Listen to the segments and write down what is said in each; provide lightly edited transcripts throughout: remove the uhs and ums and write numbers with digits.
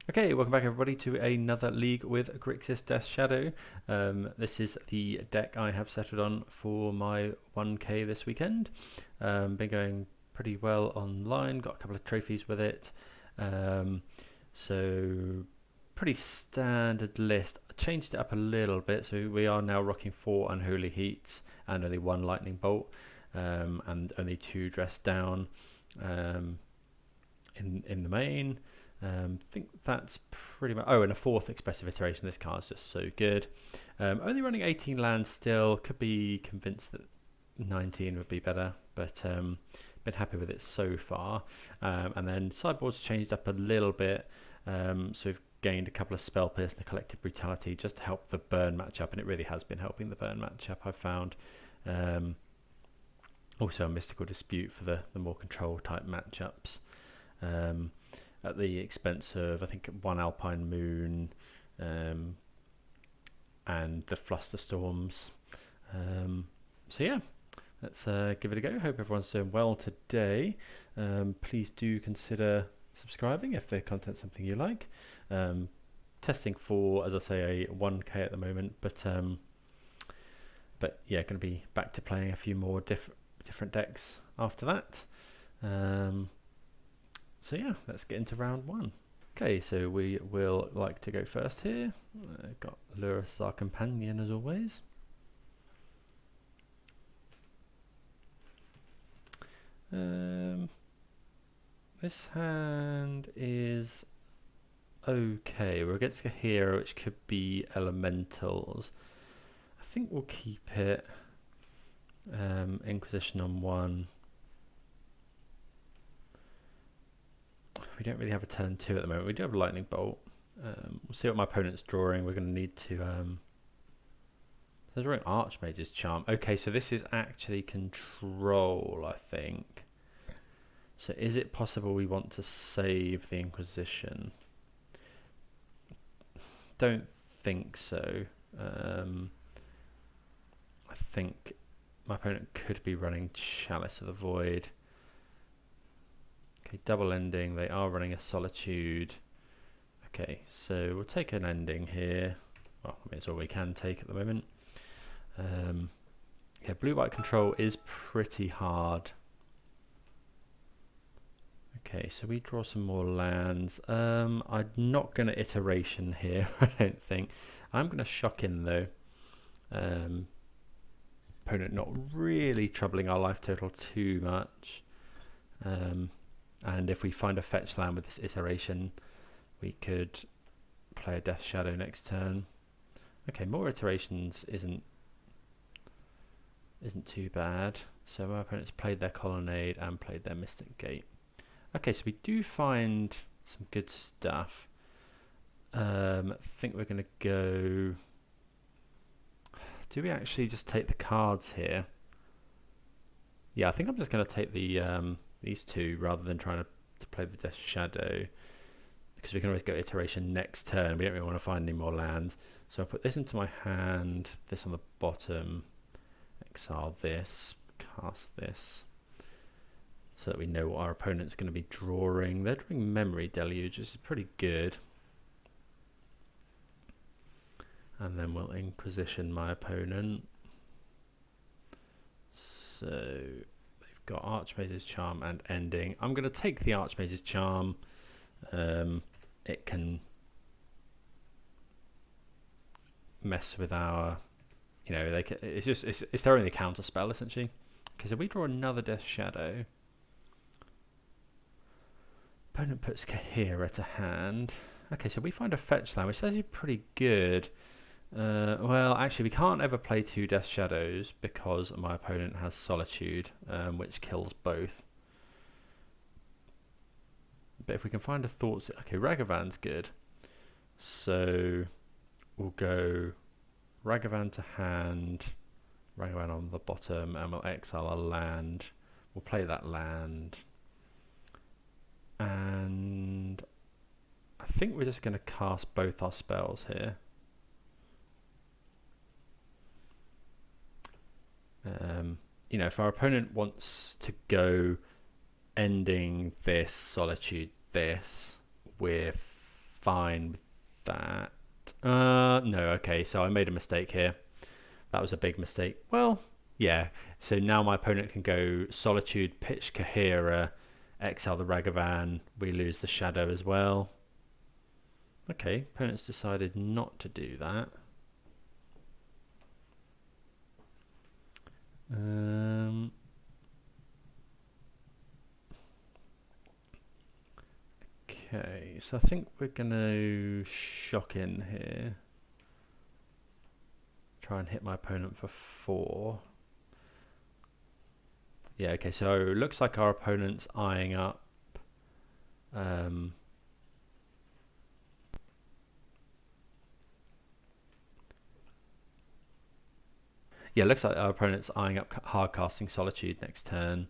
Okay, welcome back everybody to another league with Grixis Death Shadow. This is the deck I have settled on for my 1k this weekend. Been going pretty well online, got a couple of trophies with it. So pretty standard list. I changed it up a little bit, so we are now rocking 4 Unholy Heats and only 1 Lightning Bolt, and only 2 Dress Down in the main. I think that's pretty much. Oh, and a 4th Expressive Iteration. This card's just so good. Only running 18 lands still. Could be convinced that 19 would be better, but been happy with it so far. And then sideboard's changed up a little bit. So we've gained a couple of Spell Pierce and a Collective Brutality just to help the burn matchup, and it really has been helping the burn matchup, I've found. Also a Mystical Dispute for the more control type matchups. At the expense of, I think, 1 Alpine Moon and the Flusterstorms. So yeah, let's give it a go. Hope everyone's doing well today. Please do consider subscribing if the content's something you like. Testing for, as I say, a 1k at the moment, but yeah, going to be back to playing a few more different decks after that. So yeah, let's get into round 1. Okay, so we will like to go first here. Got Lurrus, our companion, as always. This hand is okay. We're against a hero, which could be elementals. I think we'll keep it. Inquisition on 1. We don't really have a turn 2 at the moment. We do have a Lightning Bolt. We'll see what my opponent's drawing. We're going to need to... they're drawing Archmage's Charm. Okay, so this is actually control, I think. So is it possible we want to save the Inquisition? Don't think so. I think my opponent could be running Chalice of the Void. Okay, double ending. They are running a Solitude. Okay, so we'll take an ending here. Well, I mean, it's all we can take at the moment. Yeah, blue-white control is pretty hard. Okay, so we draw some more lands. I'm not going to iteration here, I don't think. I'm going to shock in, though. Opponent not really troubling our life total too much. And if we find a fetch land with this iteration, we could play a Death Shadow next turn. Okay, more iterations isn't too bad. So my opponents played their Colonnade and played their Mystic Gate. Okay, so we do find some good stuff. I think we're going to go... Do we actually just take the cards here? Yeah, I think I'm just going to take the... these two rather than trying to play the Death Shadow, because we can always go iteration next turn. We don't really want to find any more lands, so I'll put this into my hand, this on the bottom, exile this, cast this, so that we know what our opponent's going to be drawing. They're drawing Memory Deluge, which is pretty good, and then we'll Inquisition my opponent. So got Archmage's Charm and ending. I'm going to take the Archmage's Charm. It can mess with our, you know, it's their only counter spell essentially. Okay, so we draw another Death Shadow. Opponent puts Kahira to hand. Okay, so we find a fetch land, which is actually pretty good. Well, actually, we can't ever play 2 Death Shadows because my opponent has Solitude, which kills both. But if we can find a Thoughtseize... Okay, Ragavan's good. So we'll go Ragavan to hand, Ragavan on the bottom, and we'll exile a land. We'll play that land. And I think we're just going to cast both our spells here. You know, if our opponent wants to go ending this, Solitude this, with fine with that. No, okay, so I made a mistake here. That was a big mistake. Well, yeah. So now my opponent can go Solitude, pitch Kahira, exile the Ragavan. We lose the Shadow as well. Okay, opponent's decided not to do that. Okay, so I think we're going to shock in here. Try and hit my opponent for 4. Yeah, okay, so it looks like our opponent's eyeing up. Yeah, it looks like our opponent's eyeing up hard casting Solitude next turn.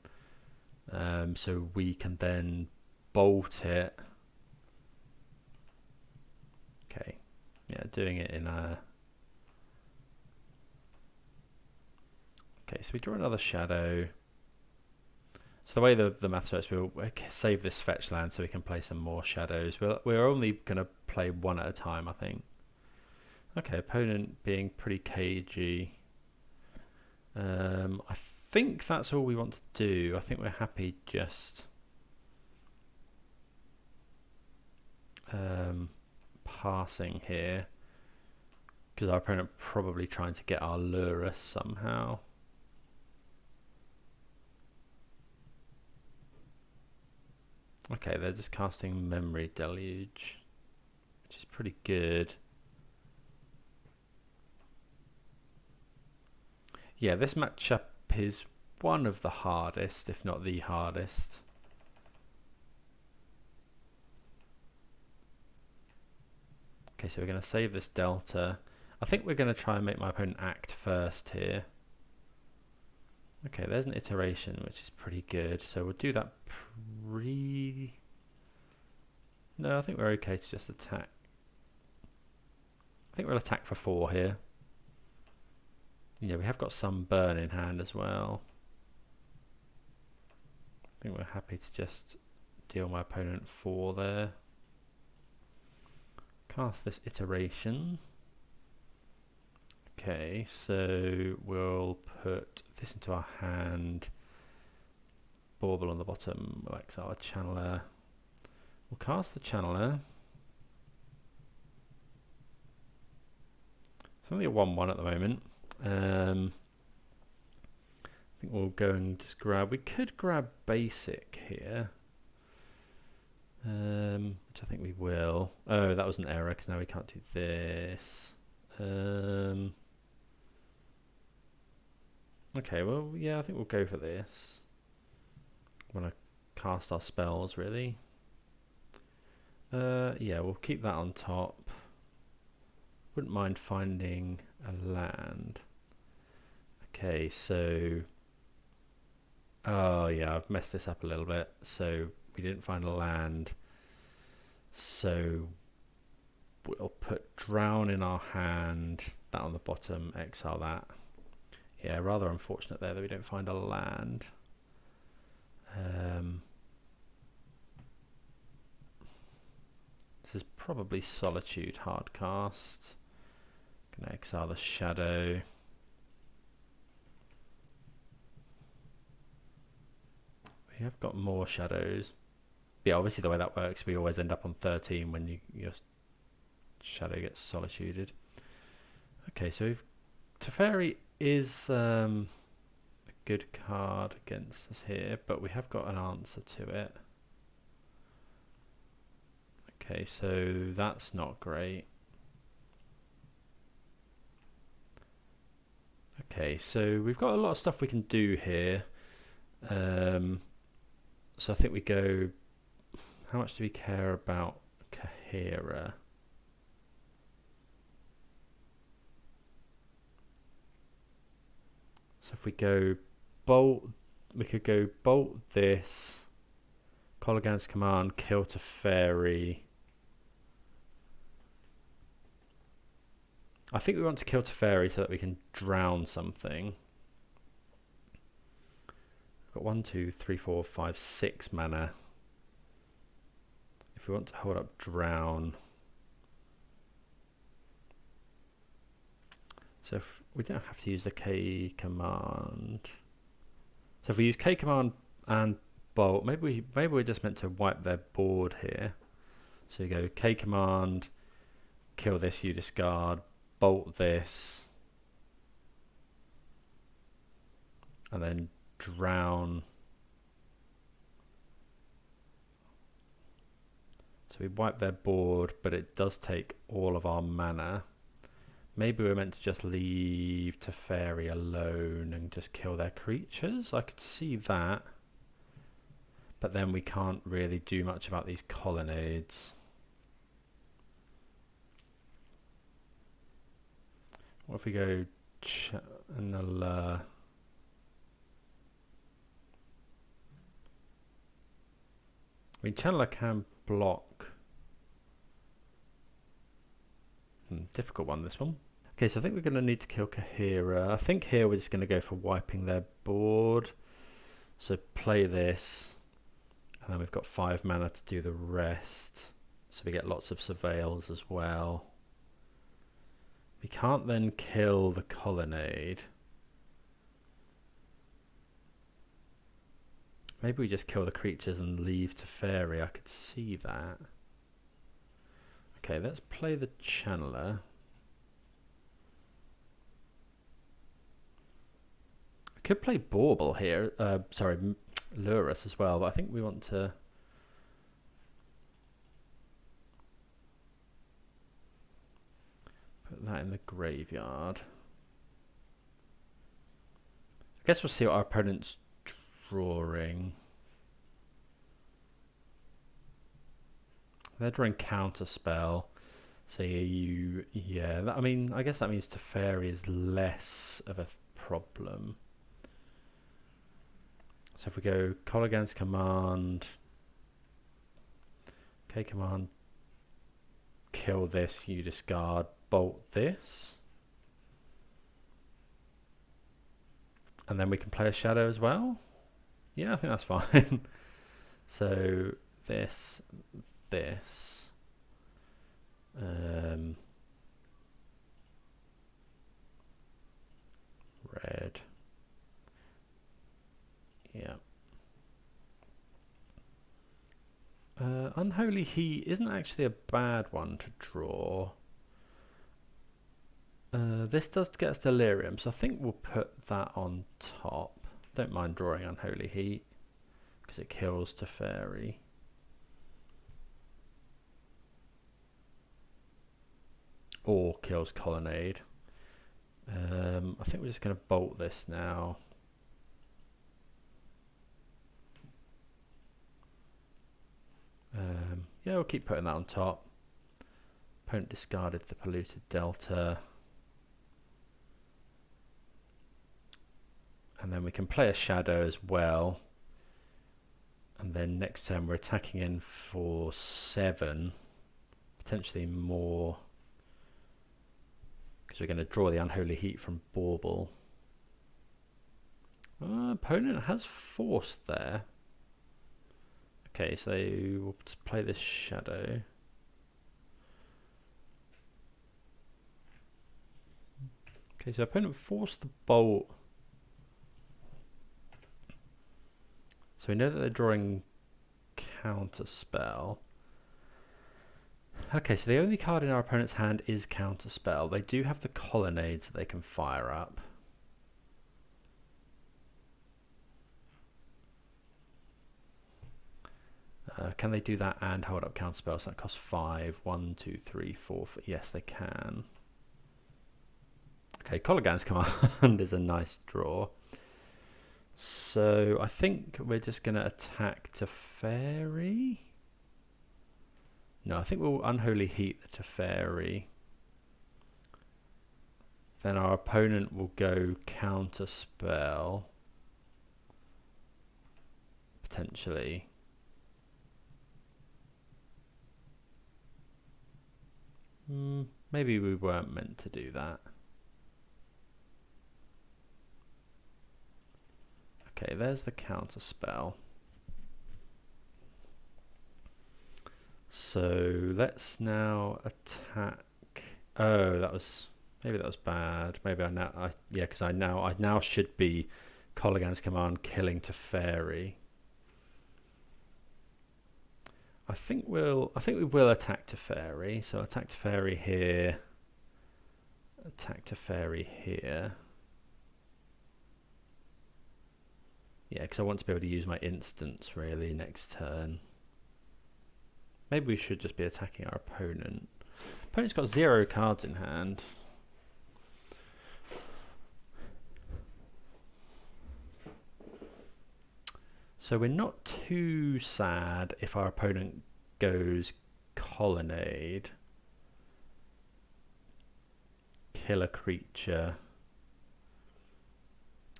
So we can then bolt it. Okay, yeah, doing it in a... Okay, so we draw another Shadow. So the way the math works, we'll save this fetch land so we can play some more Shadows. We're only going to play one at a time, I think. Okay, opponent being pretty cagey. I think that's all we want to do. I think we're happy just passing here, because our opponent probably trying to get our Lurrus somehow. Okay, they're just casting Memory Deluge, which is pretty good. Yeah, this matchup is one of the hardest, if not the hardest. Okay, so we're going to save this Delta. I think we're going to try and make my opponent act first here. Okay, there's an iteration, which is pretty good. So we'll do that No, I think we're okay to just attack. I think we'll attack for 4 here. Yeah, we have got some burn in hand as well. I think we're happy to just deal my opponent 4 there. Cast this iteration. Okay, so we'll put this into our hand. Bauble on the bottom. We'll exile a Channeler. We'll cast the Channeler. It's only a 1/1 at the moment. I think we'll go and just grab... We could grab Basic here. Which I think we will. Oh, that was an error, because now we can't do this. Okay, well, yeah, I think we'll go for this. Want to cast our spells, really. Yeah, we'll keep that on top. Wouldn't mind finding a land. Okay, so... Oh, yeah, I've messed this up a little bit. So we didn't find a land. So we'll put Drown in our hand. That on the bottom, exile that. Yeah, rather unfortunate there that we don't find a land. This is probably Solitude hard cast. Gonna exile the Shadow. We have got more Shadows. Yeah, obviously the way that works, we always end up on 13 when your Shadow gets Solituded. Okay, so Teferi is a good card against us here, but we have got an answer to it. Okay, so that's not great. Okay, so we've got a lot of stuff we can do here. So I think we go... How much do we care about Kahira? So if we go bolt, we could go bolt this, Kolaghan's Command, kill Teferi. I think we want to kill Teferi so that we can drown something. We've got 1, 2, 3, 4, 5, 6 mana. If we want to hold up drown, So if we don't have to use the K command. So if we use K command and bolt, maybe we're just meant to wipe their board here. So you go K command, kill this, you discard, bolt this, and then drown. So we wipe their board, but it does take all of our mana. Maybe we're meant to just leave Teferi alone and just kill their creatures. I could see that. But then we can't really do much about these colonnades. What if we go Channeler? I mean, Channeler can block. Difficult one, this one. Okay, so I think we're going to need to kill Kahira. I think here we're just going to go for wiping their board. So play this. And then we've got 5 mana to do the rest. So we get lots of surveils as well. We can't then kill the colonnade. Maybe we just kill the creatures and leave Teferi. I could see that. Okay, let's play the Channeler. I could play Bauble here. Sorry, Lurrus as well, but I think we want to put that in the graveyard. I guess we'll see what our opponent's drawing. They're drawing Counterspell. So yeah, I mean, I guess that means Teferi is less of a problem. So if we go Kolaghan's command, K command, kill this, you discard, bolt this. And then we can play a shadow as well. Yeah, I think that's fine. So this. Red. Yeah. Unholy Heat isn't actually a bad one to draw. This does get us Delirium, so I think we'll put that on top. Don't mind drawing Unholy Heat because it kills Teferi. Or kills Colonnade. I think we're just going to bolt this now. Yeah, we'll keep putting that on top. Opponent discarded the Polluted Delta. And then we can play a shadow as well. And then next turn we're attacking in for 7. Potentially more. Because we're going to draw the Unholy Heat from Bauble. Opponent has Force there. Okay, so we'll play this shadow. Okay, so opponent forced the bolt. So we know that they're drawing Counterspell. Okay, so the only card in our opponent's hand is Counterspell. They do have the Colonnades that they can fire up. Can they do that and hold up Counterspell? So that costs 5. 1, 2, 3, 4. Yes, they can. Okay, Kolaghan's command is a nice draw. So I think we're just going to attack Teferi. No, I think we'll Unholy Heat the Teferi. Then our opponent will go Counterspell. Potentially. Maybe we weren't meant to do that. Okay, there's the Counterspell. So let's now attack. Oh, that was Maybe that was bad. Maybe yeah, because I now should be Kolaghan's Command killing Teferi. I think we will attack Teferi. So attack Teferi here. Attack Teferi here. Yeah, because I want to be able to use my instants really next turn. Maybe we should just be attacking our opponent. Opponent's got 0 cards in hand. So we're not too sad if our opponent goes Colonnade, kill a creature.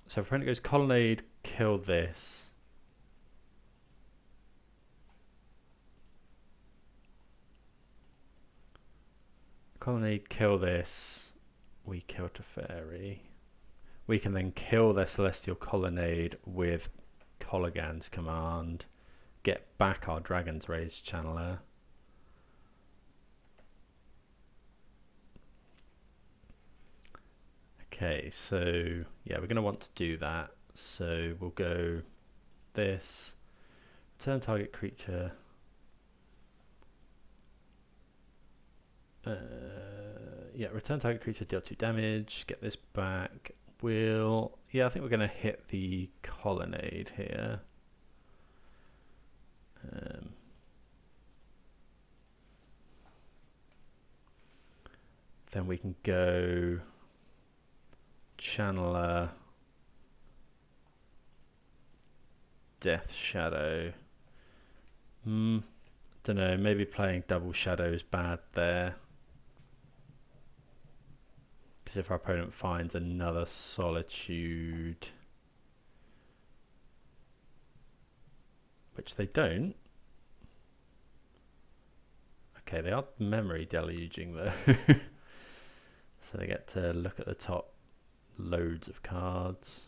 So if our opponent goes Colonnade, kill this. Colonnade, kill this. We kill Teferi. We can then kill their Celestial Colonnade with Kolaghan's Command. Get back our Dragon's Rage Channeler. Okay, so yeah, we're going to want to do that. So we'll go this. Return target creature. Yeah, return target creature, deal 2 damage, get this back. Yeah, I think we're going to hit the Colonnade here. Then we can go Channeler, Death Shadow. Don't know, maybe playing Double Shadow is bad there. Because if our opponent finds another Solitude, which they don't. Okay, they are memory deluging though. So they get to look at the top loads of cards.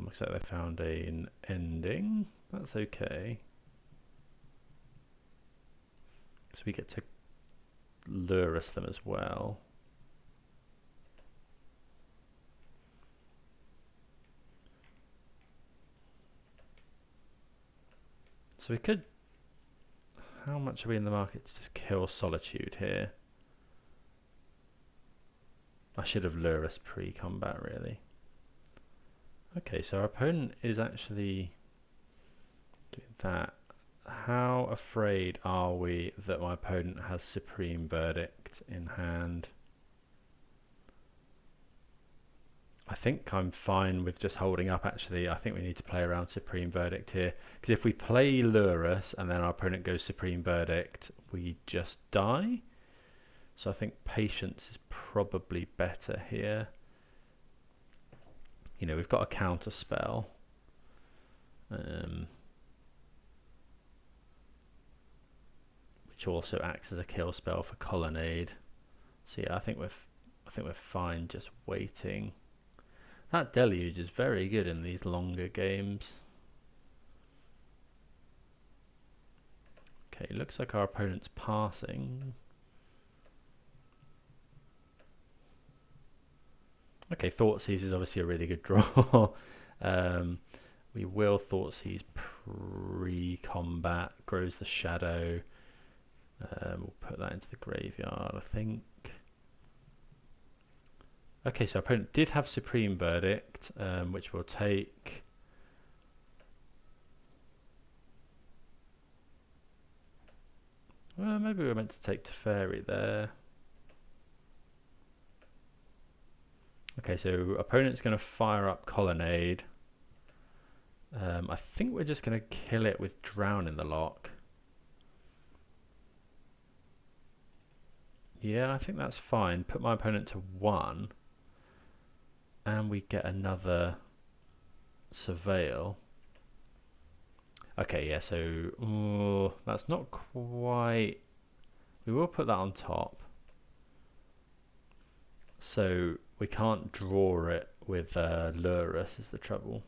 Looks like they found an ending. That's okay. So we get to Lurrus them as well. So we could... How much are we in the market to just kill Solitude here? I should have Lurrus pre-combat really. Okay, so our opponent is actually doing that. How afraid are we that my opponent has Supreme Verdict in hand? I think I'm fine with just holding up actually. I think we need to play around Supreme Verdict here. Because if we play Lurrus and then our opponent goes Supreme Verdict, we just die. So I think Patience is probably better here. You know, we've got a counter spell. Which also acts as a kill spell for Colonnade. So yeah, I think we're fine just waiting. That Deluge is very good in these longer games. Okay, looks like our opponent's passing. Okay, Thoughtseize is obviously a really good draw. We will Thoughtseize pre-combat, grows the shadow. We'll put that into the graveyard, I think. Okay, so our opponent did have Supreme Verdict, which we'll take. Well, maybe we were meant to take Teferi there. Okay, so opponent's going to fire up Colonnade. I think we're just going to kill it with Drown in the Loch. Yeah, I think that's fine. Put my opponent to 1. And we get another Surveil. Okay, yeah, so that's not quite... We will put that on top. So we can't draw it with Lurrus is the trouble.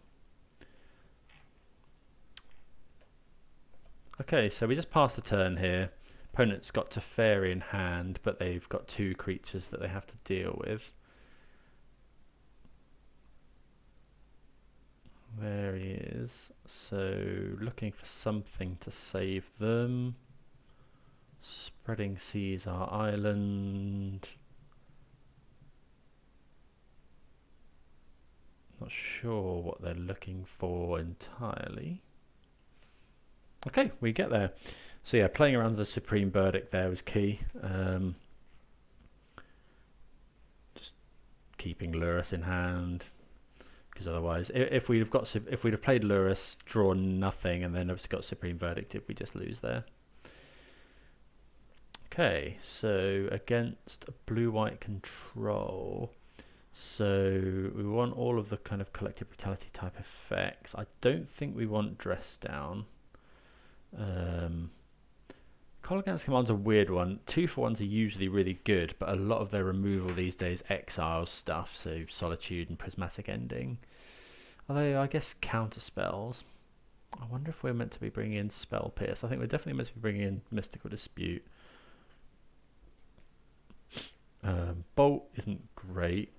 Okay, so we just passed the turn here. Opponent's got Teferi in hand, but they've got 2 creatures that they have to deal with. There he is. So looking for something to save them. Spreading Seas our island. Not sure what they're looking for entirely. Okay, we get there. So yeah, playing around the Supreme Verdict there was key. Just keeping Lurrus in hand, because otherwise, if we'd have played Lurrus, drawn nothing, and then obviously got Supreme Verdict, did we just lose there? Okay, so against blue-white control. So we want all of the kind of Collective Brutality type effects. I don't think we want Dress Down. Kolaghan's Command's a weird one. 2-for-1s are usually really good, but a lot of their removal these days exiles stuff, so Solitude and Prismatic Ending. Although I guess counter spells. I wonder if we're meant to be bringing in Spell Pierce. I think we're definitely meant to be bringing in Mystical Dispute. Bolt isn't great.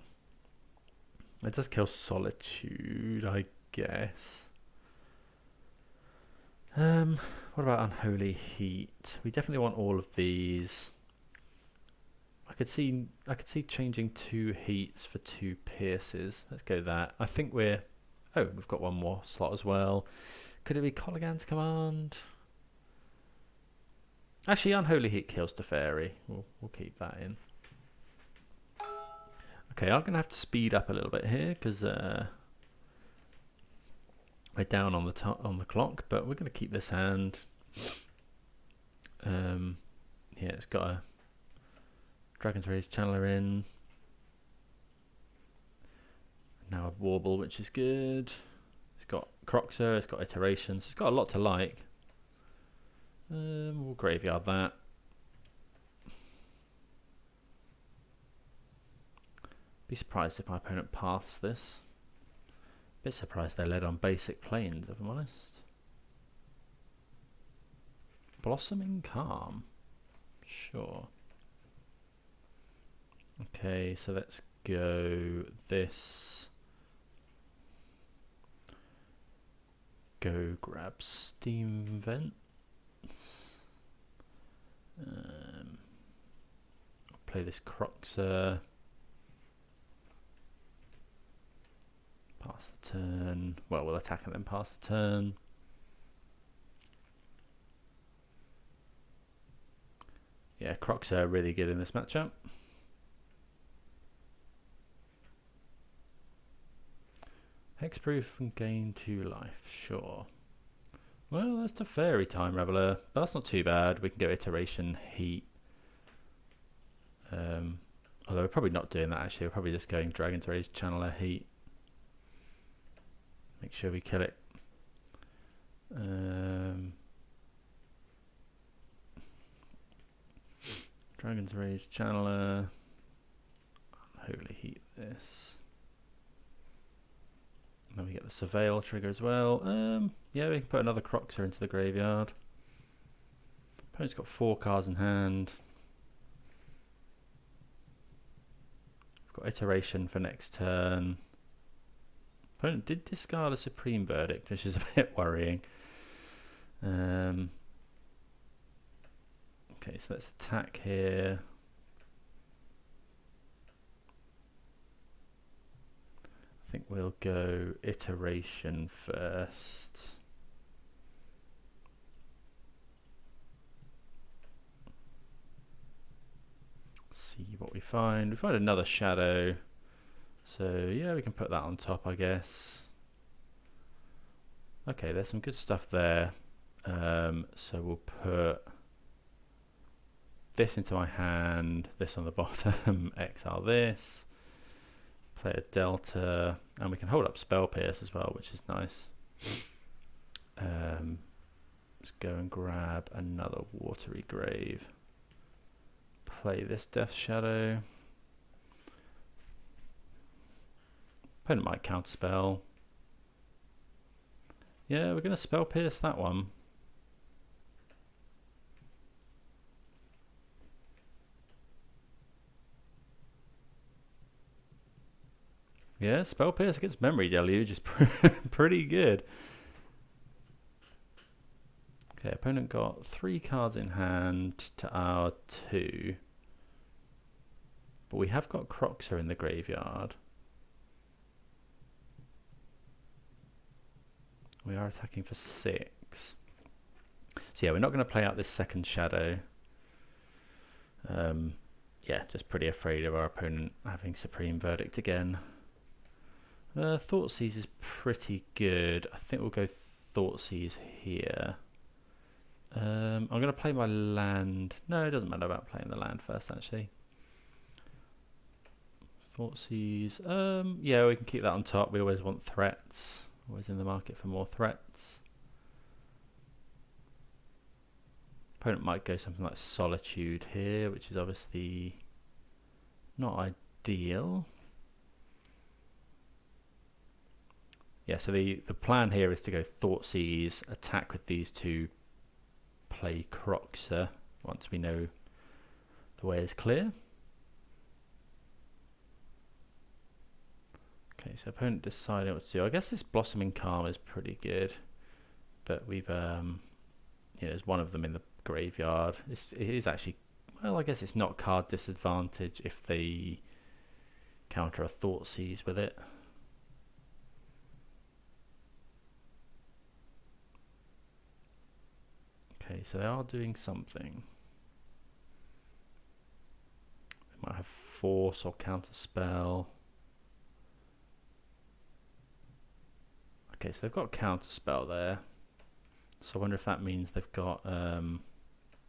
It does kill Solitude, I guess. What about Unholy Heat? We definitely want all of these. I could see changing 2 heats for 2 pierces. Let's go that. I think we've got one more slot as well. Could it be Kolaghan's Command? Actually, Unholy Heat kills Teferi. We'll keep that in. Okay, I'm going to have to speed up a little bit here because we're down on the clock, but we're going to keep this hand. Yeah, it's got a Dragon's Rage Channeler in. Now a Bauble, which is good. It's got Kroxa, it's got Iterations, it's got a lot to like. We'll graveyard that. Be surprised if my opponent paths this. Bit surprised they're led on basic planes, if I'm honest. Blossoming Calm. Sure. Okay, so let's go this. Go grab Steam Vents. Play this Kroxa. Pass the turn. Well, we'll attack and then pass the turn. Yeah, Kroxa are really good in this matchup. Hexproof and gain 2 life. Sure. Well, that's the Fairy Time Reveler. But that's not too bad. We can go Iteration, Heat. Although we're probably not doing that actually. We're probably just going Dragon's Rage Channeler, Heat. Make sure we kill it. Dragon's Rage Channeler. Unholy Heat this. And then we get the Surveil trigger as well. Yeah, we can put another Kroxa into the graveyard. Opponent's got 4 cards in hand. We've got Iteration for next turn. Opponent did discard a Supreme Verdict, which is a bit worrying. Okay, so let's attack here. I think we'll go Iteration first. See what we find. We find another Shadow. So yeah, we can put that on top, I guess. Okay, there's some good stuff there. So we'll put this into my hand, this on the bottom, exile this, play a Delta, and we can hold up Spell Pierce as well, which is nice. Let's go and grab another Watery Grave. Play this Death Shadow. Opponent might counterspell. Yeah, we're going to Spell Pierce that one. Yeah, Spell Pierce against Memory Deluge is pretty good. Okay, opponent got 3 cards in hand to our 2. But we have got Kroxa in the graveyard. We are attacking for 6. So yeah, we're not going to play out this second shadow. Yeah, just pretty afraid of our opponent having Supreme Verdict again. Thoughtseize is pretty good. I think we'll go Thoughtseize here. I'm going to play my land. No, it doesn't matter about playing the land first, actually. Thoughtseize. Yeah, we can keep that on top. We always want threats. Always in the market for more threats. Opponent might go something like Solitude here, which is obviously not ideal. Yeah, so the plan here is to go Thoughtseize, attack with these 2, play Kroxa once we know the way is clear. Okay, so opponent decided what to do. I guess this Blossoming Calm is pretty good, but we've there's one of them in the graveyard. It is actually, well, I guess it's not card disadvantage if they counter a Thoughtseize with it. Okay, so they are doing something. They might have Force or Counterspell. Okay, so they've got Counterspell there. So I wonder if that means they've got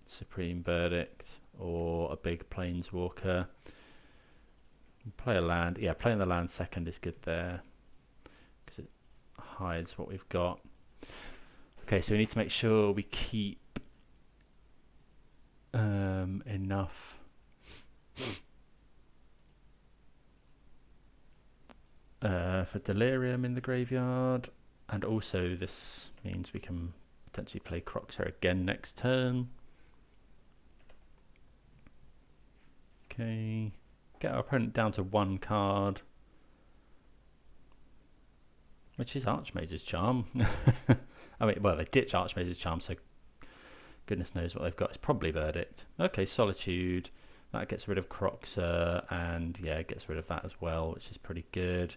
Supreme Verdict or a big Planeswalker. Play a land. Yeah, playing the land second is good there because it hides what we've got. Okay, so we need to make sure we keep enough for Delirium in the graveyard, and also this means we can potentially play Kroxa again next turn. Okay, get our opponent down to 1 card, which is Archmage's Charm. I mean, well, they ditch Archmage's Charm, so goodness knows what they've got. It's probably Verdict. Okay, Solitude. That gets rid of Kroxa, and yeah, it gets rid of that as well, which is pretty good.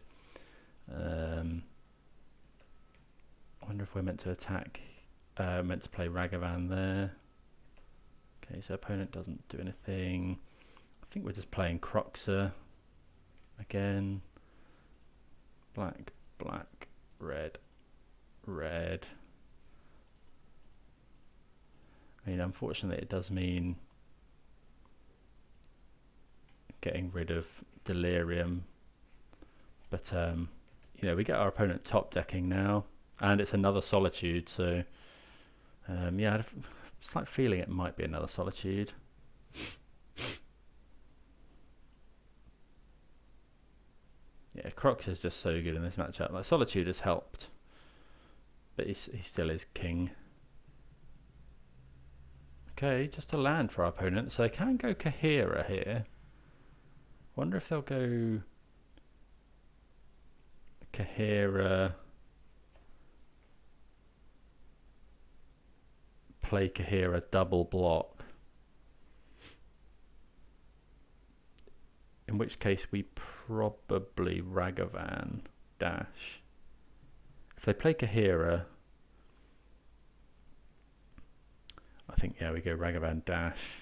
I wonder if we're meant to attack, meant to play Ragavan there. Okay, so opponent doesn't do anything. I think we're just playing Kroxa again. Black, black, red, red. I mean, unfortunately, it does mean getting rid of Delirium, but you know, we get our opponent top decking now, and it's another Solitude. So yeah, I have a slight feeling it might be another Solitude. Yeah, Kroxa is just so good in this matchup. Like, Solitude has helped, but he still is king. Okay, just a land for our opponent, so they can go Kahira here. Wonder if they'll go Kahira, play Kahira, double block. In which case we probably Ragavan dash. If they play Kahira, I think, yeah, we go Ragavan dash.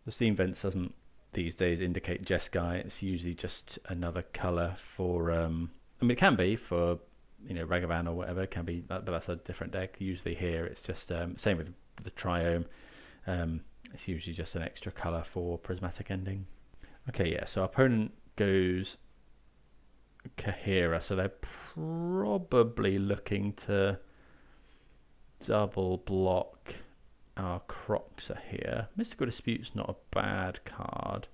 The Steam Vents doesn't these days indicate Jeskai. It's usually just another colour for, I mean, it can be for, you know, Ragavan or whatever, it can be, but that's a different deck. Usually here it's just, same with the Triome, it's usually just an extra colour for Prismatic Ending. Okay, yeah, so our opponent goes Kahira, so they're probably looking to double block our Kroxa here. Mystical Dispute's not a bad card.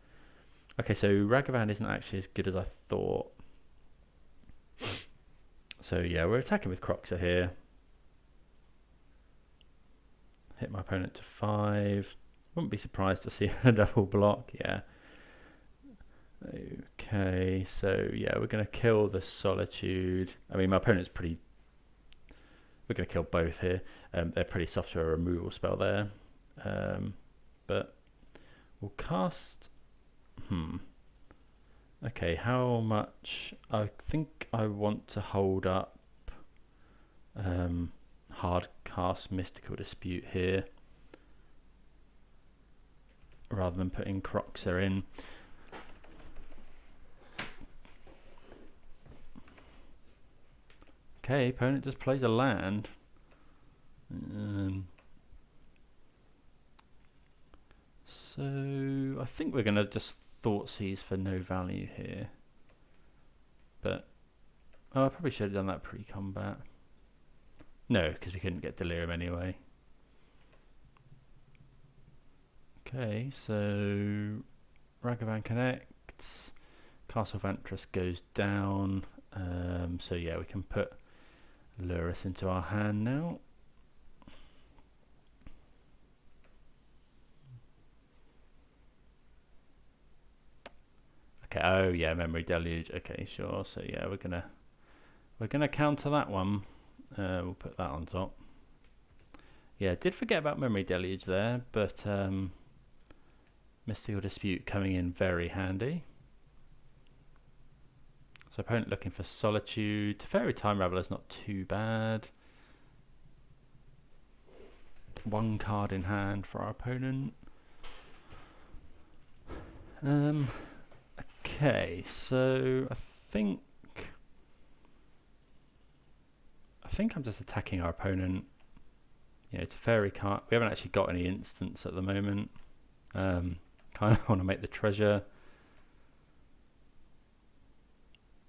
Okay, so Ragavan isn't actually as good as I thought. So yeah, we're attacking with Kroxa here. Hit my opponent to 5. Wouldn't be surprised to see a double block, yeah. Okay, so yeah, we're going to kill the Solitude. I mean, my opponent's pretty... We're going to kill both here. They're pretty soft to a removal spell there. But we'll cast... Okay, how much? I think I want to hold up hard cast Mystical Dispute here rather than putting Kroxa in. Okay, opponent just plays a land. So I think we're going to just Thoughtseize for no value here. But I probably should have done that pre-combat. No, because we couldn't get Delirium anyway. Okay, so Ragavan connects. Castle Vantress goes down. So yeah, we can put Lurrus into our hand now. Okay, oh yeah, Memory Deluge. Okay, sure. So yeah, we're gonna counter that one. We'll put that on top. Yeah, did forget about Memory Deluge there, but Mystical Dispute coming in very handy. So opponent looking for Solitude. Teferi Time Raveler's not too bad. One card in hand for our opponent. Okay, so I think I'm just attacking our opponent. You know, Teferi can't. We haven't actually got any instants at the moment. Kind of want to make the treasure.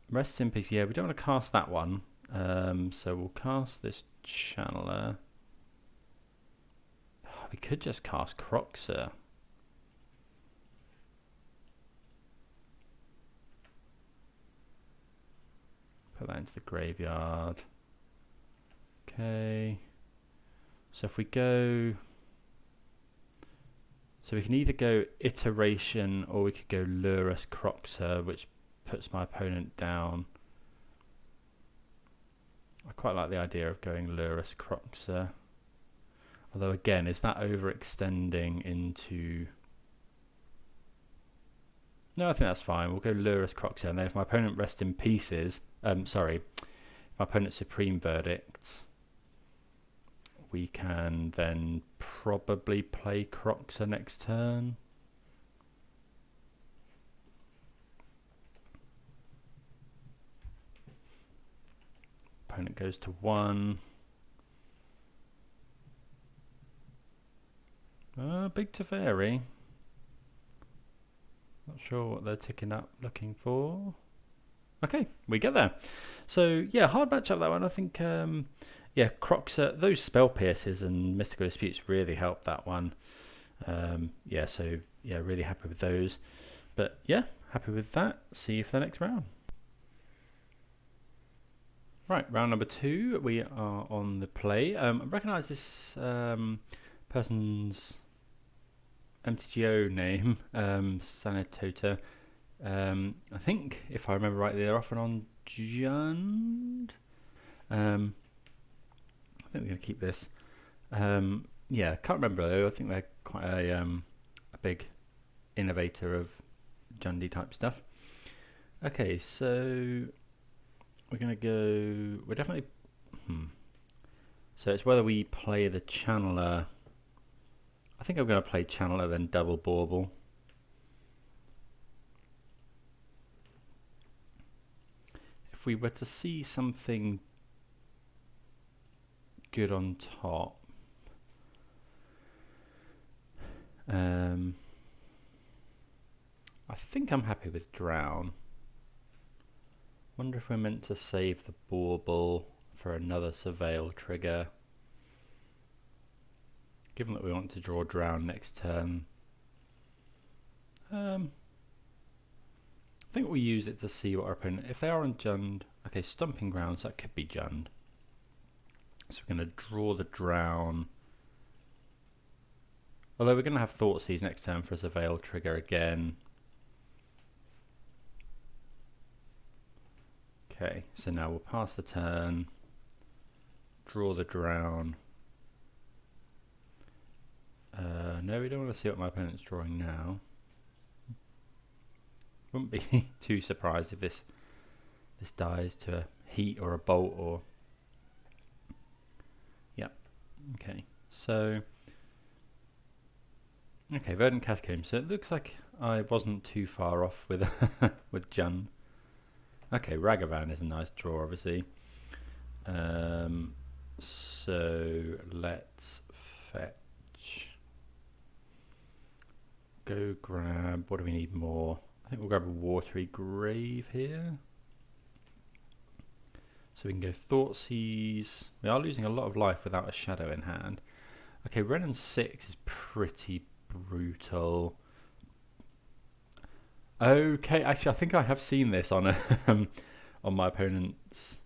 Rest in peace. Yeah, we don't want to cast that one. So we'll cast this Channeler. We could just cast Kroxa. Put that into the graveyard. Okay. So if we go... So we can either go Iteration or we could go Lurrus Kroxa, which puts my opponent down. I quite like the idea of going Lurrus Kroxa. Although again, is that overextending into... No, I think that's fine. We'll go Lurrus Kroxa, and then if my opponent rests in pieces... sorry. My opponent's Supreme Verdict... We can then probably play Kroxa next turn. Opponent goes to 1. Big Teferi. Not sure what they're ticking up looking for. Okay, we get there. So yeah, hard matchup that one. I think yeah, Kroxa, those spell pierces and Mystical Disputes really helped that one. Yeah, so yeah, really happy with those. But yeah, happy with that. See you for the next round. Right, round number 2. We are on the play. I recognise this person's MTGO name, Sanatota. I think, if I remember rightly, they're often on Jund. I think we're going to keep this. Yeah, can't remember though. I think they're quite a big innovator of Jundy type stuff. Okay, so we're going to go... We're definitely... So it's whether we play the Channeler. I think I'm going to play Channeler, then double Bauble. If we were to see something good on top, I think I'm happy with Drown. Wonder if we're meant to save the Bauble for another Surveil trigger, given that we want to draw Drown next turn. I think we'll use it to see what our opponent... If they are on Jund... Okay, Stomping Grounds, that could be Jund. So we're going to draw the Drown. Although we're going to have Thoughtseize next turn for a Surveil trigger again. Okay, so now we'll pass the turn, draw the drown. No, we don't want to see what my opponent's drawing now. Wouldn't be too surprised if this dies to a heat or a bolt or... Yep. Okay, so... Okay, Verdant Catacomb. So it looks like I wasn't too far off with with Jun. Okay, Ragavan is a nice draw, obviously. So let's fetch. Go grab. What do we need more? I think we'll grab a Watery Grave here. So we can go Thoughtseize. We are losing a lot of life without a shadow in hand. Okay, Renin 6 is pretty brutal. Okay, actually, I think I have seen this on on my opponent's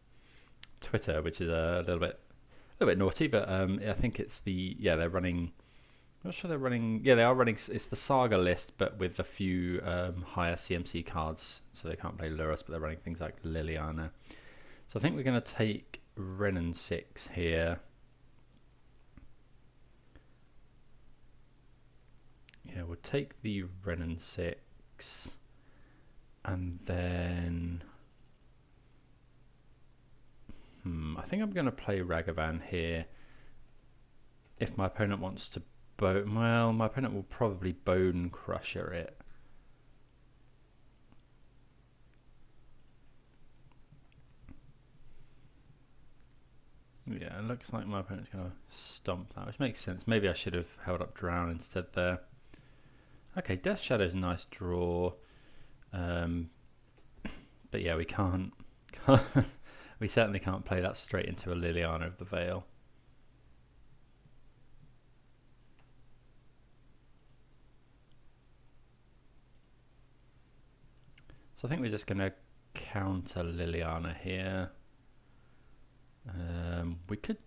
Twitter, which is a little bit naughty, but I think it's they're running. I'm not sure they're running. Yeah, they are running. It's the Saga list, but with a few higher CMC cards, so they can't play Lurrus, but they're running things like Liliana. So I think we're going to take Renin 6 here. Yeah, we'll take the Renin 6, and then I think I'm going to play Ragavan here. If my opponent wants to well, my opponent will probably Bone Crusher it. Yeah, it looks like my opponent's going to stomp that, which makes sense. Maybe I should have held up Drown instead there. Okay, Death Shadow's a nice draw. But yeah, we can't we certainly can't play that straight into a Liliana of the Veil. So I think we're just going to counter Liliana here. We could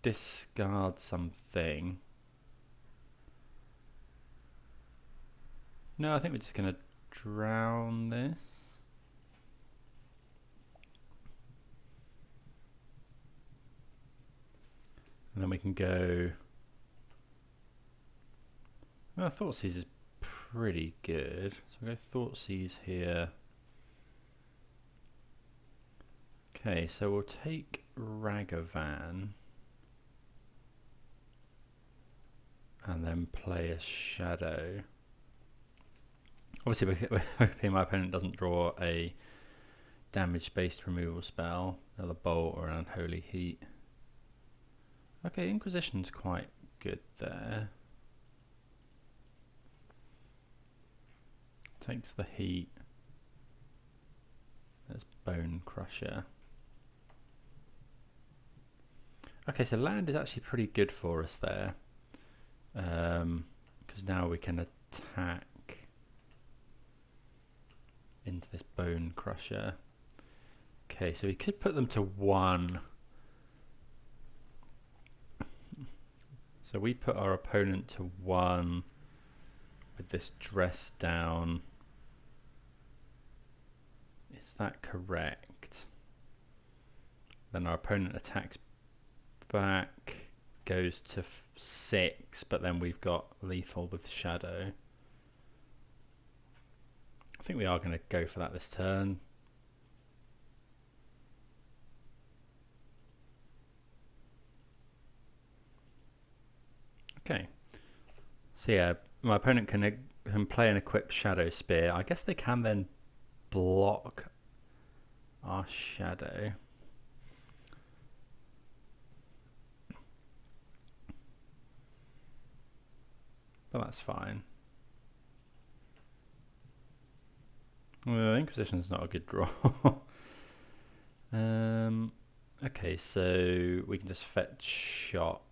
discard something. No, I think we're just going to drown this. And then we can go... Well, Thoughtseize is pretty good. So we'll go Thoughtseize here. Okay, so we'll take Ragavan. And then play a Shadow. Obviously, we're hoping my opponent doesn't draw a damage-based removal spell, another Bolt or an Unholy Heat. Okay, Inquisition's quite good there. Takes the Heat. There's Bone Crusher. Okay, so land is actually pretty good for us there. Because now we can attack into this Bone Crusher. Okay, so we could put them to 1. So we put our opponent to 1 with this Dress Down. Is that correct? Then our opponent attacks back, goes to 6, but then we've got lethal with Shadow. I think we are going to go for that this turn. Okay. So yeah, my opponent can play an equipped Shadow Spear. I guess they can then block our Shadow. But that's fine. Well, Inquisition's not a good draw. Okay, so we can just fetch Shock.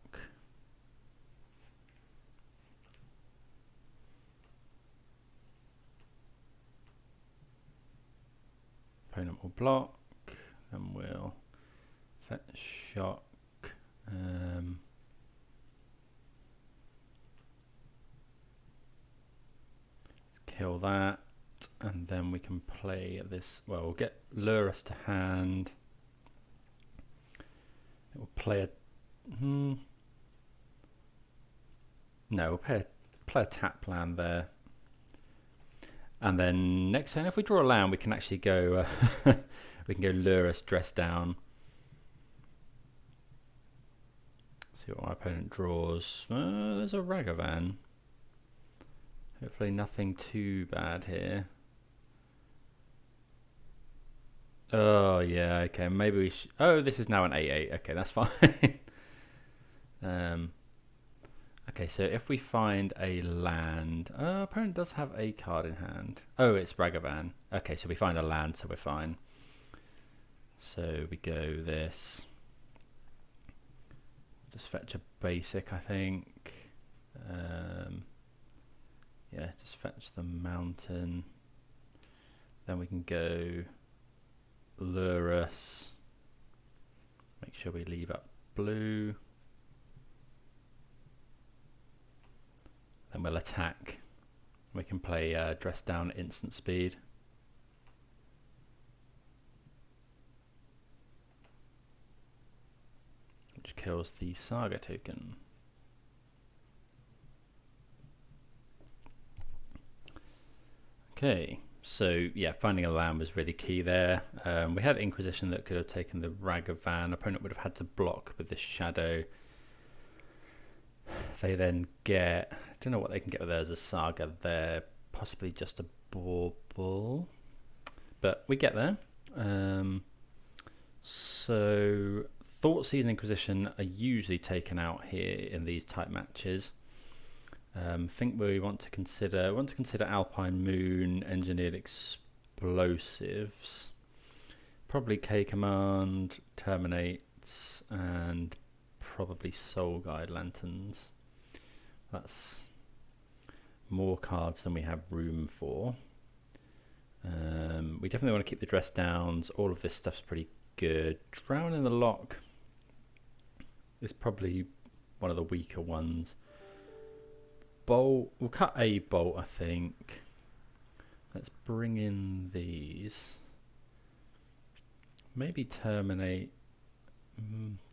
Opponent will block, then we'll fetch Shock. Kill that. And then we can play this. Well, we'll get Lurrus to hand. We'll play a. No, we'll play a tap land there. And then next turn, if we draw a land, we can actually go. We can go Lurrus, dress down. See what my opponent draws. There's a Ragavan. Hopefully nothing too bad here. Oh yeah, okay. Maybe we should. Oh, this is now an 8/8. Okay, that's fine. Okay, so if we find a land, our opponent does have a card in hand. Oh, it's Ragavan. Okay, so we find a land, so we're fine. So we go this. Just fetch a basic, I think. Yeah, just fetch the mountain. Then we can go Lurrus. Make sure we leave up blue. Then we'll attack. We can play dress down instant speed. Which kills the Saga token. Okay, so yeah, finding a land was really key there. We had Inquisition that could have taken the Ragavan. Opponent would have had to block with this shadow. They then get, I don't know what they can get with there as a Saga there, possibly just a Bauble, but we get there. So Thoughtseize and Inquisition are usually taken out here in these type matches. Think we want to consider Alpine Moon, Engineered Explosives, probably K Command, Terminates, and probably Soul Guide Lanterns. That's more cards than we have room for. We definitely want to keep the dress downs. All of this stuff's pretty good. Drown in the Loch is probably one of the weaker ones. Bolt, we'll cut a bolt, I think. Let's bring in these. Maybe Terminate.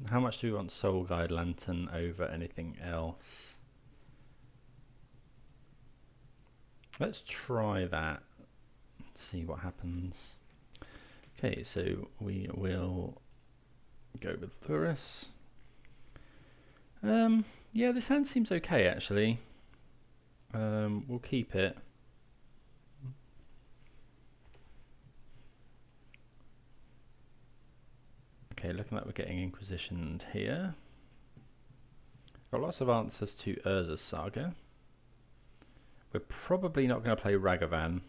How much do we want Soul Guide Lantern over anything else? Let's try that. See what happens. Okay, so we will go with Lurrus. Yeah, this hand seems okay actually. We'll keep it. Okay, looking like we're getting Inquisitioned here. Got lots of answers to Urza's Saga. We're probably not going to play Ragavan.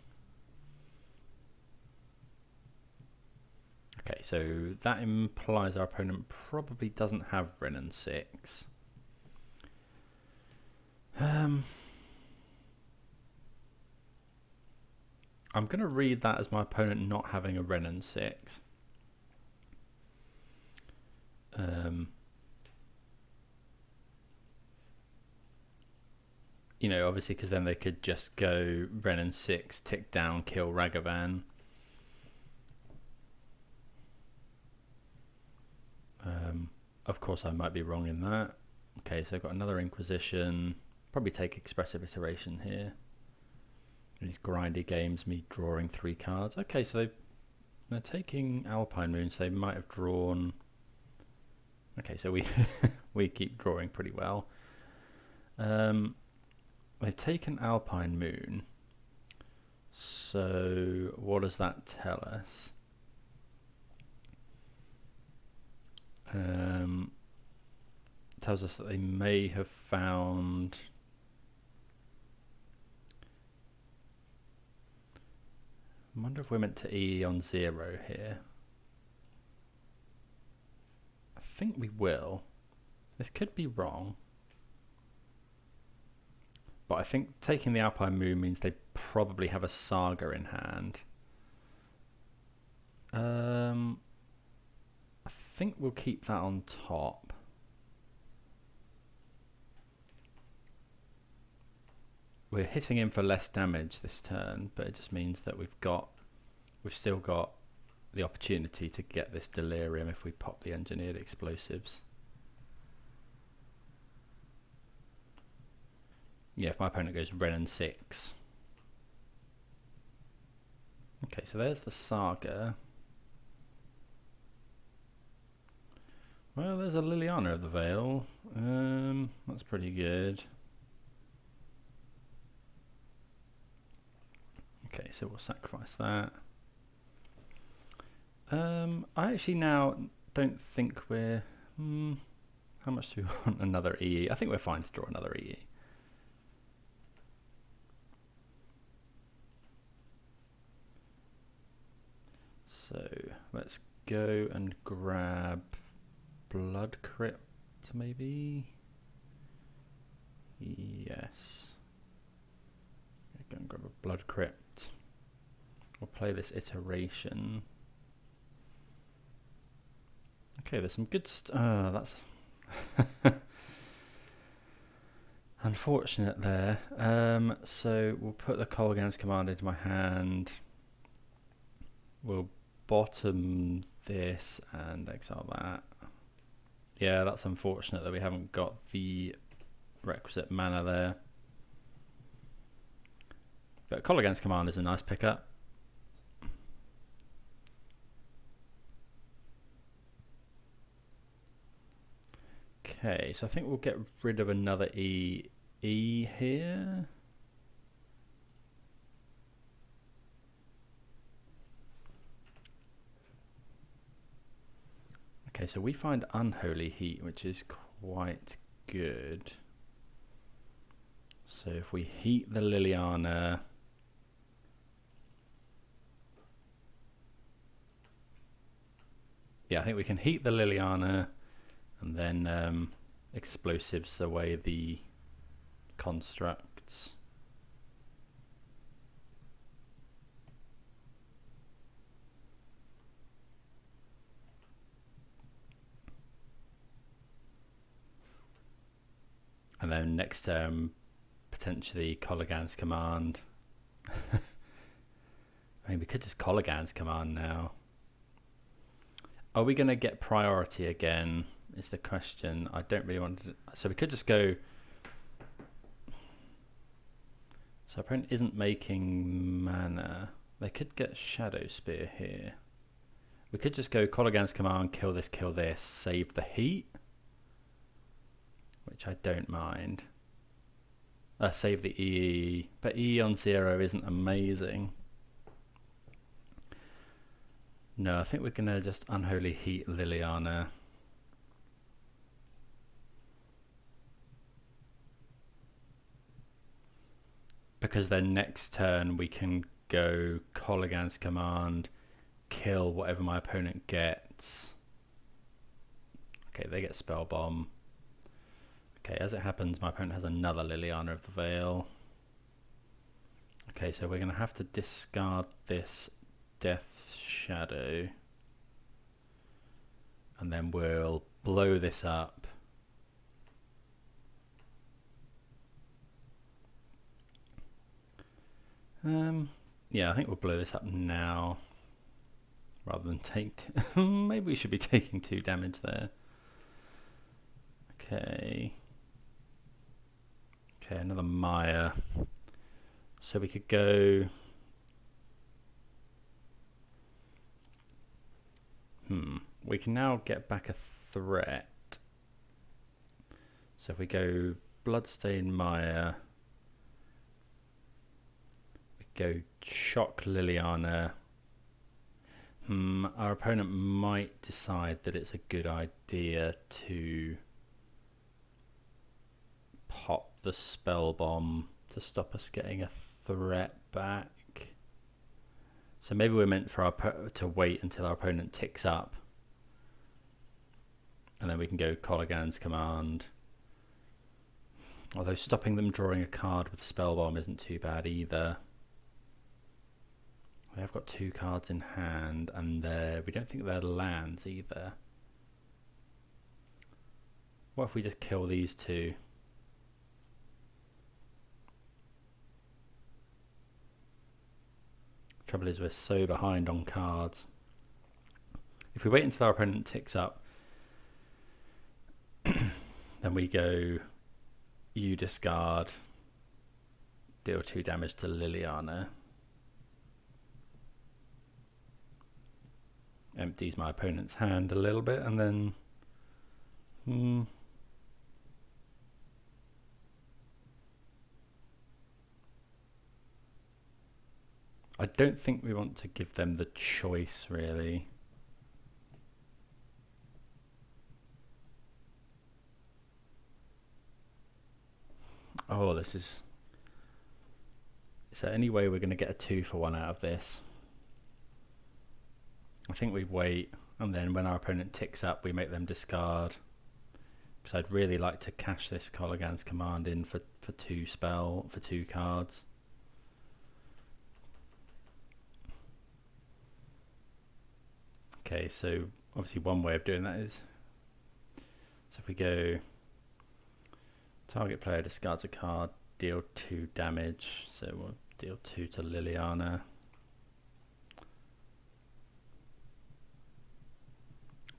Okay, so that implies our opponent probably doesn't have Wrenn 6. I'm going to read that as my opponent not having a Wrenn 6. You know, obviously, because then they could just go Wrenn 6, tick down, kill Ragavan. Of course, I might be wrong in that. Okay, so I've got another Inquisition. Probably take Expressive Iteration here. These grindy games, me drawing 3 cards. Okay, so they're taking Alpine Moon, so they might have drawn. Okay, so we keep drawing pretty well. They've taken Alpine Moon. So what does that tell us? Tells us that they may have found. I wonder if we're meant to E on 0 here. I think we will. This could be wrong. But I think taking the Alpine Moon means they probably have a Saga in hand. I think we'll keep that on top. we're hitting him for less damage this turn, but it just means that we've still got the opportunity to get this delirium if we pop the engineered explosives. Yeah, if my opponent goes Ren and 6. Okay, so there's the Saga. Well, there's a Liliana of the Veil. That's pretty good. Okay, so we'll sacrifice that. I actually now don't think we're... how much do we want another EE? I think we're fine to draw another EE. So let's go and grab Blood Crypt, maybe? Yes. Go and grab a Blood Crypt. We'll play this iteration. Okay, there's some good that's unfortunate there. So we'll put the Kolaghan's command into my hand. We'll bottom this and exile that. Yeah, that's unfortunate that we haven't got the requisite mana there. But Kolaghan's command is a nice pickup. Okay, so I think we'll get rid of another E here. Okay, so we find Unholy Heat, which is quite good. So if we heat the Liliana, yeah, I think we can heat the Liliana and then explosives away the constructs. And then next turn, potentially Kolaghan's command. I mean, we could just Kolaghan's command now. Are we going to get priority again, is the question. I don't really want to... So we could just go... So our opponent isn't making mana. They could get Shadow Spear here. We could just go Kolaghan's command, kill this, save the heat. Which I don't mind. Save the EE. But EE on 0 isn't amazing. No, I think we're going to just Unholy Heat Liliana. Because then next turn we can go Kolaghan's command, kill whatever my opponent gets. Okay, they get Spell Bomb. Okay, as it happens, my opponent has another Liliana of the Veil. Okay, so we're going to have to discard this Death Shadow. And then we'll blow this up. Yeah, I think we'll blow this up now. Rather than take... Maybe we should be taking 2 damage there. Okay. Okay, another Mire. So we could go... We can now get back a threat. So if we go Bloodstained Mire, we go Shock Liliana. Our opponent might decide that it's a good idea to pop the Spell Bomb to stop us getting a threat back. So maybe we're meant for to wait until our opponent ticks up. And then we can go Kolaghan's command. Although stopping them drawing a card with Spell Bomb isn't too bad either. They have got 2 cards in hand, and we don't think they're lands either. What if we just kill these 2? Trouble is we're so behind on cards. If we wait until our opponent ticks up, then we go, you discard, deal 2 damage to Liliana. Empties my opponent's hand a little bit, and then I don't think we want to give them the choice, really. Oh, this is... Is there any way we're going to get a 2-for-1 out of this? I think we wait, and then when our opponent ticks up, we make them discard. Because I'd really like to cash this Kolaghan's Command in for 2 cards. Okay, so obviously one way of doing that is, so if we go, target player discards a card, deal 2 damage, so we'll deal 2 to Liliana.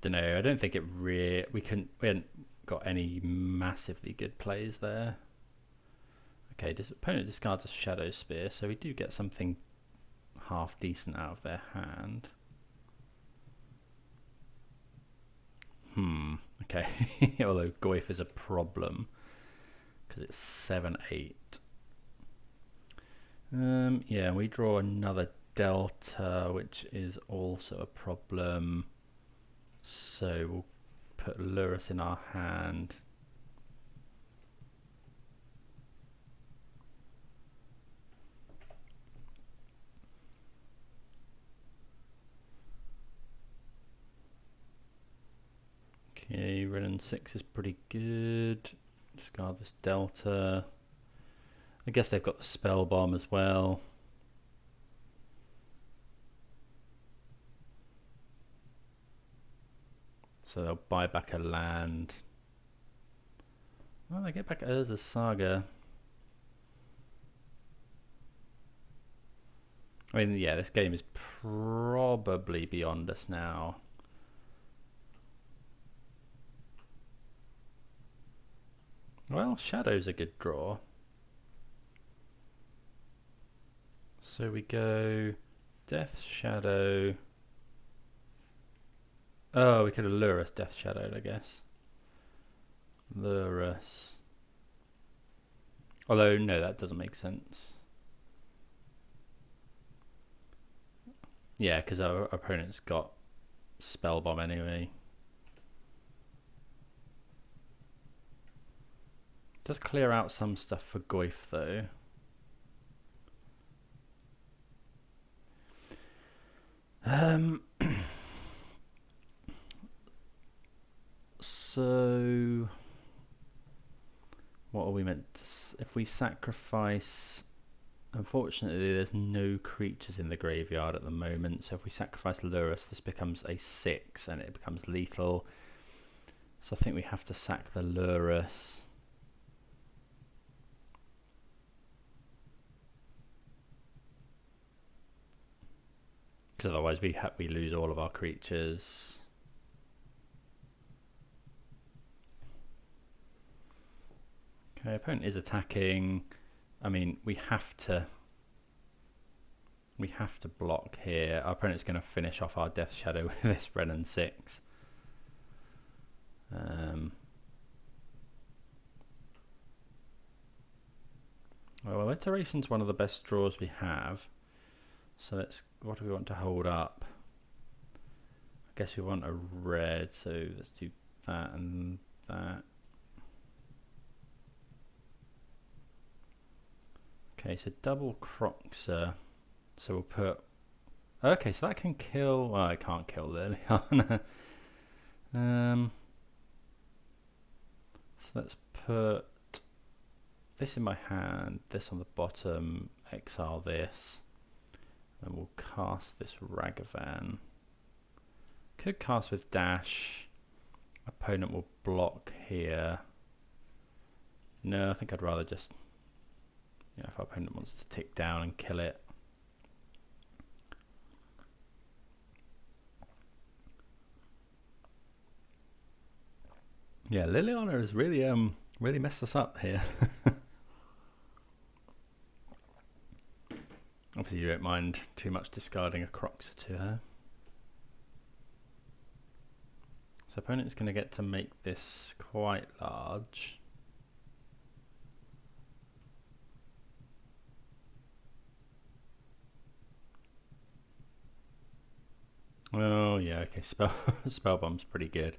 Don't know, I don't think it we hadn't got any massively good plays there. Okay, opponent discards a Shadow Spear, so we do get something half decent out of their hand. Okay. Although Goyf is a problem because it's 7/8. Yeah, we draw another Delta, which is also a problem. So we'll put Lurrus in our hand. Okay, red and 6 is pretty good. Discard this Delta. I guess they've got the Spell Bomb as well. So they'll buy back a land. Well, they get back Urza's Saga. I mean, yeah, this game is probably beyond us now. Well, Shadow's a good draw. So we go Death Shadow. Oh, we could have Lurrus Death Shadowed, I guess. Lurrus. Although, no, that doesn't make sense. Yeah, because our opponent's got Spell Bomb anyway. Does clear out some stuff for Goyf though. So what are we meant to if we sacrifice? Unfortunately, there's no creatures in the graveyard at the moment, so if we sacrifice Lurrus, this becomes a 6 and it becomes lethal. So I think we have to sack the Lurrus. Because otherwise we lose all of our creatures. Okay, opponent is attacking. I mean, we have to block here. Our opponent's going to finish off our Death Shadow with this red and 6. Well, Iteration's one of the best draws we have. So what do we want to hold up? I guess we want a red, so let's do that and that. Okay, so double Kroxa. So we'll put... Okay, so that can kill... Well, I can't kill Liliana. So let's put this in my hand, this on the bottom, exile this. Then we'll cast this Ragavan. Could cast with dash. Opponent will block here. No, I think I'd rather just... if our opponent wants to tick down and kill it. Yeah, Liliana has really really messed us up here. Obviously you don't mind too much discarding a Kroxa to her. So opponent's going to get to make this quite large. Oh yeah, okay, Spellbomb's pretty good.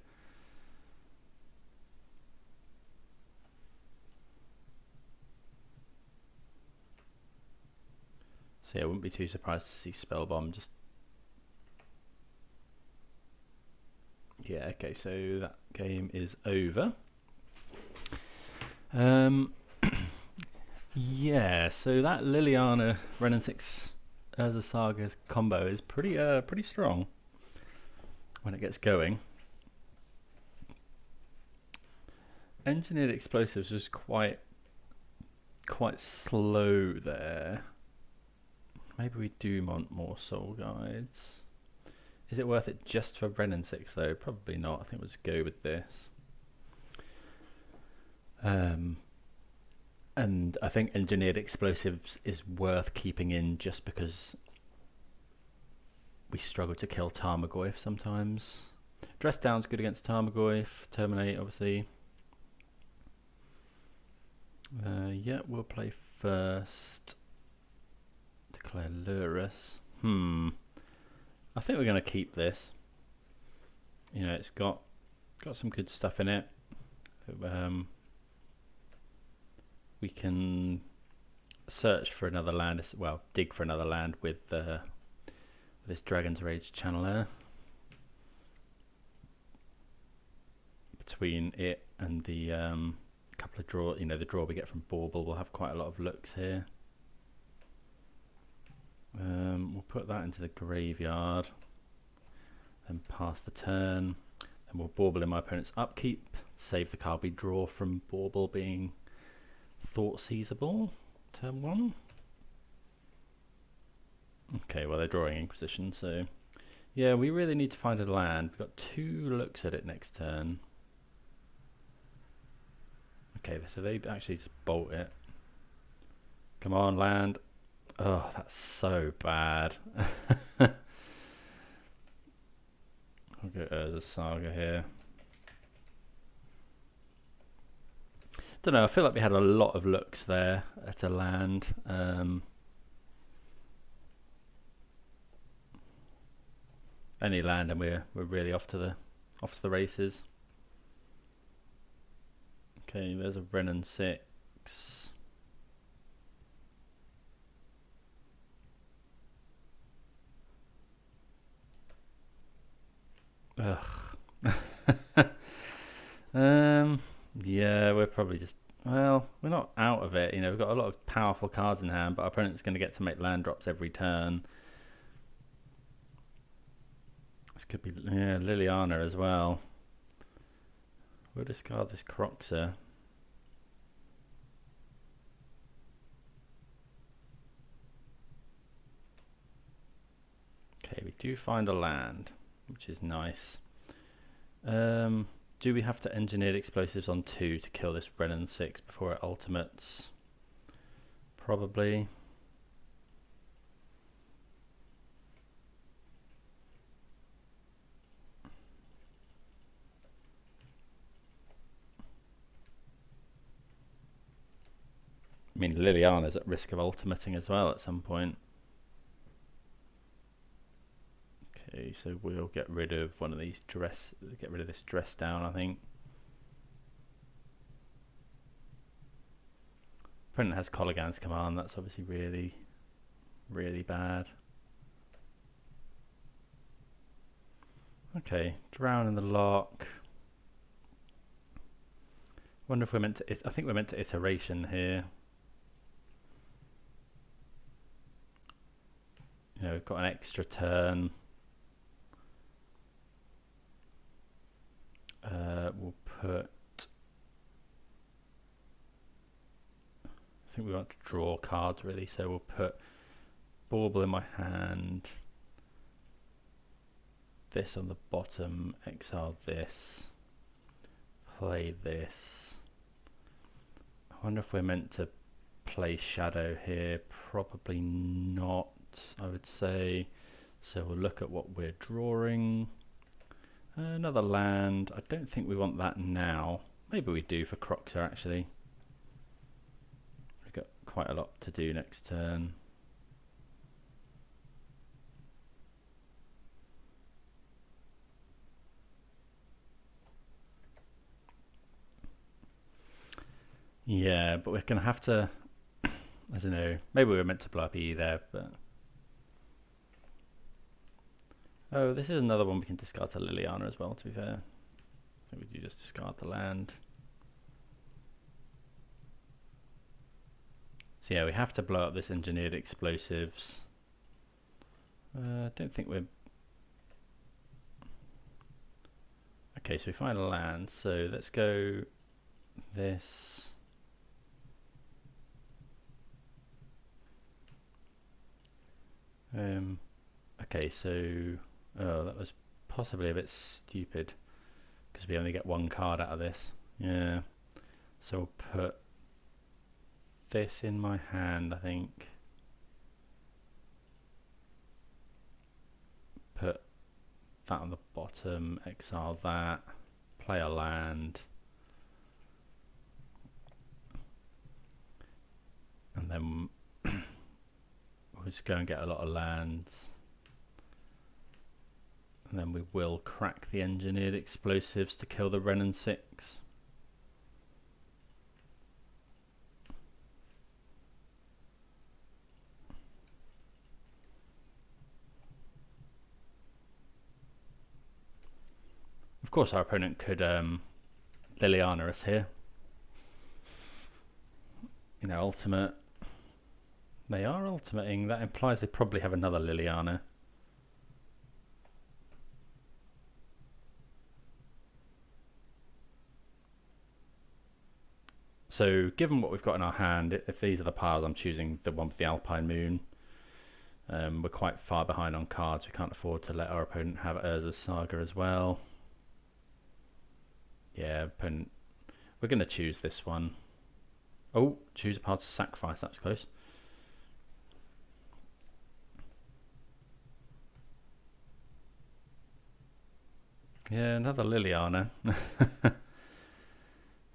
So yeah, I wouldn't be too surprised to see Spellbomb just... Yeah, okay, so that game is over. Yeah, so that Liliana Ren and 6 Urza Saga combo is pretty strong when it gets going. Engineered Explosives was quite slow there. Maybe we do want more Soul Guides. Is it worth it just for Ren and 6 though? Probably not. I think we'll just go with this. And I think Engineered Explosives is worth keeping in just because we struggle to kill Tarmogoyf sometimes. Dress Down's good against Tarmogoyf. Terminate, obviously. Yeah, we'll play first. Declare Lurrus. I think we're going to keep this. You know, it's got some good stuff in it. We can search for another land, well, dig for another land with this Dragon's Rage channeler. Between it and the couple of draw, you know, the draw we get from Bauble, we'll have quite a lot of looks here. We'll put that into the graveyard, then pass the turn, and we'll Bauble in my opponent's upkeep, save the card we draw from Bauble being Thoughtseizable, turn 1. Okay, well they're drawing Inquisition, so yeah, we really need to find a land. We've got 2 looks at it next turn. Okay, so they actually just bolt it. Come on, land. Oh, that's so bad. I'll go Urza Saga here. Don't know, I feel like we had a lot of looks there at a land. Any land and we're really off to the races. Okay, there's a Ren and 6. Ugh. Yeah, we're probably just, well, we're not out of it. You know, we've got a lot of powerful cards in hand, but our opponent's going to get to make land drops every turn. This could be, yeah, Liliana as well. We'll discard this Kroxa. Okay, we do find a land, which is nice. Do we have to engineer explosives on 2 to kill this Ren and 6 before it ultimates? Probably. I mean, Liliana's at risk of ultimating as well at some point. Okay, so we'll get rid of one of these get rid of this Dress Down, I think. Opponent has Kolaghan's Command, that's obviously really, really bad. Okay, Drown in the Loch. Wonder if we're meant to, I think we're meant to Iteration here. You know, we've got an extra turn. We'll put, I think we want to draw cards really, so we'll put Bauble in my hand, this on the bottom, exile this, play this. I wonder if we're meant to play Shadow here. Probably not, I would say. So we'll look at what we're drawing. Another land. I don't think we want that now. Maybe we do for Kroxa, actually. We've got quite a lot to do next turn. Yeah, but we're going to have to, I don't know, maybe we were meant to blow up E there, but... Oh, this is another one we can discard to Liliana as well, to be fair. I think we do just discard the land. So yeah, we have to blow up this engineered explosives. I don't think we're... Okay, so we find a land, so let's go this... Okay, so that was possibly a bit stupid because we only get one card out of this. Yeah, so we'll put this in my hand, I think. Put that on the bottom, exile that, play a land, and then we'll just go and get a lot of lands, and then we will crack the engineered explosives to kill the Renin 6. Of course our opponent could Liliana us here, you know, ultimate. They are ultimating. That implies they probably have another Liliana. So given what we've got in our hand, if these are the piles, I'm choosing the one with the Alpine Moon. We're quite far behind on cards. We can't afford to let our opponent have Urza's Saga as well. Yeah, opponent. We're going to choose this one. Oh, choose a pile to sacrifice. That's close. Yeah, another Liliana.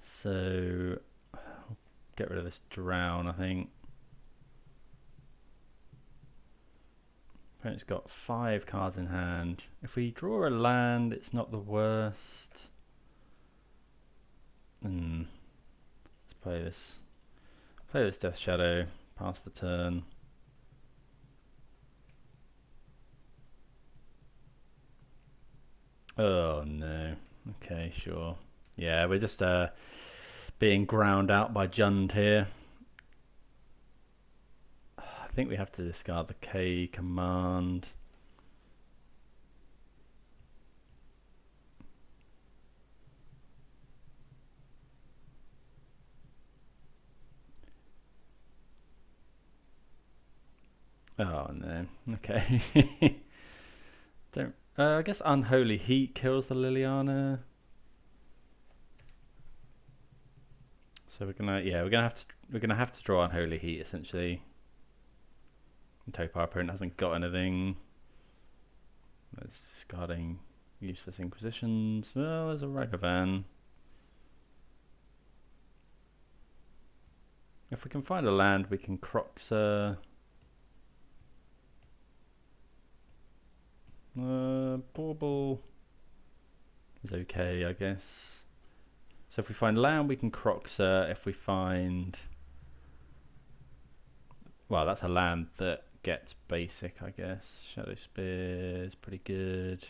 So, get rid of this drown, I think. Opponent's got 5 cards in hand. If we draw a land, it's not the worst. Let's play this. Play this Death Shadow. Pass the turn. Oh no. Okay, sure. Yeah, we're just being ground out by Jund here. I think we have to discard the K command. Oh no. Okay. Don't. I guess Unholy Heat kills the Liliana. So we're gonna have to draw Unholy Heat essentially. And hope our opponent hasn't got anything. That's discarding useless Inquisitions. Well, there's a Ragavan. If we can find a land, we can Kroxa. Bauble is okay, I guess. So if we find land, we can Kroxa. If we find... Well, that's a land that gets basic, I guess. Shadow Spear is pretty good.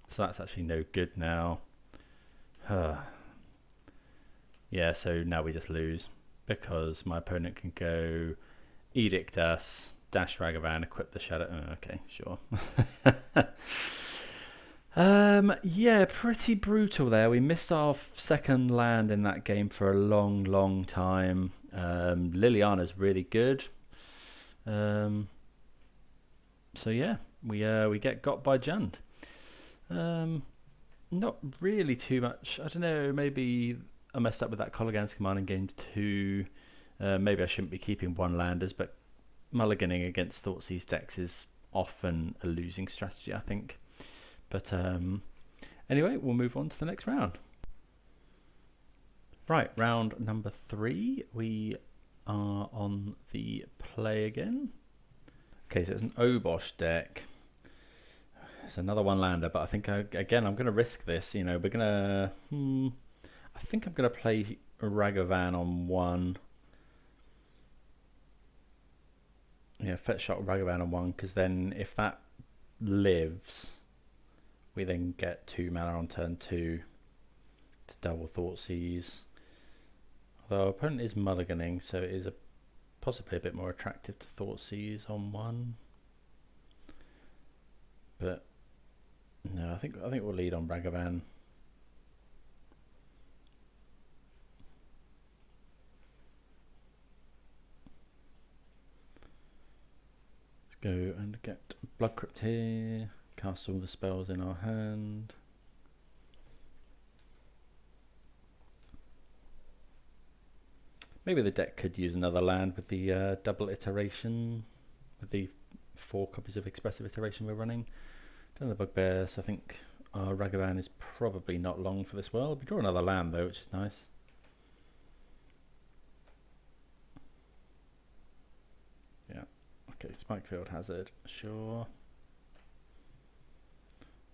So that's actually no good now. Yeah, so now we just lose. Because my opponent can go Edict us, dash Ragavan, equip the Shadow... Oh, okay, sure. Yeah, pretty brutal there. We missed our second land in that game for a long time. Liliana's really good. So yeah, we get got by Jund. Not really too much. I don't know, maybe I messed up with that Kolaghan's command in game 2. Maybe I shouldn't be keeping one landers, but mulliganing against Thoughtseize decks is often a losing strategy, I think. But anyway, we'll move on to the next round. Right, round number 3. We are on the play again. Okay, so it's an Obosh deck. It's another one lander, but I think again I'm going to risk this. You know, we're gonna. I think I'm going to play Ragavan on 1. Yeah, fetch shot Ragavan on 1, because then if that lives, we then get 2 mana on turn 2 to double Thoughtseize. Although our opponent is mulliganing, so it is possibly a bit more attractive to Thoughtseize on 1. But no, I think we'll lead on Ragavan. Let's go and get Blood Crypt here. Cast all the spells in our hand. Maybe the deck could use another land with the double iteration, with the 4 copies of Expressive Iteration we're running. Don't have the Bugbear, so I think our Ragavan is probably not long for this world. We draw another land though, which is nice. Yeah, okay, Spikefield Hazard, sure.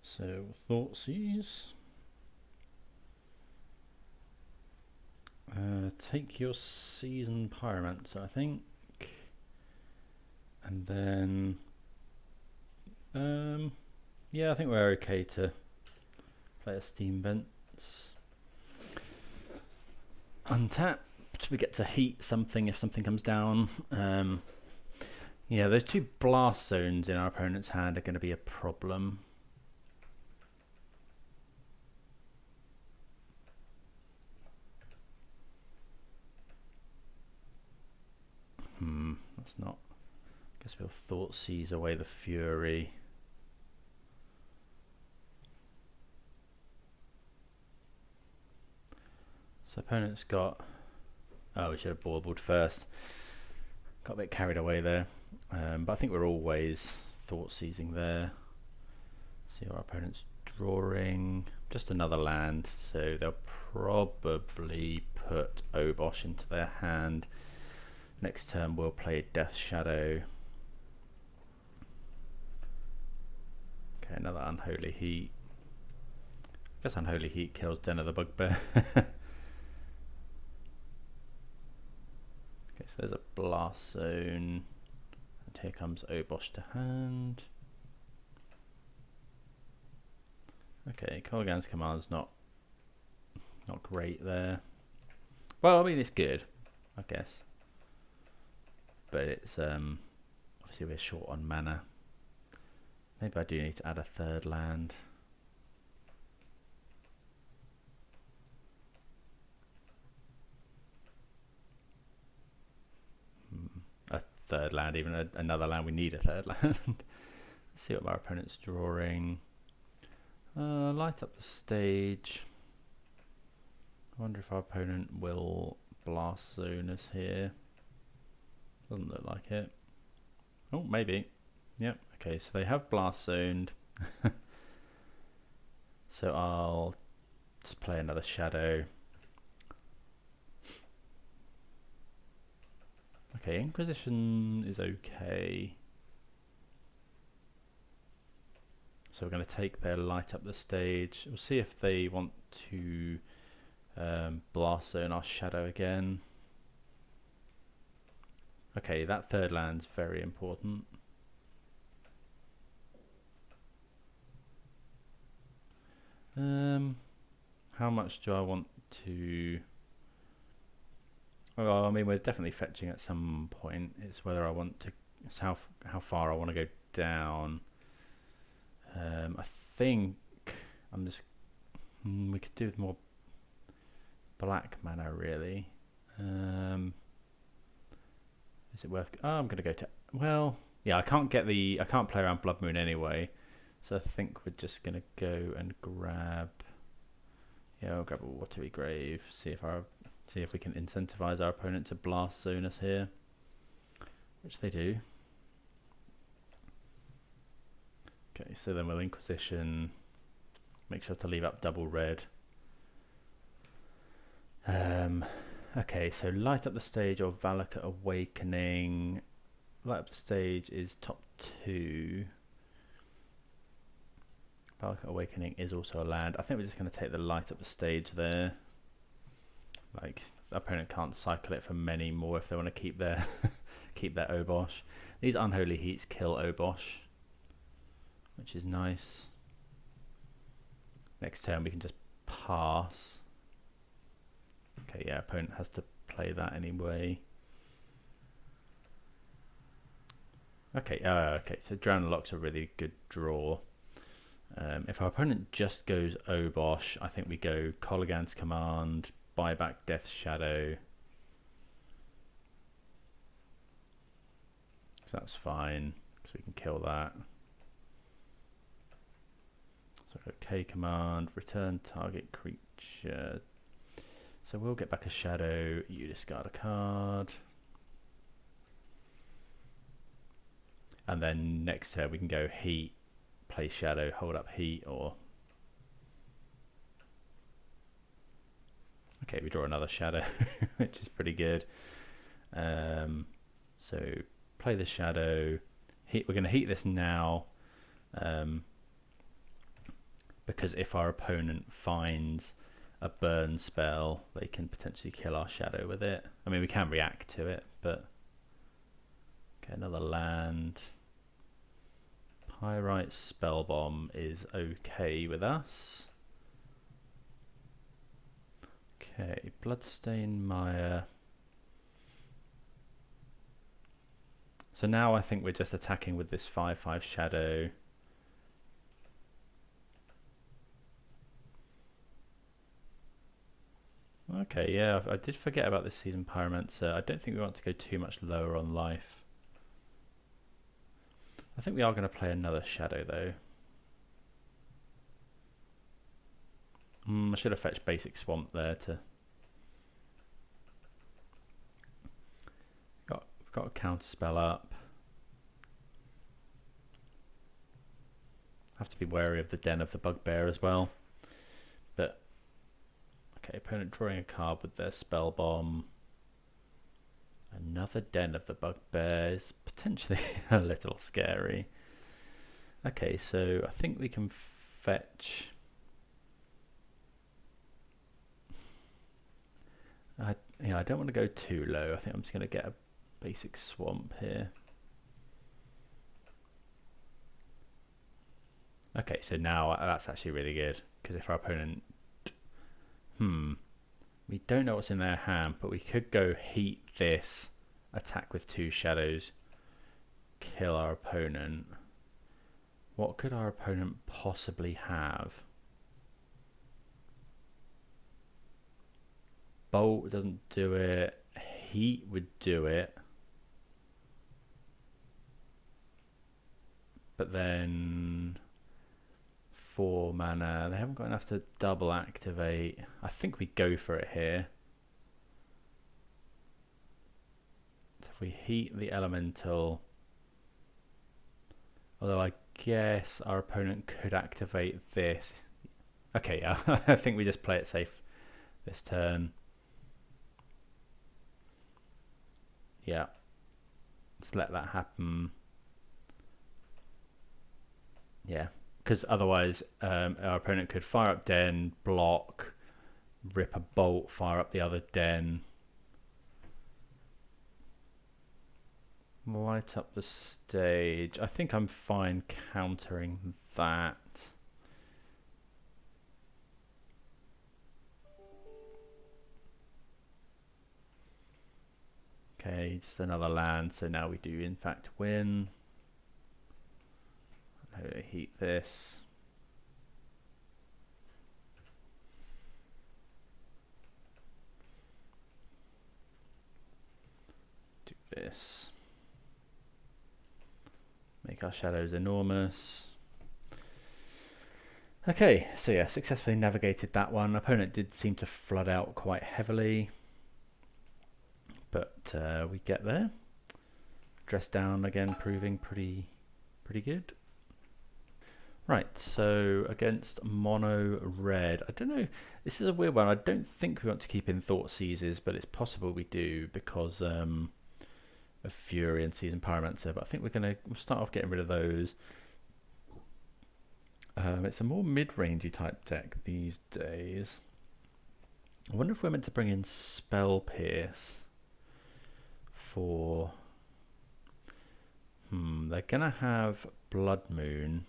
So, Thoughtseize. Take your Seasoned Pyromancer, I think. And then... yeah, I think we're okay to play a Steam Vents. Untap. We get to heat something if something comes down. Yeah, those 2 blast zones in our opponent's hand are going to be a problem. That's not... I guess we'll Thoughtseize away the Fury. So opponent's got... Oh, we should have Baubled first. Got a bit carried away there. But I think we're always Thoughtseizing there. See what our opponent's drawing. Just another land. So they'll probably put Obosh into their hand. Next turn we'll play Death Shadow. Okay, another Unholy Heat. I guess Unholy Heat kills Den of the Bugbear. Okay, so there's a Blast Zone. And here comes Obosh to hand. Okay, Kolaghan's command's not great there. Well, I mean, it's good, I guess. But it's obviously we're short on mana. Maybe I do need to add a 3rd land. A 3rd land, even another land. We need a 3rd land. Let's see what my opponent's drawing. Light up the stage. I wonder if our opponent will blast zone us here. Doesn't look like it. Oh, maybe. Yep. Okay, so they have blast zoned. So I'll just play another shadow. Okay, Inquisition is okay. So we're going to take their light up the stage. We'll see if they want to blast zone our shadow again. Okay, that 3rd land's very important. How much do I want to... Well, I mean, we're definitely fetching at some point. It's whether I want to... It's how far I want to go down. I think I'm just... we could do with more black mana, really. Is it worth... Oh, I'm going to go to... Well, yeah, I can't play around Blood Moon anyway. So I think we're just going to go and grab Yeah, I'll grab a Watery Grave. See if we can incentivize our opponent to blast zone us here, which they do. Okay, so then we'll Inquisition. Make sure to leave up double red. Okay, so Light Up the Stage or Valakut Awakening. Light Up the Stage is top 2. Valakut Awakening is also a land. I think we're just going to take the Light Up the Stage there. Like, the opponent can't cycle it for many more if they want to keep their keep their Obosh. These Unholy Heats kill Obosh, which is nice. Next turn we can just pass. Okay, yeah, opponent has to play that anyway. Okay, okay, so Drown Loch's a really good draw. If our opponent just goes Obosh, I think we go Kolaghan's Command, buy back Death's Shadow. So that's fine, because we can kill that. So K command, return target creature. So we'll get back a shadow, you discard a card. And then next turn we can go heat, play shadow, hold up heat, or... Okay, we draw another shadow, which is pretty good. So play the shadow, heat. We're going to heat this now. Because if our opponent finds a burn spell, they can potentially kill our shadow with it. I mean, we can react to it, but... Okay, another land. Pyrite Spellbomb is okay with us. Okay, Bloodstained Mire. So now I think we're just attacking with this 5/5 shadow. Okay, yeah, I did forget about this Seasoned Pyromancer. I don't think we want to go too much lower on life. I think we are going to play another shadow though. I should have fetched Basic Swamp there to... We've got a counter spell up. Have to be wary of the Den of the Bugbear as well. But okay, opponent drawing a card with their spell bomb. Another Den of the Bugbear is potentially a little scary. Okay, so I think we can fetch... I don't want to go too low. I think I'm just going to get a Basic Swamp here. Okay, so now that's actually really good, because if our opponent... We don't know what's in their hand, but we could go heat this, attack with 2 shadows, kill our opponent. What could our opponent possibly have? Bolt doesn't do it. Heat would do it. But then 4 mana. They haven't got enough to double activate. I think we go for it here. So if we heat the elemental, although I guess our opponent could activate this. Okay, yeah, I think we just play it safe this turn. Yeah, let's let that happen. Yeah, because otherwise our opponent could fire up Den, block, rip a bolt, fire up the other Den. Light up the stage. I think I'm fine countering that. Okay, just another land, so now we do in fact win. Heat this. Do this. Make our shadows enormous. Okay, so yeah, successfully navigated that one. Opponent did seem to flood out quite heavily, but we get there. Dress down again, proving pretty good. Right, so against mono red, I don't know, this is a weird one. I don't think we want to keep in Thoughtseizes, but it's possible we do because of Fury and Season Pyromancer, but I think we'll start off getting rid of those. It's a more mid-rangey type deck these days. I wonder if we're meant to bring in Spell Pierce for... they're going to have Blood Moon.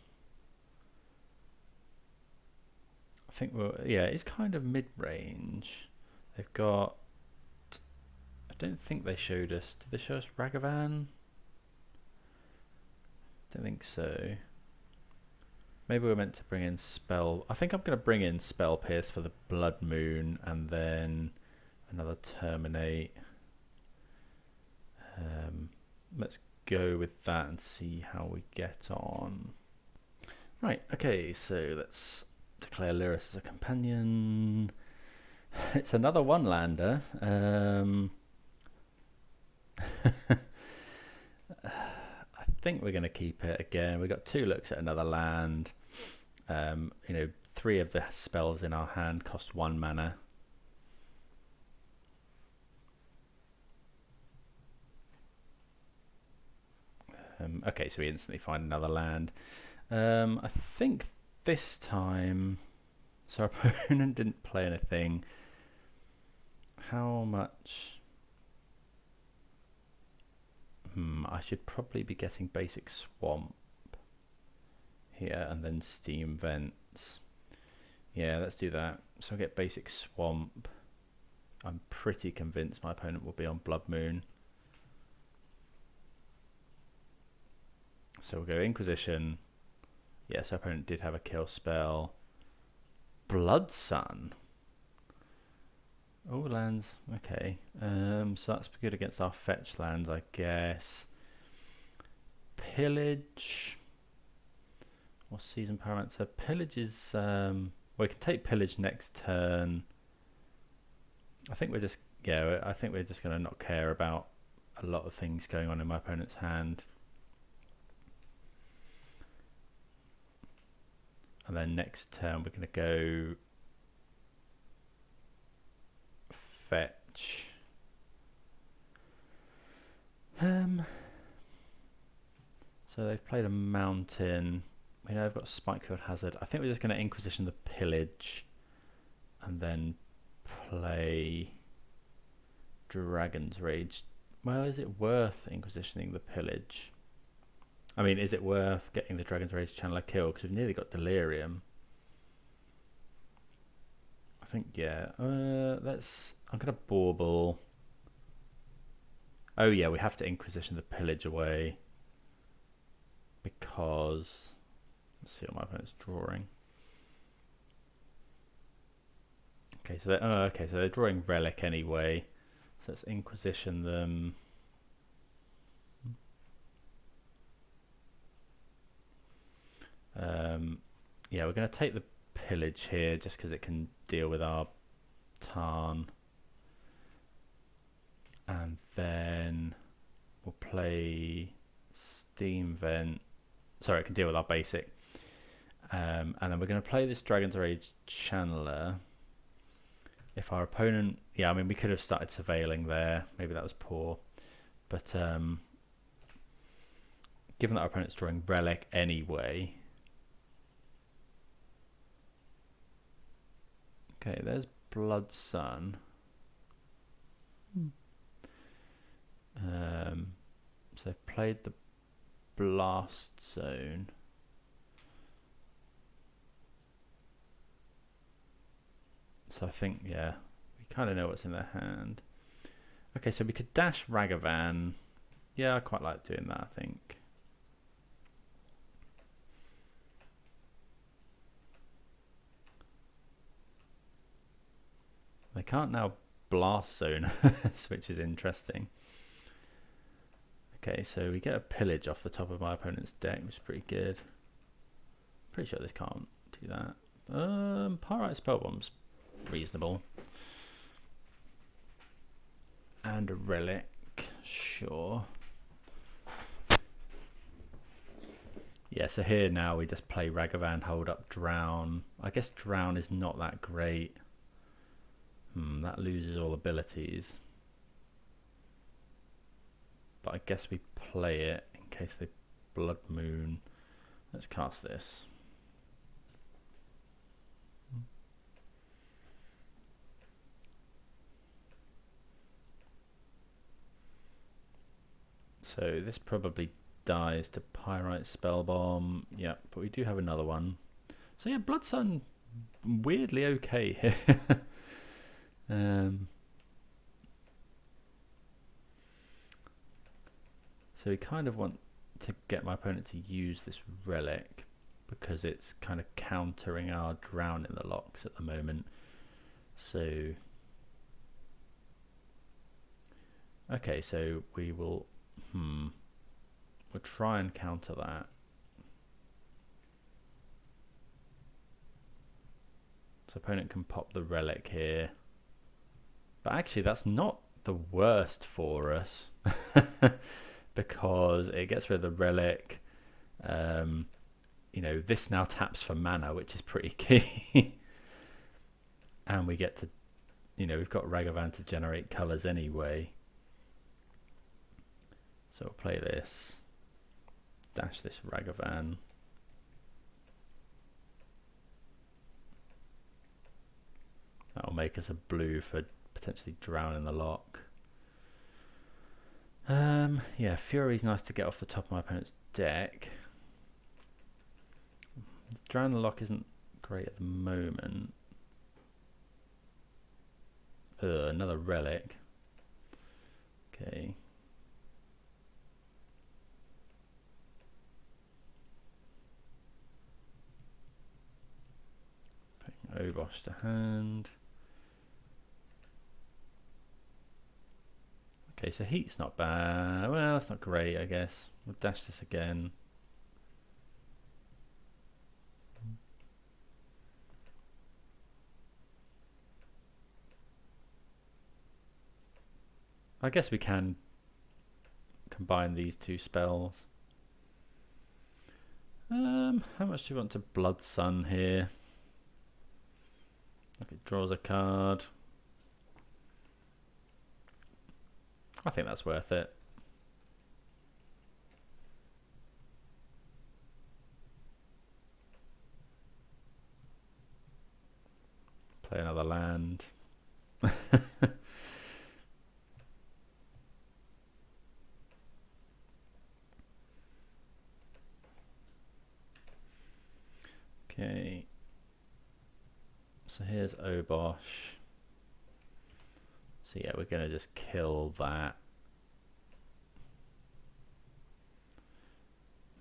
I think it's kind of mid-range. They've got... I don't think they showed us... Did they show us Ragavan? Don't think so. Maybe we're meant to bring in Spell... I think I'm going to bring in Spell Pierce for the Blood Moon and then another Terminate. Let's go with that and see how we get on. Right, okay, so let's declare Lurrus as a companion. It's another one-lander. I think we're going to keep it again. We've got 2 looks at another land. 3 of the spells in our hand cost 1 mana. Okay, so we instantly find another land. I think this time... So our opponent didn't play anything. How much... I should probably be getting basic Swamp here and then Steam Vents. Yeah, let's do that. So I'll get basic Swamp. I'm pretty convinced my opponent will be on Blood Moon. So we'll go Inquisition. Yes, our opponent did have a kill spell. Blood Sun. Oh, lands. Okay. So that's good against our fetch lands, I guess. Pillage. Or Season Pyromancer. Pillage is... we can take Pillage next turn. I think we're just... Yeah, I think we're just going to not care about a lot of things going on in my opponent's hand. And then next turn we're going to go... Fetch. So they've played a mountain. We know they've got Spikefield Hazard. I think we're just going to Inquisition the Pillage and then play Dragon's Rage. Well, is it worth Inquisitioning the Pillage? I mean, is it worth getting the Dragon's Rage Channeler kill? Because we've nearly got Delirium. I think, yeah. I'm going to Bauble. Oh, yeah, we have to Inquisition the Pillage away. Because... Let's see what my opponent's drawing. Okay, so they're drawing Relic anyway. So let's Inquisition them. Yeah, we're going to take the Pillage here just because it can deal with our Tarn. And then we'll play Steam Vent. Sorry, it can deal with our basic. And then we're going to play this Dragon's Rage Channeler. If our opponent... Yeah, I mean, we could have started surveilling there. Maybe that was poor. But given that our opponent's drawing Relic anyway... Okay, there's Blood Sun. So they've played the Blast Zone. So I think, yeah, we kind of know what's in their hand. Okay, so we could dash Ragavan. Yeah, I quite like doing that, I think. They can't now Blast Zone, which is interesting. Okay, so we get a Pillage off the top of my opponent's deck, which is pretty good. Pretty sure this can't do that. Pyrite Spellbomb's reasonable. And a relic, sure. Yeah, so here now we just play Ragavan, hold up, drown. I guess drown is not that great. That loses all abilities. But I guess we play it in case they Blood Moon. Let's cast this. So this probably dies to Pyrite Spellbomb. Yeah, but we do have another one. So yeah, Blood Sun weirdly okay here. So we kind of want to get my opponent to use this relic because it's kind of countering our drown in the locks at the moment. So okay, so we will we'll try and counter that. So opponent can pop the relic here. But actually that's not the worst for us. Because it gets rid of the relic. You know, this now taps for mana, which is pretty key. And we get to, you know, we've got Ragavan to generate colours anyway. So we'll play this. Dash this Ragavan. That'll make us a blue for potentially drowning the Loch. Yeah, Fury's nice to get off the top of my opponent's deck. Drown the Loch isn't great at the moment. Another relic. Okay. Putting Obosh to hand. Okay, so heat's not bad. Well, that's not great, I guess. We'll dash this again. I guess we can combine these two spells. How much do you want to Blood Sun here? Look, it draws a card. I think that's worth it. Play another land. Okay. So here's Obosh. So yeah, we're going to just kill that.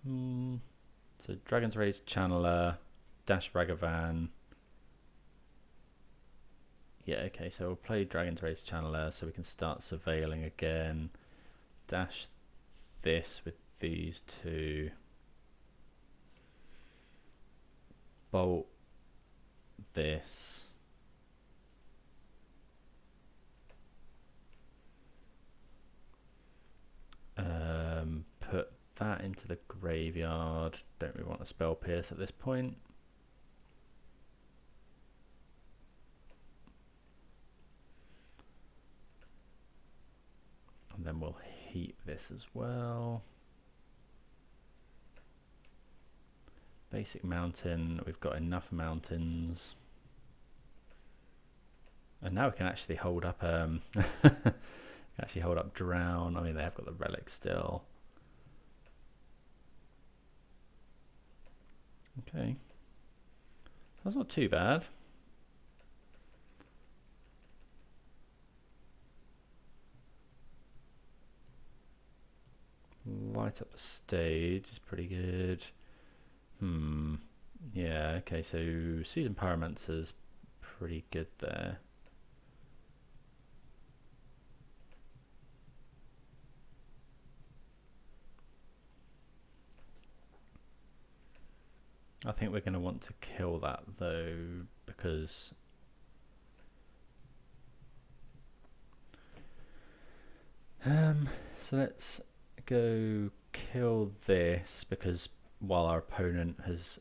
So Dragon's Rage Channeler, dash Ragavan. Yeah, okay, so we'll play Dragon's Rage Channeler so we can start surveilling again. Dash this with these two. Bolt this. Put that into the graveyard. Don't really want a Spell Pierce at this point. And then we'll heat this as well. Basic mountain, we've got enough mountains. And now we can actually hold up actually hold up drown. I mean, they have got the relic still. Okay. That's not too bad. Light up the stage is pretty good. Yeah, okay, so Seasoned Pyromancer's pretty good there. I think we're going to want to kill that though, because so let's go kill this, because while our opponent has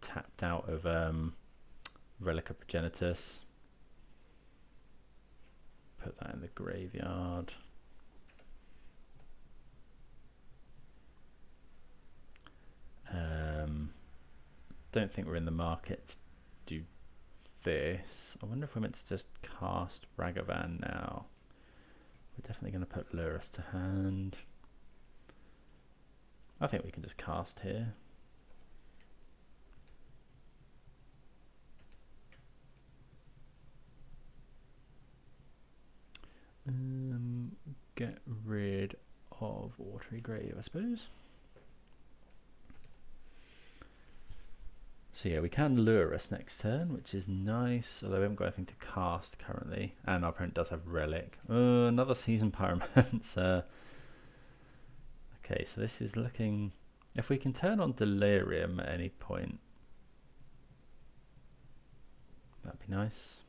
tapped out of Relic of Progenitus, put that in the graveyard. Don't think we're in the market to do this. I wonder if we're meant to just cast Ragavan now. We're definitely going to put Lurrus to hand. I think we can just cast here. Get rid of Watery Grave, I suppose. So yeah, we can Lurrus next turn, which is nice, although we haven't got anything to cast currently, and our opponent does have Relic. Another Seasoned Pyromancer. Okay, so this is looking... If we can turn on Delirium at any point, that'd be nice.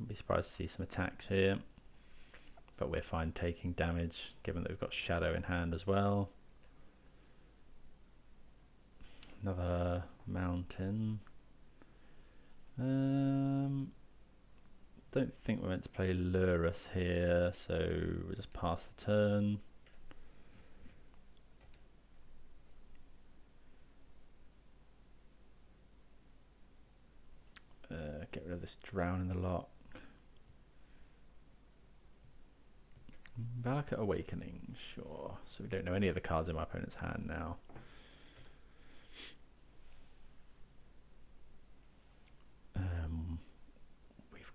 I'd be surprised to see some attacks here, but we're fine taking damage, given that we've got Shadow in hand as well. Another mountain. Don't think we're meant to play Lurrus here, so we'll just pass the turn. Get rid of this Drown in the Loch. Valakut Awakening, sure. So we don't know any of the cards in my opponent's hand now. We've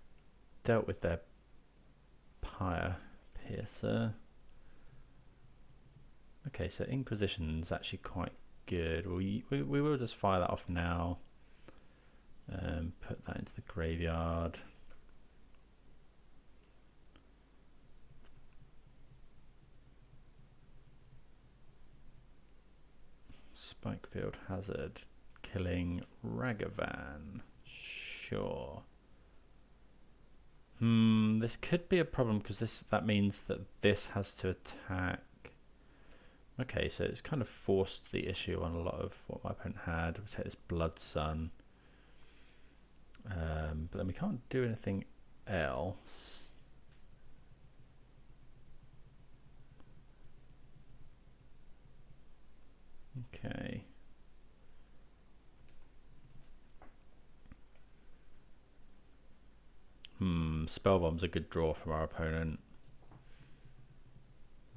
dealt with their Pyre Piercer. Okay, so Inquisition's actually quite good. We will just fire that off now. Put that into the graveyard. Spikefield Hazard, killing Ragavan. Sure. This could be a problem, because that means that this has to attack. Okay, so it's kind of forced the issue on a lot of what my opponent had. We'll take this Blood Sun. But then we can't do anything else. Okay. Spellbomb's a good draw from our opponent.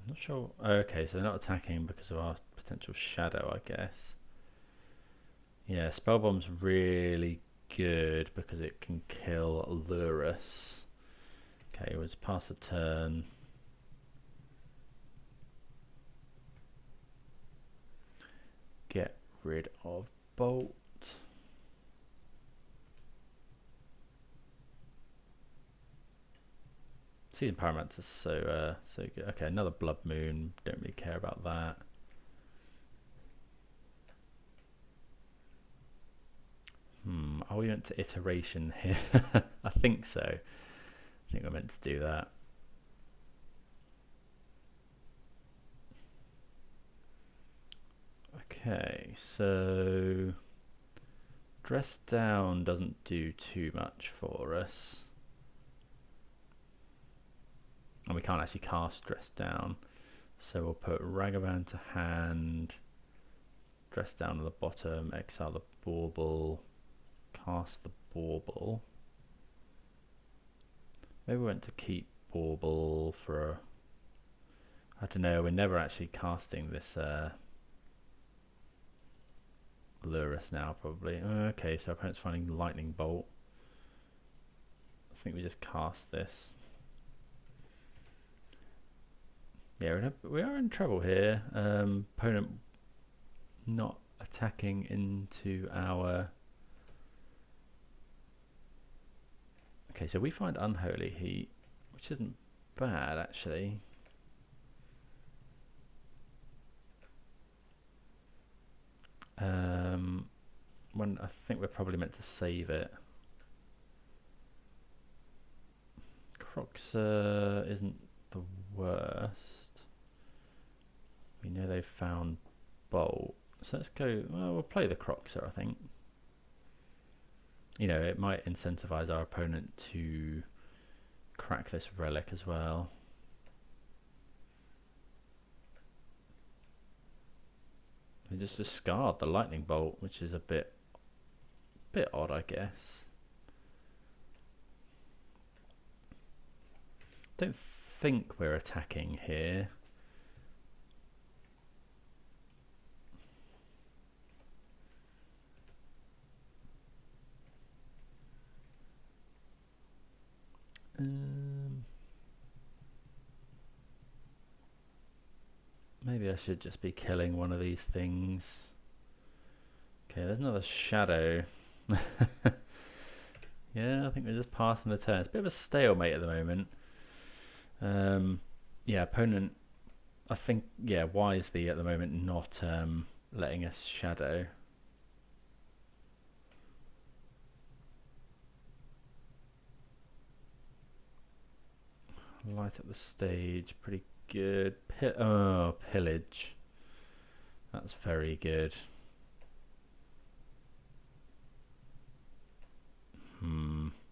I'm not sure. Okay, so they're not attacking because of our potential Shadow, I guess. Yeah, Spellbomb's really good because it can kill Lurrus. Okay, we'll just pass the turn. Get rid of Bolt. Seasoned Pyromancer is so good. Okay, another Blood Moon. Don't really care about that. Are we meant to Iteration here? I think so. I think we're meant to do that. Okay, so Dress Down doesn't do too much for us. And we can't actually cast Dress Down. So we'll put Ragavan to hand, Dress Down at the bottom, exile the Bauble, cast the Bauble. Maybe we want to keep Bauble for, I don't know, we're never actually casting this Lurrus now, probably. Okay, so our opponent's finding Lightning Bolt. I think we just cast this. Yeah, we are in trouble here. Opponent not attacking into our... Okay, so we find Unholy Heat, which isn't bad, actually. When I think we're probably meant to save it. Kroxa isn't the worst. We know they've found Bolt. So let's go, well, we'll play the Kroxa, I think. You know, it might incentivize our opponent to crack this relic as well. They just discard the lightning bolt, which is a bit odd, I guess. Don't think we're attacking here. Maybe I should just be killing one of these things. Okay, there's another shadow. Yeah, I think we're just passing the turn. It's a bit of a stalemate at the moment. Yeah, opponent, I think, yeah, wisely at the moment not letting us shadow. Light up the stage, pretty good. Pillage. That's very good.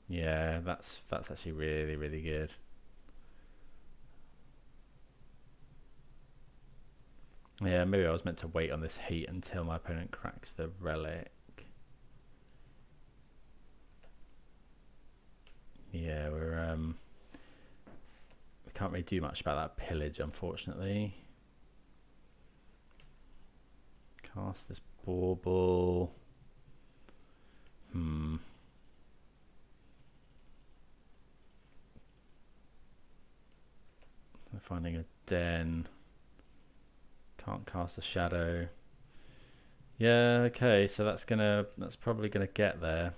Yeah, that's actually really, really good. Yeah, maybe I was meant to wait on this heat until my opponent cracks the relic. Yeah, we can't really do much about that pillage, unfortunately. Cast this Bauble. We're finding a den. Can't cast a shadow. Yeah, okay, so that's probably gonna get there.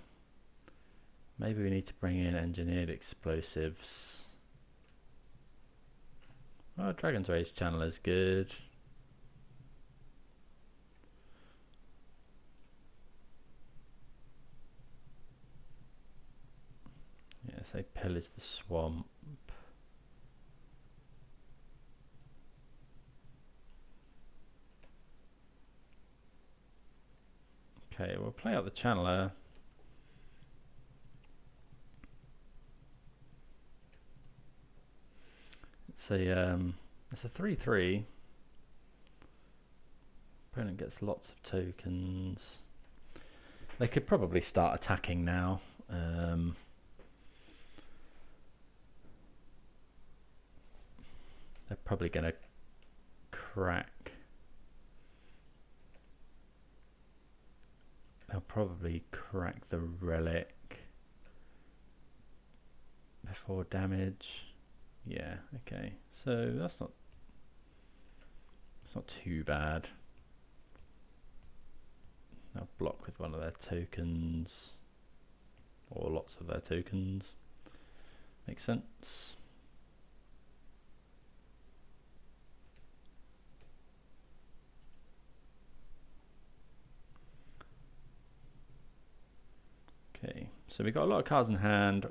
Maybe we need to bring in engineered explosives. Oh, Dragon's Rage channel is good. Yeah, so pillage the swamp. Okay, we'll play out the channeler. It's a 3/3. Opponent gets lots of tokens. They could probably start attacking now. They're probably going to crack. They'll probably crack the relic before damage. Yeah, okay. So that's not too bad. They'll block with one of their tokens. Or lots of their tokens. Makes sense. Okay, so we've got a lot of cards in hand.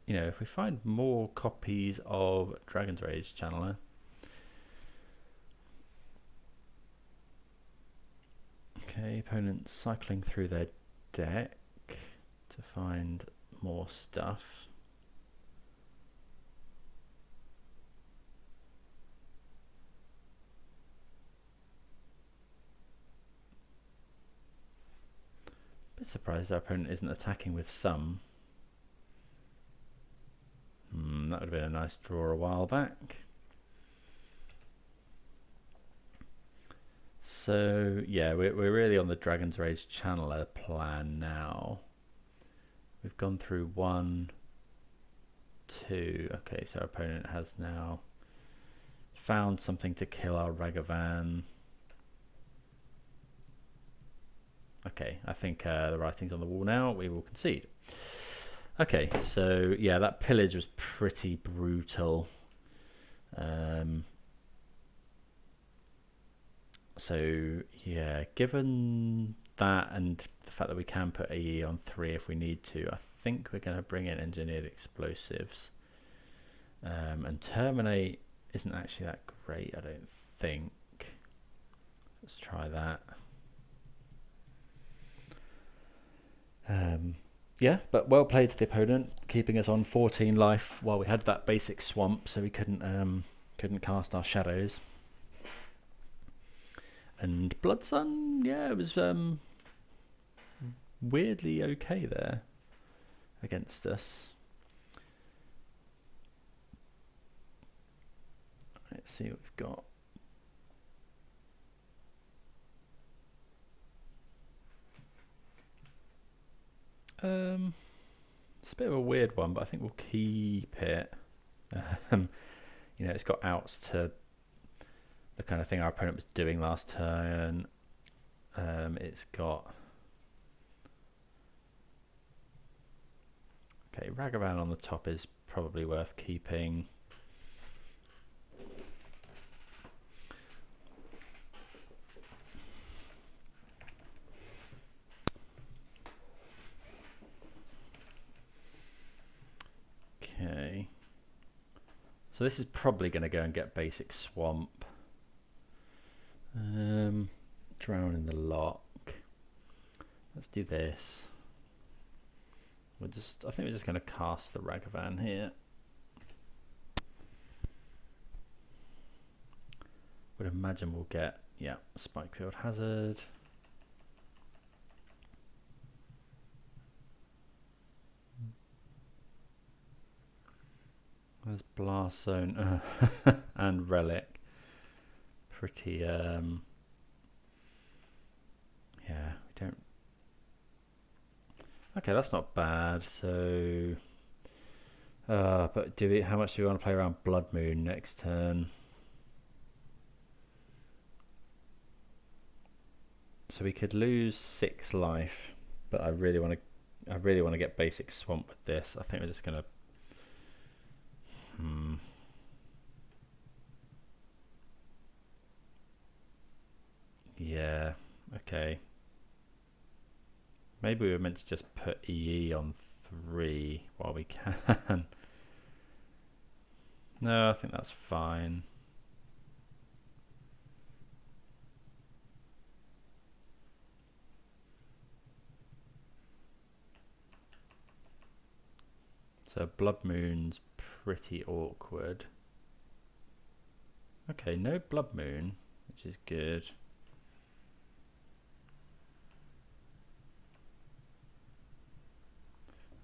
You know, if we find more copies of Dragon's Rage Channeler. Okay, opponents cycling through their deck to find more stuff. Bit surprised our opponent isn't attacking with some. That would have been a nice draw a while back. So yeah, we're really on the Dragon's Rage Channeler plan now. We've gone through 1, 2. Okay, so our opponent has now found something to kill our Ragavan. Okay, I think the writing's on the wall now. We will concede. Okay, so yeah, that pillage was pretty brutal. So yeah, given that and the fact that we can put AE on 3 if we need to, I think we're going to bring in Engineered Explosives. And Terminate isn't actually that great, I don't think. Let's try that. Yeah, but well played to the opponent, keeping us on 14 life while we had that basic swamp, so we couldn't cast our shadows. And Blood Sun, yeah, it was weirdly okay there against us. Let's see what we've got. It's a bit of a weird one, but I think we'll keep it. You know, it's got outs to the kind of thing our opponent was doing last turn. It's got... Okay, Ragavan on the top is probably worth keeping. Okay. So this is probably going to go and get basic swamp. Drown in the Loch. Let's do this. I think we're just going to cast the Ragavan here. Would imagine we'll get, yeah, Spikefield Hazard. There's Blast Zone and Relic. Pretty, yeah, we don't... Okay, that's not bad. So, but how much do we want to play around Blood Moon next turn? So we could lose 6 life, but I really want to get basic swamp with this. I think we're just gonna. Yeah. Okay. Maybe we were meant to just put EE on 3 while we can. No, I think that's fine. So Blood Moon's pretty awkward. Okay, no Blood Moon, which is good.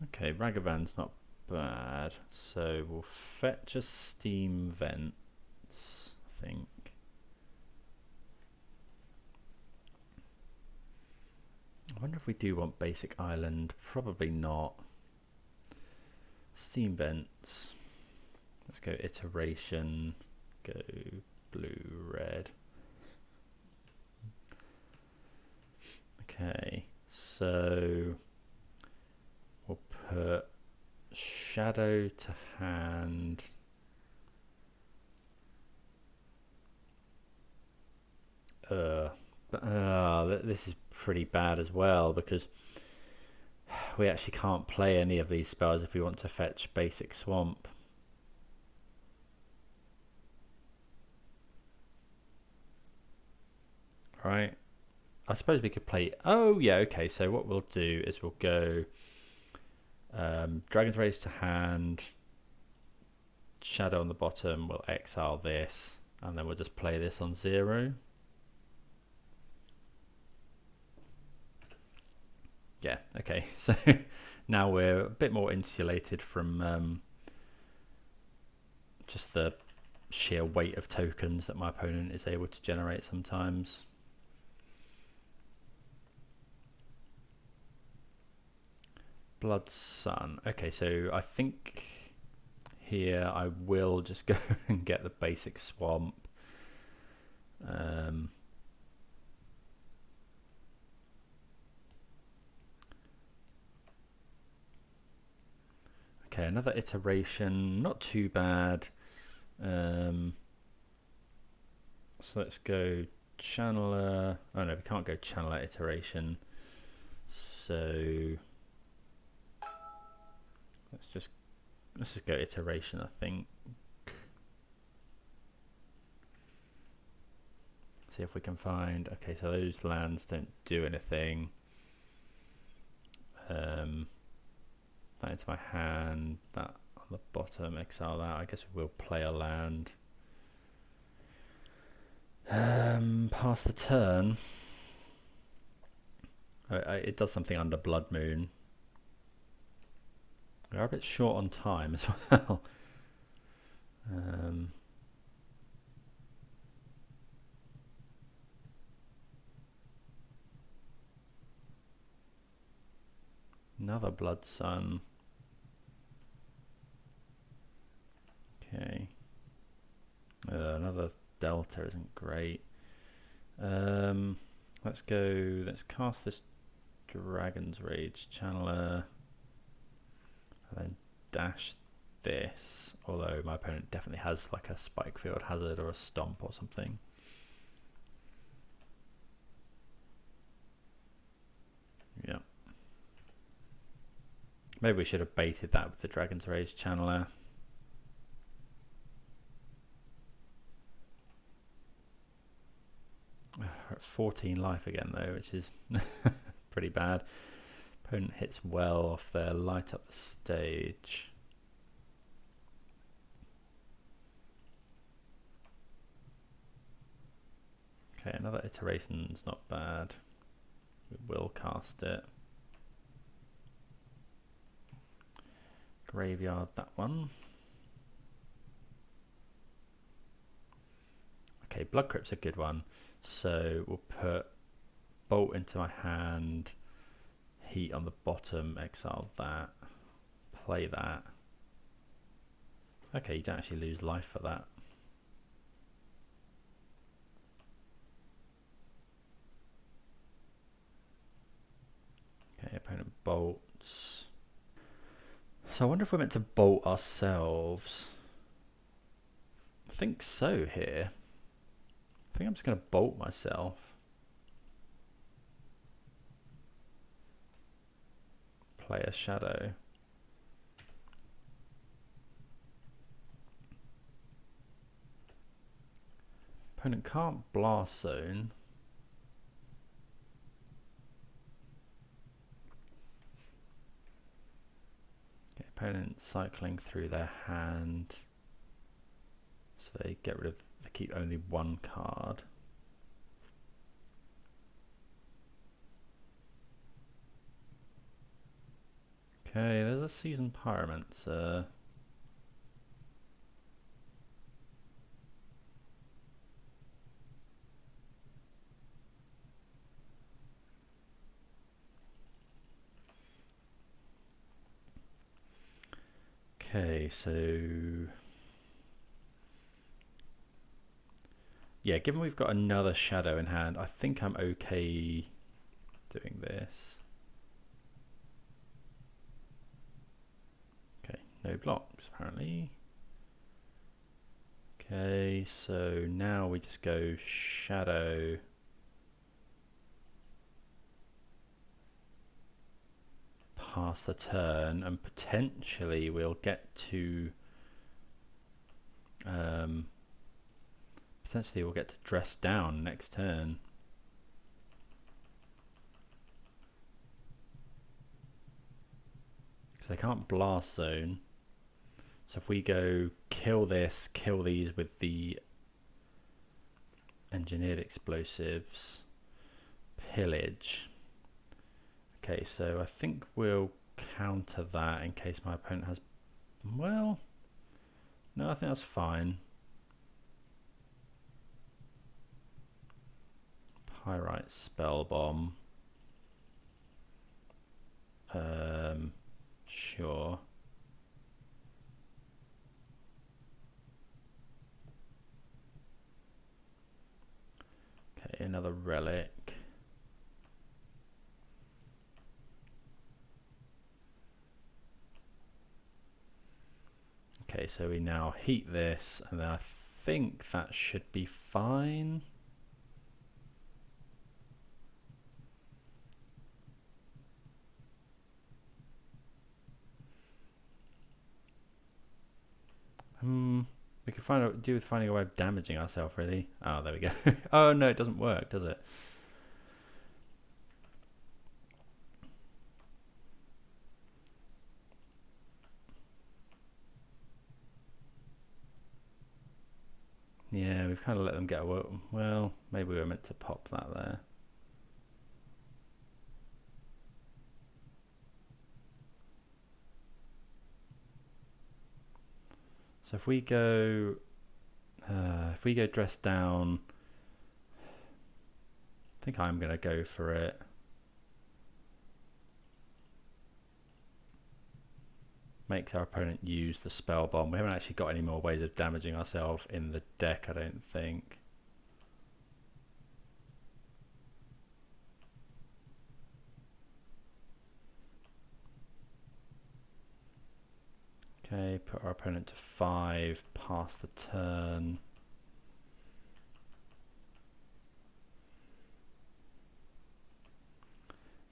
Okay, Ragavan's not bad. So we'll fetch a Steam Vents, I think. I wonder if we do want basic island. Probably not. Steam Vents. Let's go Iteration. Go blue, red. Okay, so we'll put Shadow to hand. This is pretty bad as well because we actually can't play any of these spells if we want to fetch basic swamp. Right. I suppose we could play... Oh, yeah, okay. So what we'll do is we'll go Dragon's Rage to hand, Shadow on the bottom, we'll exile this, and then we'll just play this on 0. Yeah, okay. So now we're a bit more insulated from just the sheer weight of tokens that my opponent is able to generate sometimes. Blood Sun. Okay, so I think here I will just go and get the basic swamp. Okay, another iteration, not too bad. So let's go Channeler. Oh no, we can't go Channeler Iteration. So let's just go Iteration, I think. See if we can find. Okay, so those lands don't do anything. That into my hand. That on the bottom. Exile that. I guess we will play a land. Pass the turn. It does something under Blood Moon. We are a bit short on time as well. Another Blood Sun. Okay. Another Delta isn't great. Let's go. Let's cast this Dragon's Rage Channeler. And then dash this. Although my opponent definitely has like a Spike Field Hazard or a Stomp or something. Yeah. Maybe we should have baited that with the Dragon's Rage Channeler. We're at 14 life again though, which is pretty bad. Opponent hits well off there, light up the stage. Okay, another iteration's not bad. We will cast it. Graveyard that one. Okay, Blood Crypt's a good one. So we'll put Bolt into my hand, Heat on the bottom, exile that, play that. Okay, you don't actually lose life for that. Okay, opponent bolts. So I wonder if we're meant to bolt ourselves. I think so here. I think I'm just going to bolt myself. Play a shadow. Opponent can't blast zone. Okay, opponent cycling through their hand. So they get rid of, they keep only one card. Okay, there's a Seasoned Pyromancer. Okay, so yeah, given we've got another shadow in hand, I think I'm okay doing this. Okay, no blocks apparently. Okay, so now we just go shadow. Pass the turn, and potentially we'll get to dress down next turn. Because they can't blast zone. So if we go kill this, kill these with the engineered explosives, pillage. Okay, so I think we'll counter that in case my opponent has, well, no, I think that's fine. Pyrite Spell Bomb. Sure. Okay, another relic. Okay, so we now heat this, and then I think that should be fine. We could do with finding a way of damaging ourselves, really. Oh, there we go. Oh no, it doesn't work, does it? Yeah, we've kind of let them get away. Well, maybe we were meant to pop that there. So if we go dress down, I think I'm going to go for it. Makes our opponent use the spell bomb. We haven't actually got any more ways of damaging ourselves in the deck, I don't think. Okay, put our opponent to 5, pass the turn.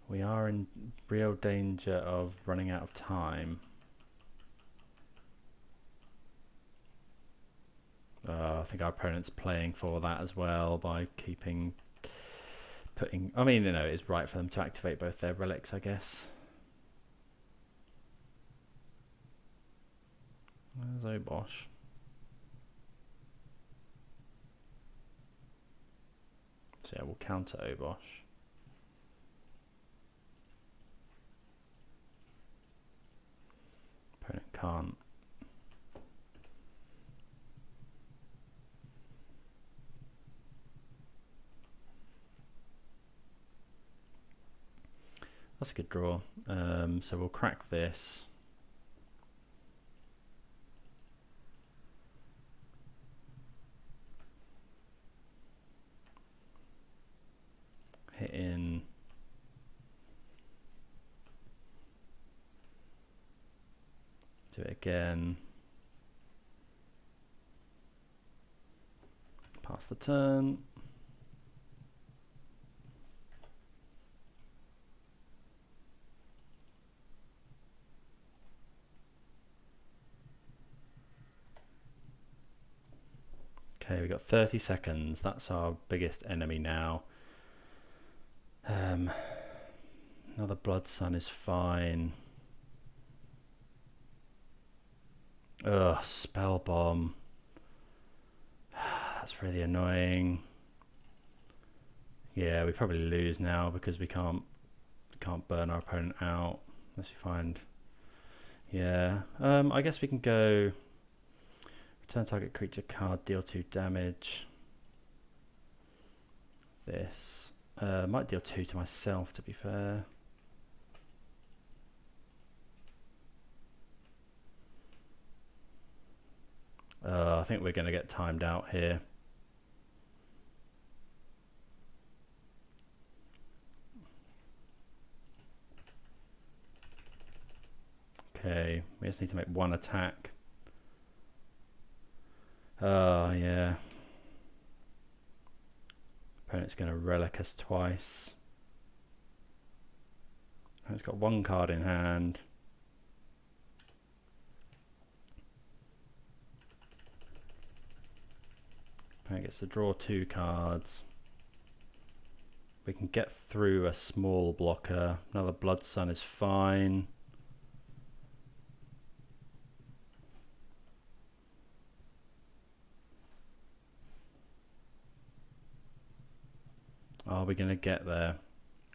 We are in real danger of running out of time. I think our opponent's playing for that as well by putting. I mean, you know, it's right for them to activate both their relics, I guess. There's Obosh. So yeah, we'll counter Obosh. Opponent can't. That's a good draw. So we'll crack this. Hit in. Do it again. Pass the turn. Okay, we've got 30 seconds. That's our biggest enemy now. Another Blood Sun is fine. Ugh, Spell Bomb. That's really annoying. Yeah, we probably lose now because we can't burn our opponent out unless we find. Yeah, I guess we can go. Return target creature card, deal 2 damage. This might deal 2 to myself, to be fair. I think we're going to get timed out here. Okay, we just need to make one attack. Oh, yeah. Opponent's going to relic us twice. It's got one card in hand. Opponent gets to draw 2 cards. We can get through a small blocker. Another Blood Sun is fine. Are we going to get there?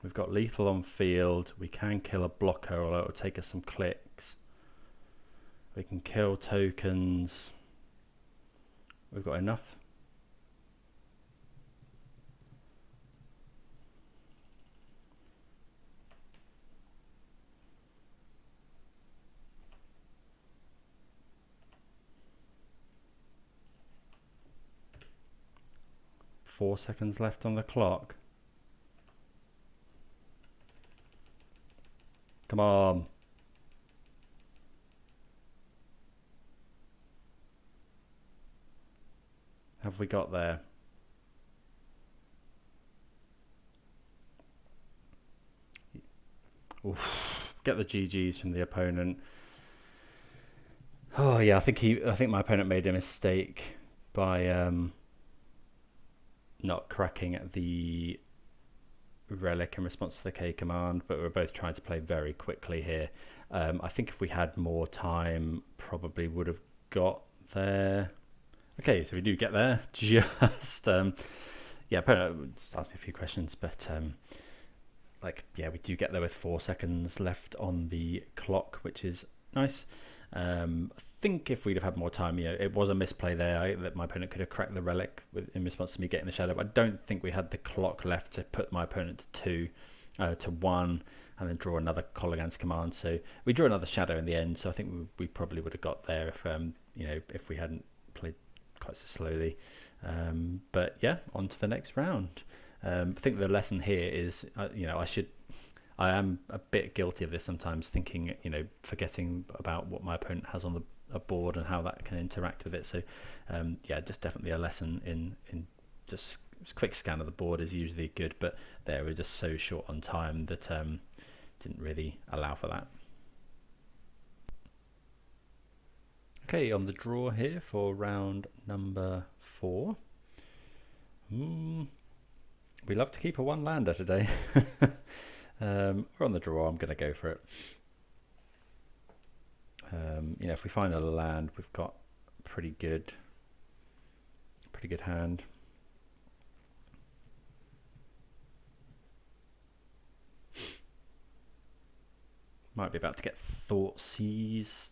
We've got lethal on field. We can kill a blocker, although it'll take us some clicks. We can kill tokens. We've got enough. Four seconds left on the clock. Come on. Have we got there? Oof. Get the GGs from the opponent. Oh yeah, I think my opponent made a mistake by not cracking the relic in response to the K command, but we're both trying to play very quickly here. I think if we had more time, probably would have got there. Okay, so we do get there. Just yeah, opponent just asked me a few questions, but like yeah, we do get there with 4 seconds left on the clock, which is nice. I think if we'd have had more time, you know, it was a misplay there that my opponent could have cracked the relic in response to me getting the shadow. I don't think we had the clock left to put my opponent to 1 and then draw another Kolaghan's command. So we drew another shadow in the end. So I think we probably would have got there if you know, if we hadn't played quite so slowly. But yeah, on to the next round. I think the lesson here is, you know, I am a bit guilty of this sometimes, thinking, you know, forgetting about what my opponent has on a board and how that can interact with it. So yeah, just definitely a lesson in just quick scan of the board is usually good, but there we're just so short on time that didn't really allow for that. Okay, on the draw here for round number 4. We love to keep a 1-lander today. We're on the draw, I'm going to go for it. You know, if we find a land, we've got a pretty good hand. Might be about to get Thoughtseize.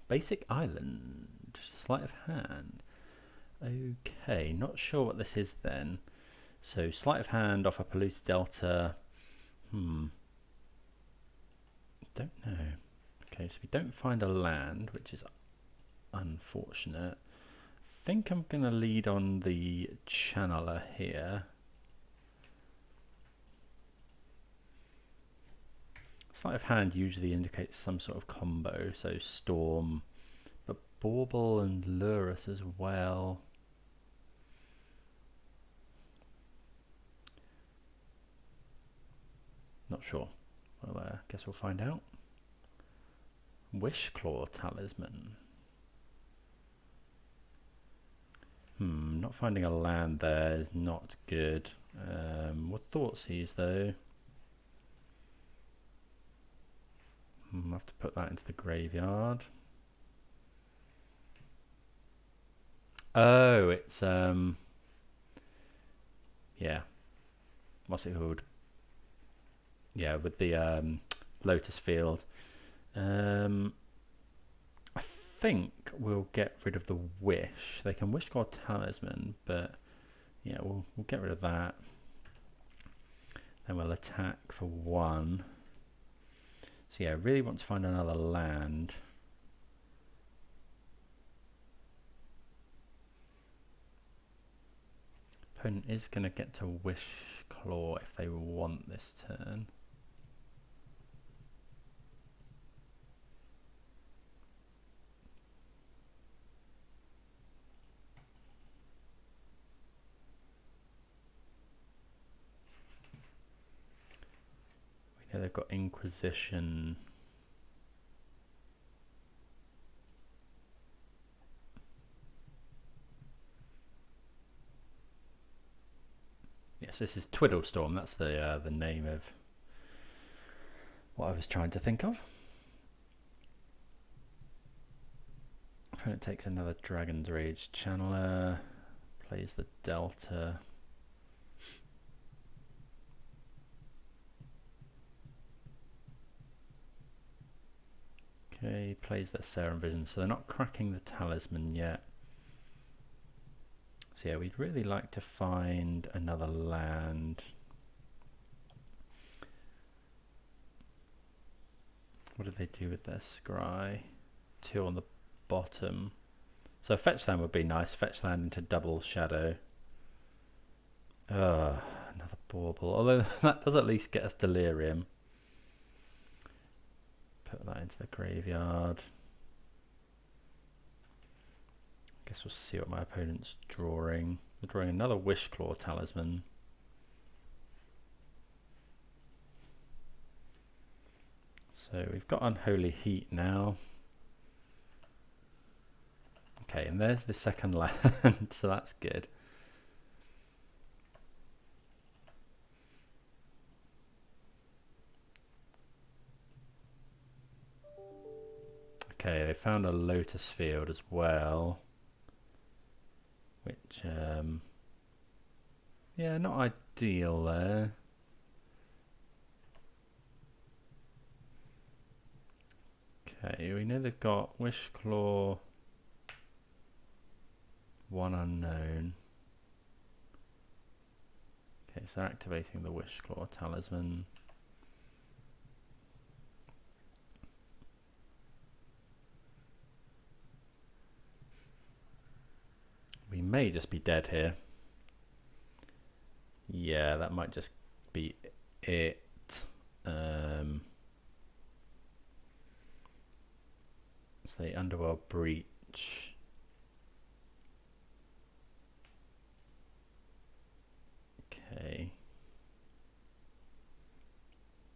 Basic island, sleight of hand. Okay, not sure what this is then. So sleight of hand off a Polluted Delta. Don't know. Okay, so we don't find a land, which is unfortunate. I think I'm going to lead on the channeler here. Sleight of hand usually indicates some sort of combo, so Storm, but Bauble and Lurrus as well. Not sure. Well, guess we'll find out. Wishclaw Talisman. Not finding a land there is not good. What Thoughtseize though? I'll have to put that into the graveyard. Oh, it's yeah. What's it called? Yeah, with the Lotus Field. I think we'll get rid of the Wish. They can Wishclaw Talisman, but yeah, we'll get rid of that. Then we'll attack for 1. So yeah, I really want to find another land. Opponent is going to get to Wishclaw if they want this turn. We know they've got Inquisition. Yes, this is Twiddle Storm. That's the name of what I was trying to think of. Opponent takes another Dragon's Rage Channeler, plays the Delta. Okay, plays their Serum Vision, so they're not cracking the Talisman yet. So yeah, we'd really like to find another land. What did they do with their scry? 2 on the bottom. So fetch land would be nice. Fetch land into double shadow. Another Bauble. Although that does at least get us Delirium. Put that into the graveyard. Guess we'll see what my opponent's drawing. We're drawing another Wishclaw Talisman. So we've got Unholy Heat now. Okay, and there's the second land, so that's good. Okay, they found a Lotus Field as well, which, yeah, not ideal there. Okay, we know they've got Wishclaw, one unknown. Okay, so they're activating the Wishclaw talisman. We may just be dead here. Yeah, that might just be it. So the Underworld Breach. Okay.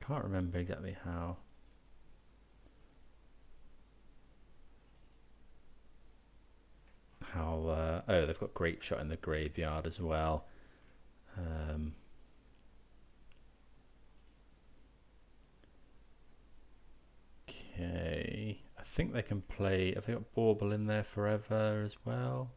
Can't remember exactly how. Oh, they've got Grape Shot in the graveyard as well. Okay, I think they can play. Have they got Bauble in there forever as well?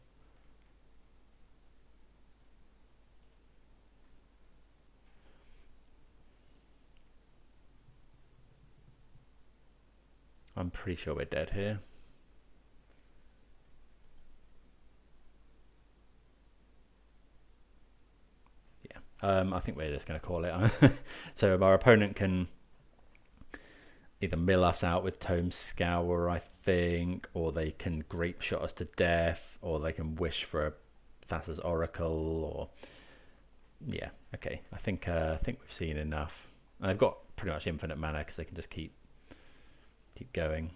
I'm pretty sure we're dead here. I think we're just going to call it. So our opponent can either mill us out with Tome Scour, I think, or they can Grape Shot us to death, or they can wish for a Thassa's Oracle, or yeah, okay. I think we've seen enough. And they've got pretty much infinite mana because they can just keep going.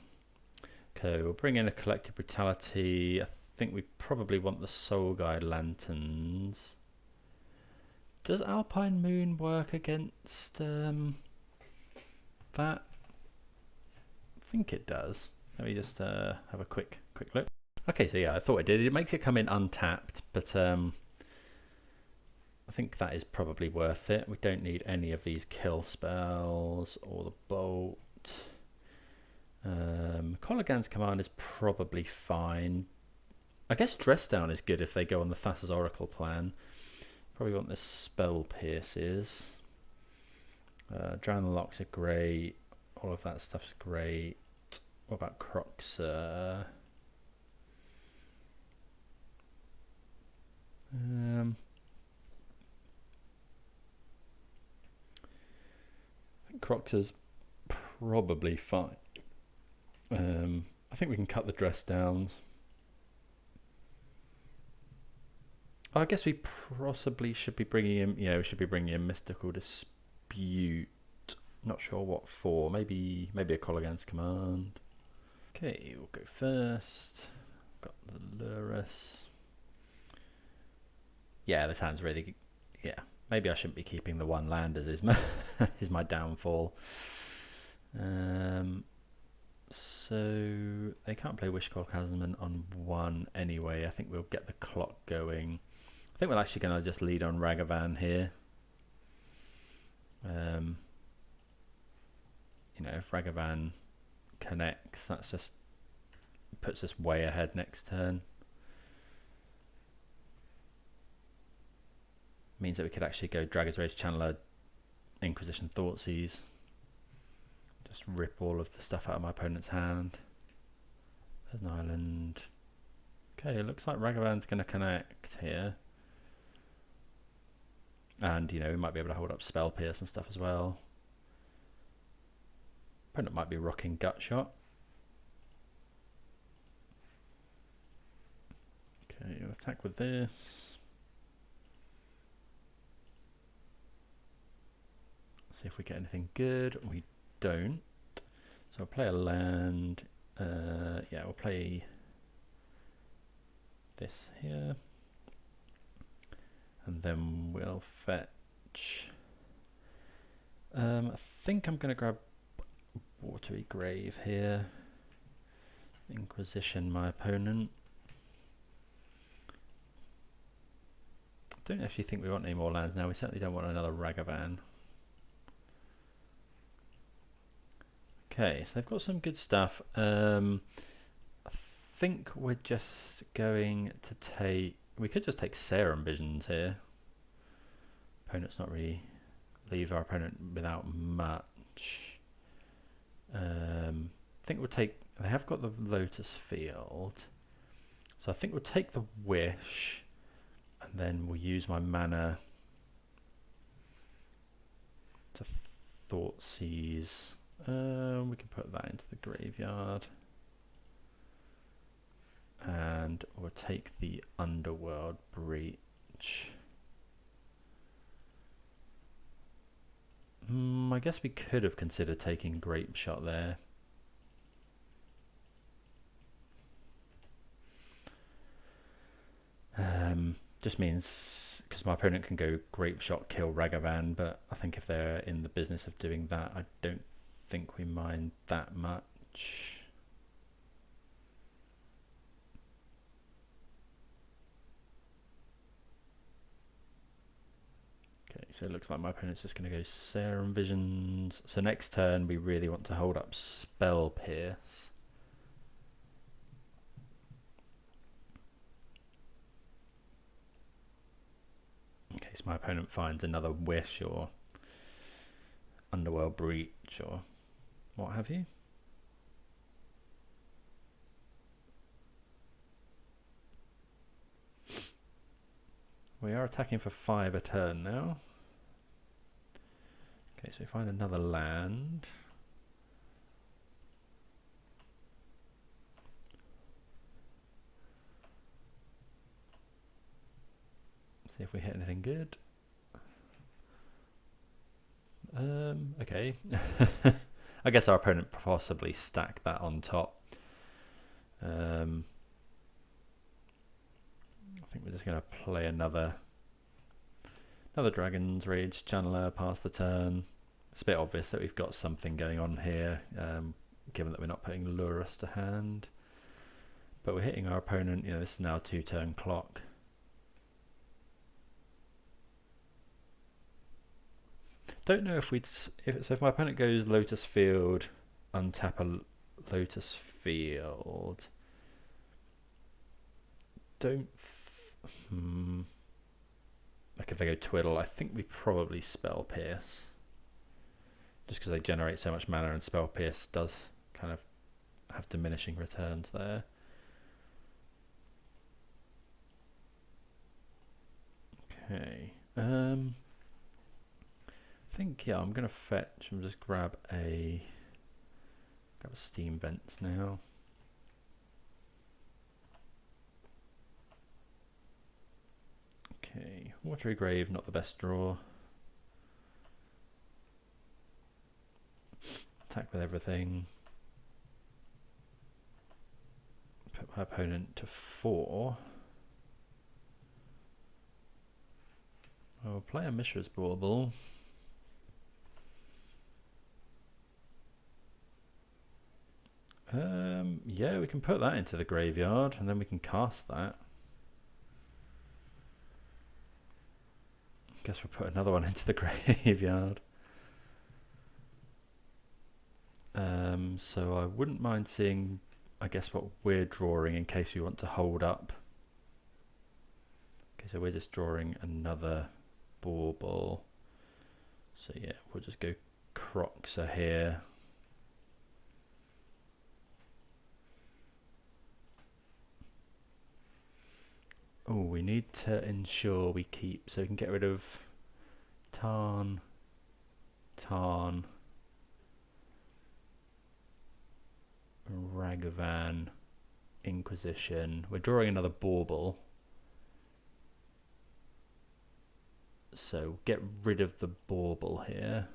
Okay, we'll bring in a Collective Brutality. I think we probably want the Soul Guide Lanterns. Does Alpine Moon work against that? I think it does. Let me just have a quick look. Okay, so yeah, I thought it did. It makes it come in untapped, but I think that is probably worth it. We don't need any of these kill spells or the bolt. Kolaghan's command is probably fine. I guess Dress Down is good if they go on the Thassa's Oracle plan. Probably want the Spell Pierces. Drown the Lochs are great. All of that stuff's great. What about Kroxa? I think Kroxa's probably fine. I think we can cut the Dress Downs. I guess we possibly should be bringing in, we should be bringing in Mystical Dispute. Not sure what for. Maybe a Kolaghan's command. Okay, we'll go first. Got the Lurrus. Yeah, this hand's really, yeah. Maybe I shouldn't be keeping the one landers. Is my downfall. So they can't play Wishclaw Talisman on one anyway. I think we'll get the clock going. I think we're actually going to just lead on Ragavan here. If Ragavan connects, that's just puts us way ahead next turn. Means that we could actually go Dragon's Rage Channeler, Inquisition Thoughtseize. Just rip all of the stuff out of my opponent's hand. There's an island. Okay, it looks like Ragavan's going to connect here. And, we might be able to hold up Spell Pierce and stuff as well. Opponent might be rocking Gut Shot. Okay, we'll attack with this. See if we get anything good. We don't. So I'll play a land. We'll play this here. And then we'll fetch. I think I'm going to grab Watery Grave here. Inquisition my opponent. don't actually think we want any more lands now. We certainly don't want another Ragavan. Okay, so they've got some good stuff. I think we're just going to take... We could just take Serum Visions here. Opponent's not really... Leave our opponent without much. I think we'll take... They have got the Lotus Field. So I think we'll take the Wish. And then we'll use my mana to Thoughtseize. We can put that into the graveyard. And we'll take the Underworld Breach. I guess we could have considered taking Grape Shot there. Just means because my opponent can go Grape Shot, kill Ragavan, but I think if they're in the business of doing that, I don't think we mind that much. Okay, so it looks like my opponent's just going to go Serum Visions. So next turn we really want to hold up Spell Pierce. In case my opponent finds another Wish or Underworld Breach or what have you. We are attacking for 5 a turn now. Okay, so we find another land. See if we hit anything good. Okay. I guess our opponent possibly stacked that on top. I think we're just going to play another Dragon's Rage Channeler past the turn. It's a bit obvious that we've got something going on here, given that we're not putting Lurrus to hand. But we're hitting our opponent. You know, this is now a 2-turn clock. Don't know if we'd... So if my opponent goes Lotus Field, untap a Lotus Field... Don't... Like if they go Twiddle, I think we probably Spell Pierce. Just because they generate so much mana and Spell Pierce does kind of have diminishing returns there. Okay. I think, yeah, I'm going to fetch and just grab a Steam Vents now. Okay, Watery Grave, not the best draw. Attack with everything. Put my opponent to 4. I'll play a Mishra's Bauble. Yeah, we can put that into the graveyard and then we can cast that. Guess we'll put another one into the graveyard. So I wouldn't mind seeing, I guess, what we're drawing in case we want to hold up. Okay, so we're just drawing another Bauble. So yeah, we'll just go Kroxa here. Oh, we need to ensure we keep, so we can get rid of Tarn, Ragavan, Inquisition. We're drawing another Bauble. So get rid of the Bauble here.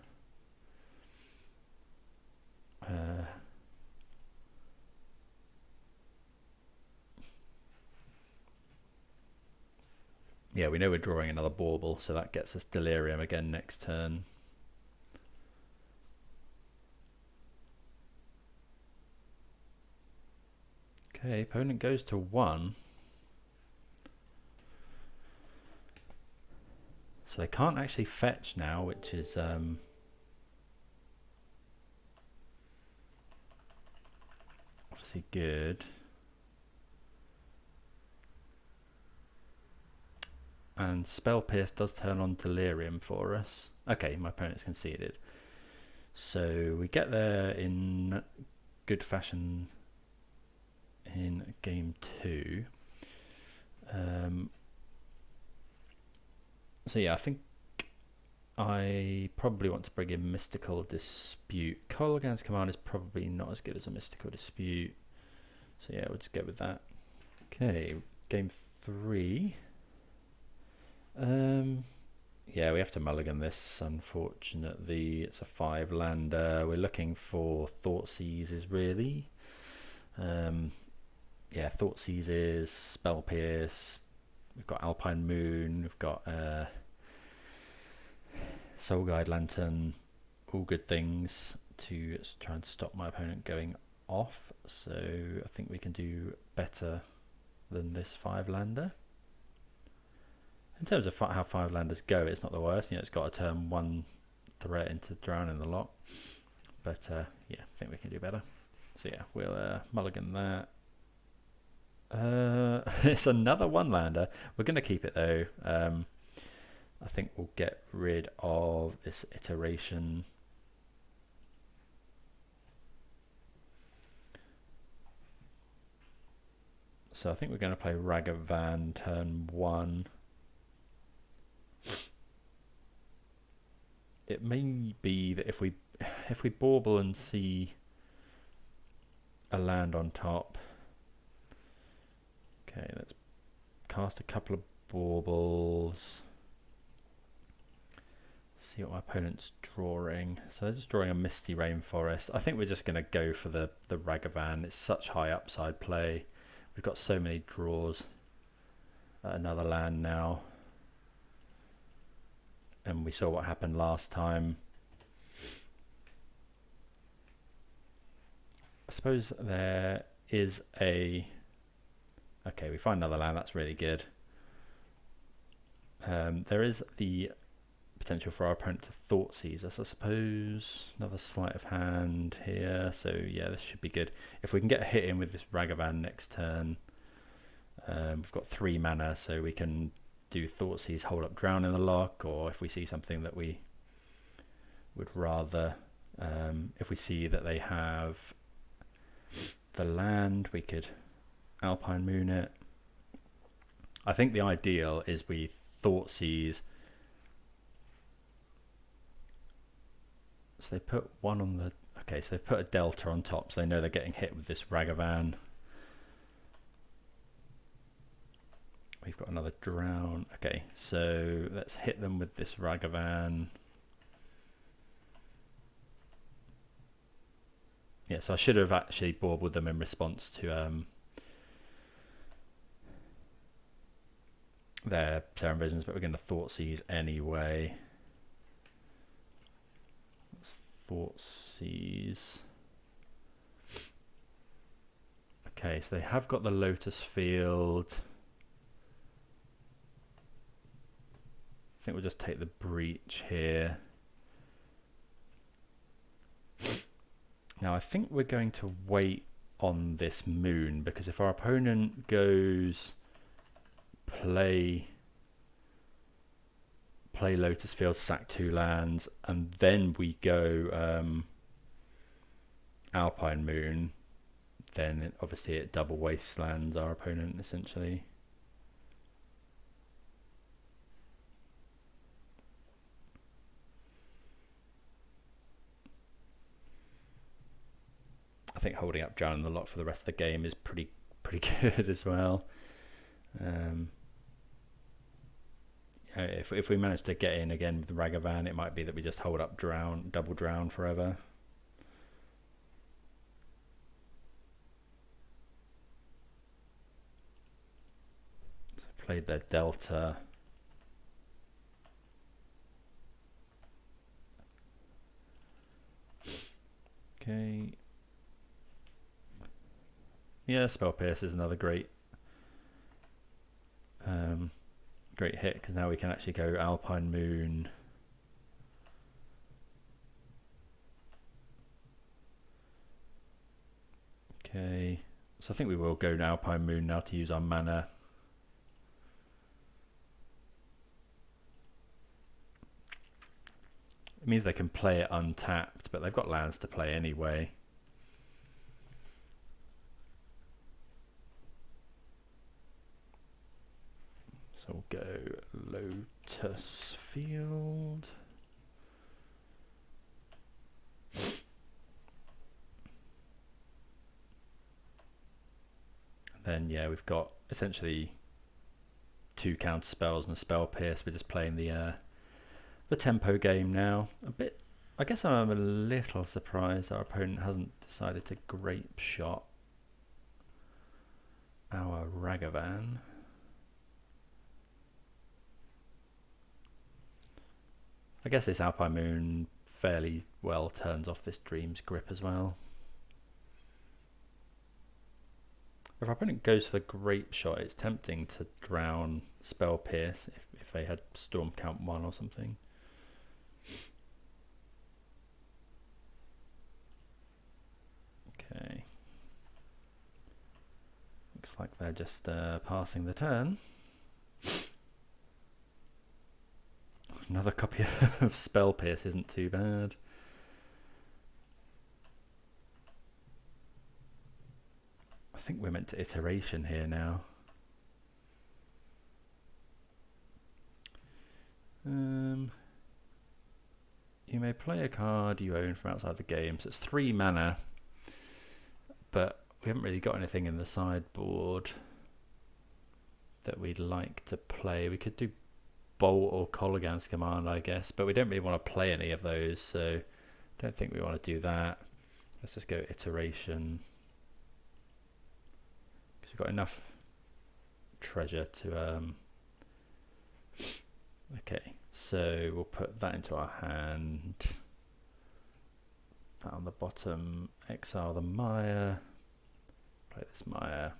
Yeah, we know we're drawing another Bauble, so that gets us Delirium again next turn. Okay, opponent goes to 1. So they can't actually fetch now, which is obviously good. And Spell Pierce does turn on Delirium for us. Okay, my opponent's conceded. So we get there in good fashion in game 2. So yeah, I think I probably want to bring in Mystical Dispute. Kolaghan's command is probably not as good as a Mystical Dispute. So yeah, we'll just go with that. Okay, game 3. Yeah, we have to mulligan this, unfortunately. It's a 5-lander. We're looking for Thoughtseizes, really. Yeah, Thoughtseizes, Spell Pierce. We've got Alpine Moon. We've got Soul Guide Lantern. All good things to try and stop my opponent going off. So I think we can do better than this 5-lander. In terms of how 5-landers go, it's not the worst. You know, it's got to turn 1 threat into drowning the Loch. But yeah, I think we can do better. So yeah, we'll mulligan that. It's another 1-lander. We're going to keep it though. I think we'll get rid of this iteration. So I think we're going to play Ragavan turn 1. It may be that if we bauble and see a land on top. Okay, let's cast a couple of baubles. See what my opponent's drawing. So they're just drawing a Misty Rainforest. I think we're just going to go for the Ragavan. It's such high upside play. We've got so many draws at another land now. And we saw what happened last time. I suppose there is a... Okay, we find another land. That's really good. There is the potential for our opponent to Thoughtseize us, I suppose. Another sleight of hand here. So yeah, this should be good. If we can get a hit in with this Ragavan next turn. We've got 3 mana, so we can do Thoughtseize, hold up, drown in the Loch, or if we see something that we would rather, if we see that they have the land, we could Alpine Moon it. I think the ideal is we Thoughtseize. So they put 1 on the... Okay, so they put a Delta on top, so they know they're getting hit with this Ragavan. We've got another drown. Okay, so let's hit them with this Ragavan. Yeah, so I should have actually baubled them in response to their Serum Visions, but we're going to Thoughtseize anyway. Let's Thoughtseize. Okay, so they have got the Lotus Field. I think we'll just take the Breach here. Now I think we're going to wait on this Moon, because if our opponent goes play Lotus Field, sack 2 lands, and then we go Alpine Moon, then obviously it double wastelands our opponent essentially. I think holding up Drown in the Loch for the rest of the game is pretty good as well. If we manage to get in again with the Ragavan, it might be that we just hold up double drown forever. So played their Delta. Okay. Yeah, Spell Pierce is another great great hit, because now we can actually go Alpine Moon. Okay, so I think we will go Alpine Moon now to use our mana. It means they can play it untapped, but they've got lands to play anyway. So we'll go Lotus Field. And then yeah, we've got essentially 2 counter spells and a spell pierce. We're just playing the tempo game now. A bit, I guess I'm a little surprised our opponent hasn't decided to grape shot our Ragavan. I guess this Alpine Moon fairly well turns off this Dream's Grip as well. If our opponent goes for the Grape Shot, it's tempting to drown Spell Pierce if they had Storm Count 1 or something. Okay. Looks like they're just passing the turn. Another copy of Spell Pierce isn't too bad. I think we're meant to Iteration here now. You may play a card you own from outside the game. So it's 3 mana, but we haven't really got anything in the sideboard that we'd like to play. We could do Bolt or Kolaghan's Command, I guess, but we don't really want to play any of those, so don't think we want to do that. Let's just go Iteration, because we've got enough treasure to okay, so we'll put that into our hand, that on the bottom, exile the Mire, play this Mire,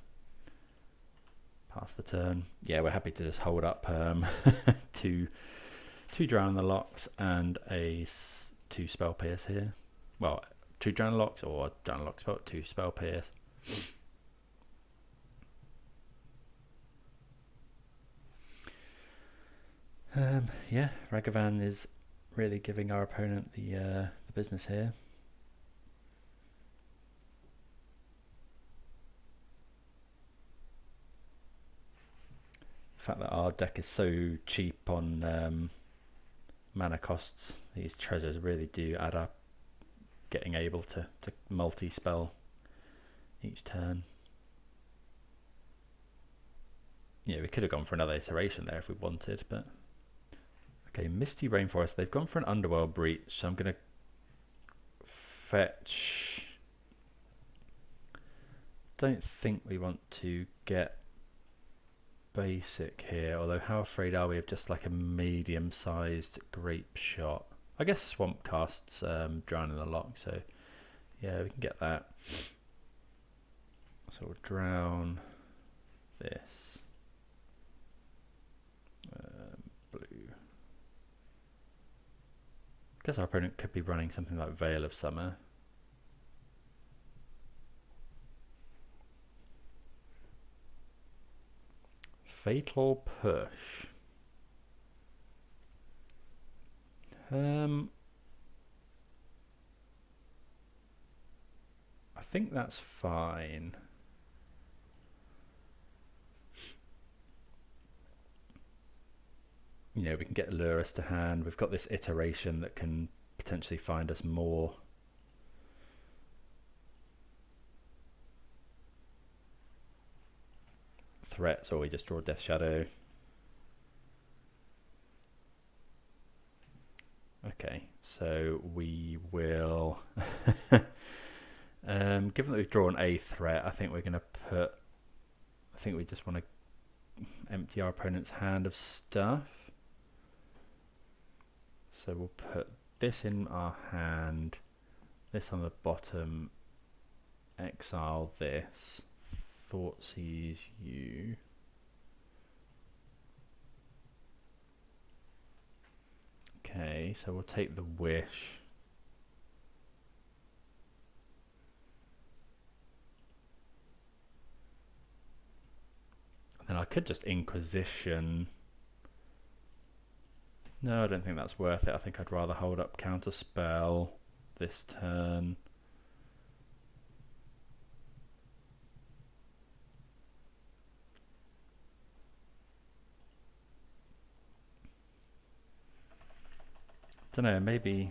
pass the turn. Yeah, we're happy to just hold up two Drown the Lochs and a 2 Spell Pierce here. Well, 2 Drown the Lochs or Drown the Loch spell, 2 Spell Pierce. Yeah, Ragavan is really giving our opponent the business here. The fact that our deck is so cheap on mana costs, these treasures really do add up, getting able to multi-spell each turn. Yeah, we could have gone for another iteration there if we wanted, but okay, Misty Rainforest, they've gone for an Underworld Breach, so I'm going to fetch. Don't think we want to get basic here, although how afraid are we of just like a medium-sized Grape Shot? I guess Swamp casts Drowning the Loch, so yeah, we can get that. So we'll drown this blue. I guess our opponent could be running something like Veil of Summer. Fatal Push. I think that's fine. You know, we can get Lurrus to hand. We've got this iteration that can potentially find us more. Threats, or we just draw Death Shadow. Okay, so we will given that we've drawn a threat, I think we're going to put, I think we just want to empty our opponent's hand of stuff. So we'll put this in our hand, this on the bottom, exile this, Thoughtseize you. Okay, so we'll take the Wish. And I could just Inquisition. No, I don't think that's worth it. I think I'd rather hold up Counterspell this turn. Don't know, maybe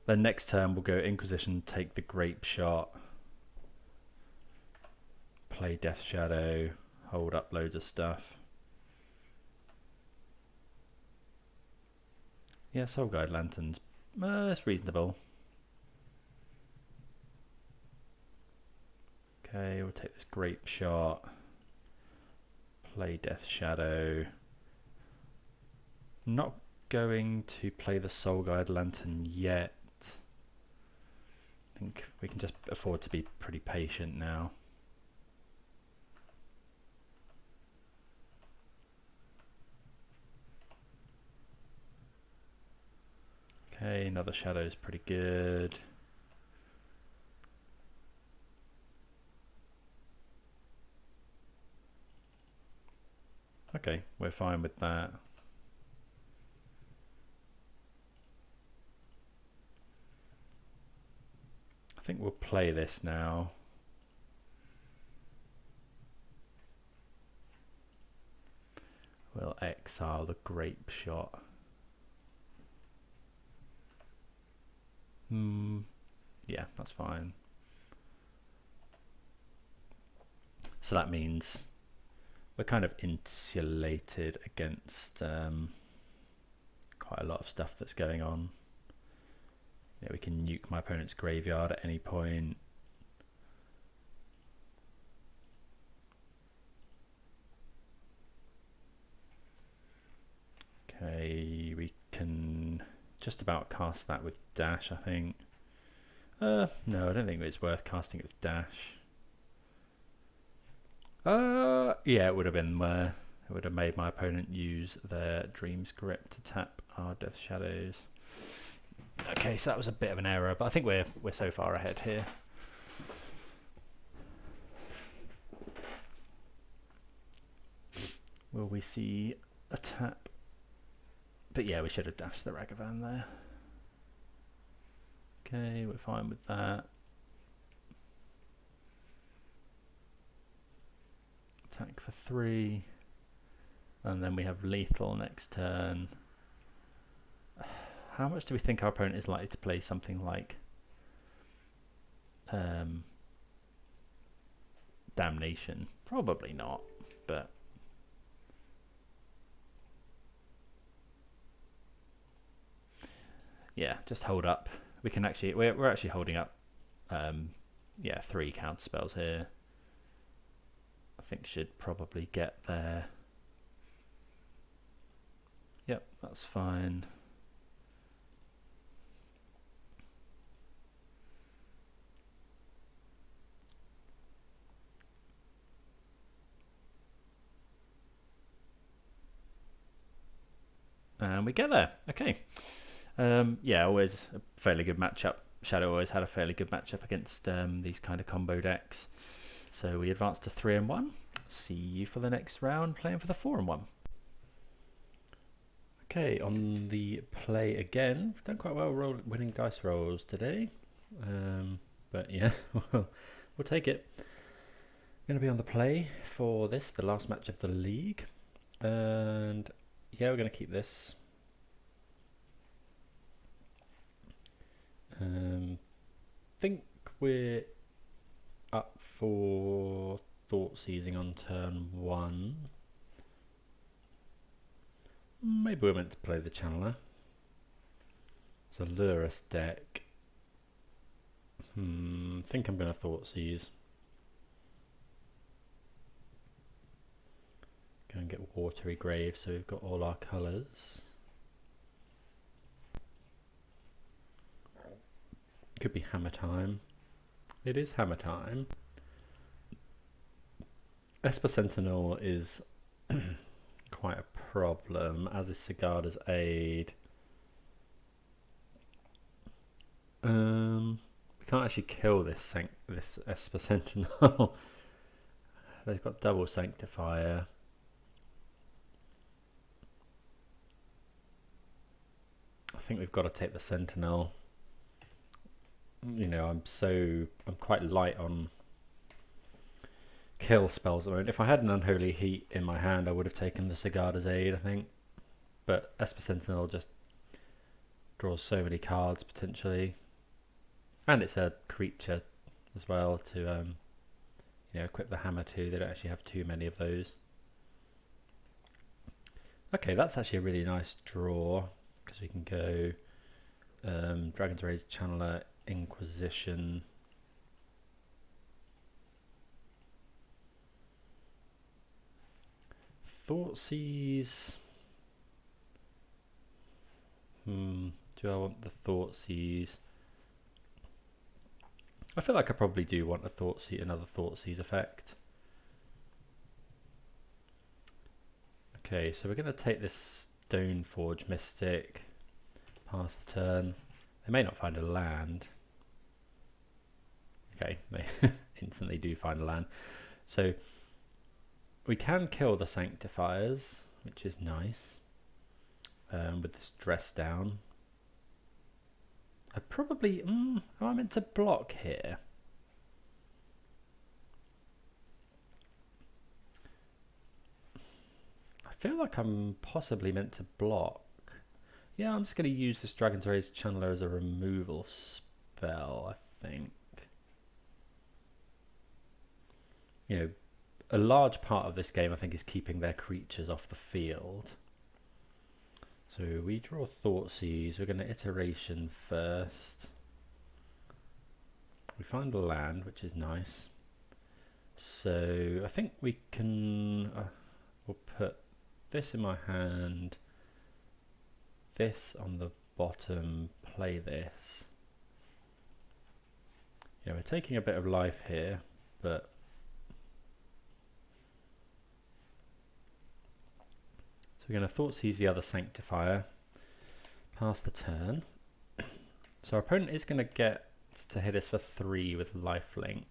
then next turn we'll go Inquisition, take the Grape Shot, play Death Shadow, hold up loads of stuff. Yeah, Soul Guide Lanterns, it's reasonable. Okay, we'll take this Grape Shot, play Death Shadow. Not going to play the Soul Guide Lantern yet. I think we can just afford to be pretty patient now. Okay, another shadow is pretty good. Okay, we're fine with that. I think we'll play this now. We'll exile the Grape Shot. Yeah, that's fine. So that means we're kind of insulated against quite a lot of stuff that's going on. Yeah, we can nuke my opponent's graveyard at any point. Okay, we can just about cast that with dash, I think. No, I don't think it's worth casting it with dash. Yeah, it would have been where it would have made my opponent use their Dream's Grip to tap our Death Shadows. Okay, so that was a bit of an error, but I think we're so far ahead here. Will we see a tap? But yeah, we should have dashed the Ragavan there. Okay, we're fine with that. Attack for 3. And then we have lethal next turn. How much do we think our opponent is likely to play something like Damnation? Probably not, but yeah, just hold up. We can actually, we're actually holding up, yeah, 3 counter spells here. I think should probably get there. Yep, that's fine. And we get there. Okay. Yeah, always a fairly good matchup. Shadow always had a fairly good matchup against these kind of combo decks. So we advance to 3-1. See you for the next round, playing for the 4-1. Okay, on the play again. We've done quite well winning dice rolls today. But yeah, we'll take it. Going to be on the play for this, the last match of the league. And yeah, we're going to keep this. Think we're up for Thoughtseizing on turn 1. Maybe we're meant to play the Channeler. It's a Lurrus deck. Think I'm going to Thoughtseize. Go and get Watery Grave, so we've got all our colours. Could be Hammer Time. It is Hammer Time. Esper Sentinel is quite a problem, as is Sigarda's Aid. We can't actually kill this Esper Sentinel. They've got double Sanctifier. I think we've got to take the Sentinel. You know, I'm quite light on kill spells at the moment. If I had an Unholy Heat in my hand, I would have taken the Sigarda's Aid, I think. But Esper Sentinel just draws so many cards potentially, and it's a creature as well to you know, equip the hammer to. They don't actually have too many of those. Okay, that's actually a really nice draw because we can go Dragon's Rage Channeler, Inquisition. Thoughtseize. Do I want the Thoughtseize? I feel like I probably do want a Thoughtseize, another Thoughtseize effect. Okay, so we're going to take this Stoneforge Mystic, pass the turn. They may not find a land. Okay, they instantly do find a land. So we can kill the Sanctifiers, which is nice, with this Dress Down. I probably... am I meant to block here? I feel like I'm possibly meant to block. Yeah, I'm just going to use this Dragon's Rage Channeler as a removal spell, I think. You know, a large part of this game, I think, is keeping their creatures off the field. So we draw Thoughtseize. We're going to Iteration first. We find a land, which is nice. So I think we can... we'll put this in my hand, this on the bottom, play this. You know, we're taking a bit of life here, but... So we're going to Thoughtseize the other Sanctifier, pass the turn. So our opponent is going to get to hit us for 3 with lifelink.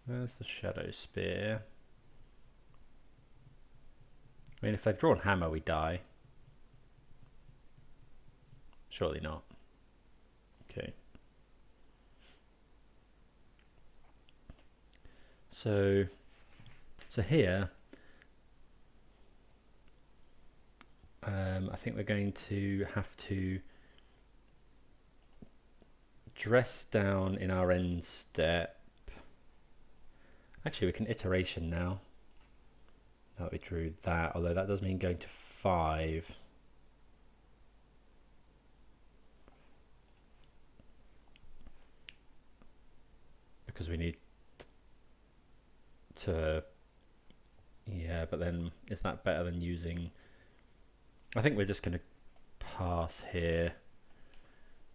There's the Shadow Spear. I mean, if they've drawn Hammer, we die. Surely not. Okay. So here, I think we're going to have to Dress Down in our end step. Actually, we can Iteration now. Now that we drew that, although that does mean going to 5. Because we need to... Yeah, but then is that better than using... I think we're just going to pass here.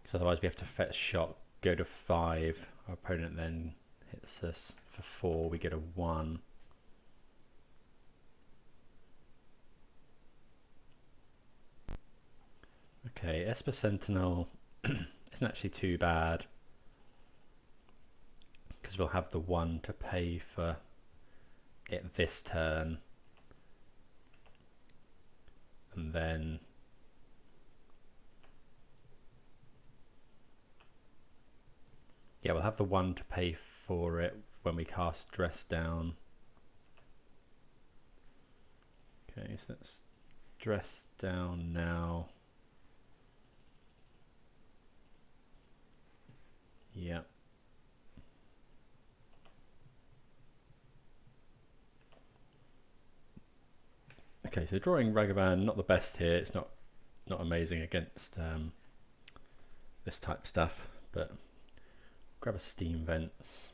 Because otherwise we have to fetch shot, go to 5. Our opponent then hits us for 4. We get a 1. Okay, Esper Sentinel isn't actually too bad, because we'll have the 1 to pay for it this turn, and then yeah, we'll have the 1 to pay for it when we cast Dress Down. Okay, so let's Dress Down now. Yeah. Okay, so drawing Ragavan, not the best here. It's not amazing against this type stuff, but grab a Steam Vents.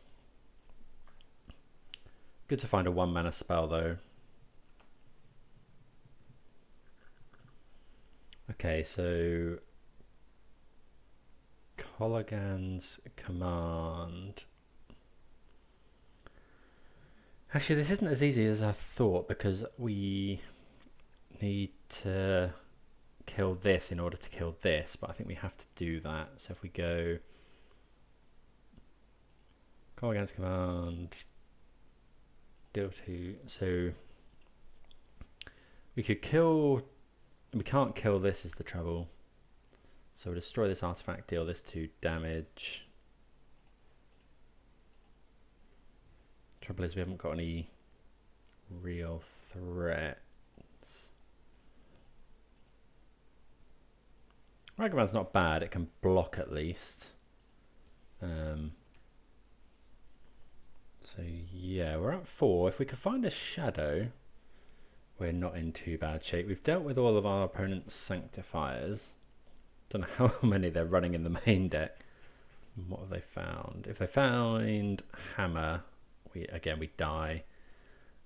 Good to find a 1-mana spell though. Okay, so Kolaghan's Command. Actually, this isn't as easy as I thought, because we need to kill this in order to kill this, but I think we have to do that. So if we go Kolaghan's command, deal 2, so we could kill, we can't kill this is the trouble. So we'll destroy this artifact, deal this 2 damage. Trouble is we haven't got any real threats. Ragavan's not bad, it can block at least. So yeah, we're at 4. If we could find a shadow, we're not in too bad shape. We've dealt with all of our opponent's sanctifiers. Don't know how many they're running in the main deck. What have they found? If they find hammer, we die.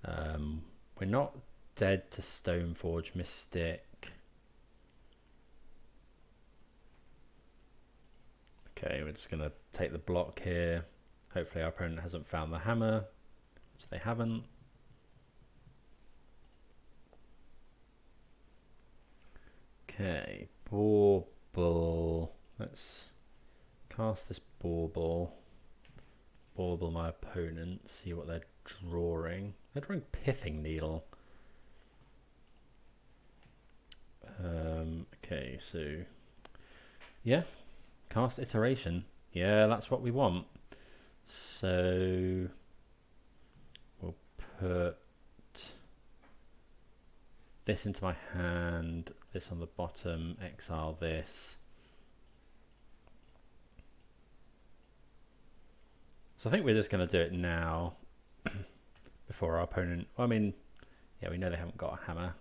We're not dead to Stoneforge Mystic. Okay, we're just gonna take the block here. Hopefully our opponent hasn't found the hammer, which they haven't. Okay, Bauble. Let's cast this Bauble. Bauble my opponent, see what they're drawing. They're drawing Pithing Needle. Okay, so yeah, cast Iteration. Yeah, that's what we want. So we'll put this into my hand, this on the bottom, exile this. So I think we're just going to do it now before our opponent, well, I mean, yeah, we know they haven't got a hammer.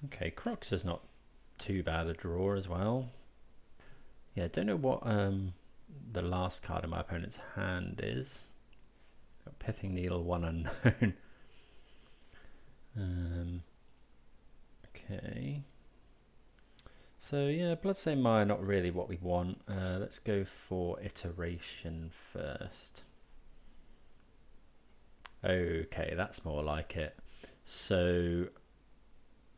Okay, Kroxa's not too bad a draw as well. Yeah, don't know what the last card in my opponent's hand is. Got Pithing Needle, 1 unknown. Okay. So yeah, Bloodstained Mire not really what we want. Let's go for Iteration first. Okay, that's more like it. So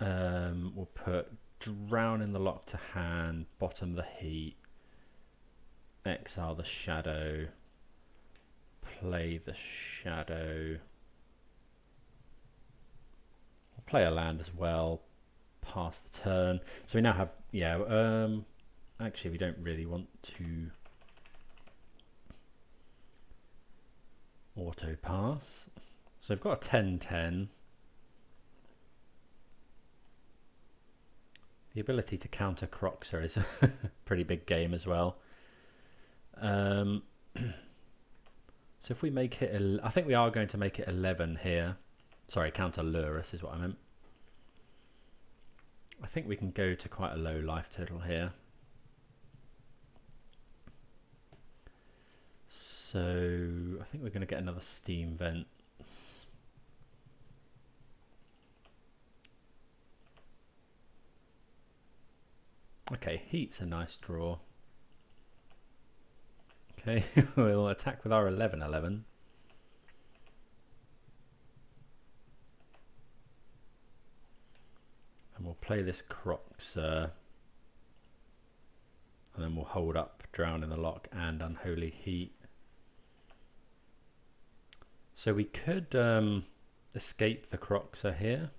we'll put Drown in the Loch to hand, bottom the Heat, exile the Shadow, play the Shadow, we'll play a land as well, pass the turn. So we now have, yeah, actually we don't really want to auto pass. So we've got a 10-10. The ability to counter Kroxa is a pretty big game as well. So if we make it, I think we are going to make it 11 here. Sorry, counter Lurrus is what I meant. I think we can go to quite a low life total here. So I think we're going to get another Steam Vent. Okay, Heat's a nice draw. Okay, we'll attack with our 11-11. And we'll play this Kroxa. And then we'll hold up Drown in the Loch and Unholy Heat. So we could escape the Kroxa here.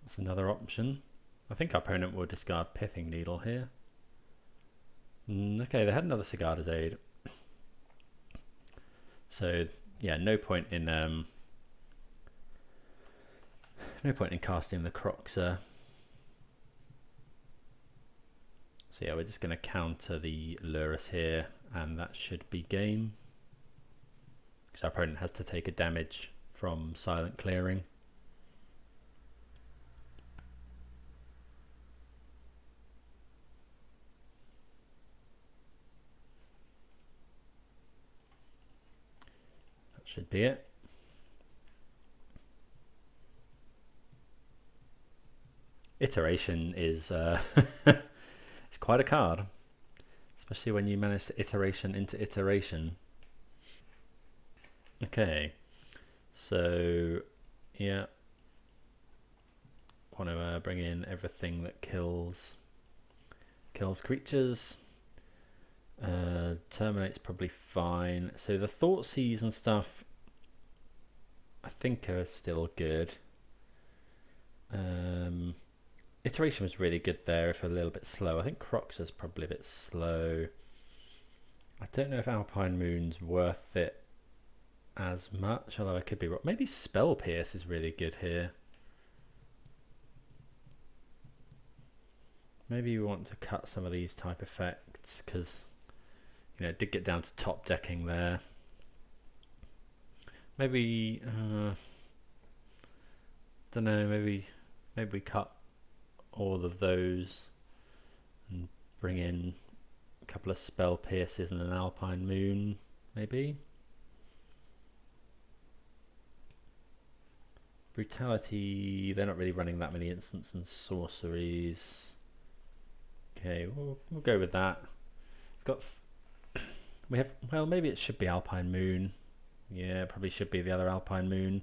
That's another option. I think our opponent will discard Pithing Needle here. Okay, they had another Sigarda's Aid. So yeah, no point in casting the Kroxa. So yeah, we're just going to counter the Lurrus here, and that should be game. Because our opponent has to take a damage from Silent Clearing. Should be it. Iteration is it's quite a card, especially when you manage to iteration into iteration. Okay, So yeah, want to bring in everything that kills creatures. Terminate's probably fine. So the Thoughtseize and stuff I think are still good. Iteration was really good there, if a little bit slow. I think Kroxa's probably a bit slow. I don't know if Alpine Moon's worth it as much, although I could be wrong. Maybe Spell Pierce is really good here. Maybe we want to cut some of these type effects, because you know, it did get down to top decking there. Maybe don't know, maybe we cut all of those and bring in a couple of Spell Pierces and an Alpine Moon, maybe. Brutality, they're not really running that many instants and sorceries. Okay, we'll go with that. We have, well, maybe it should be Alpine Moon. Yeah, it probably should be the other Alpine Moon.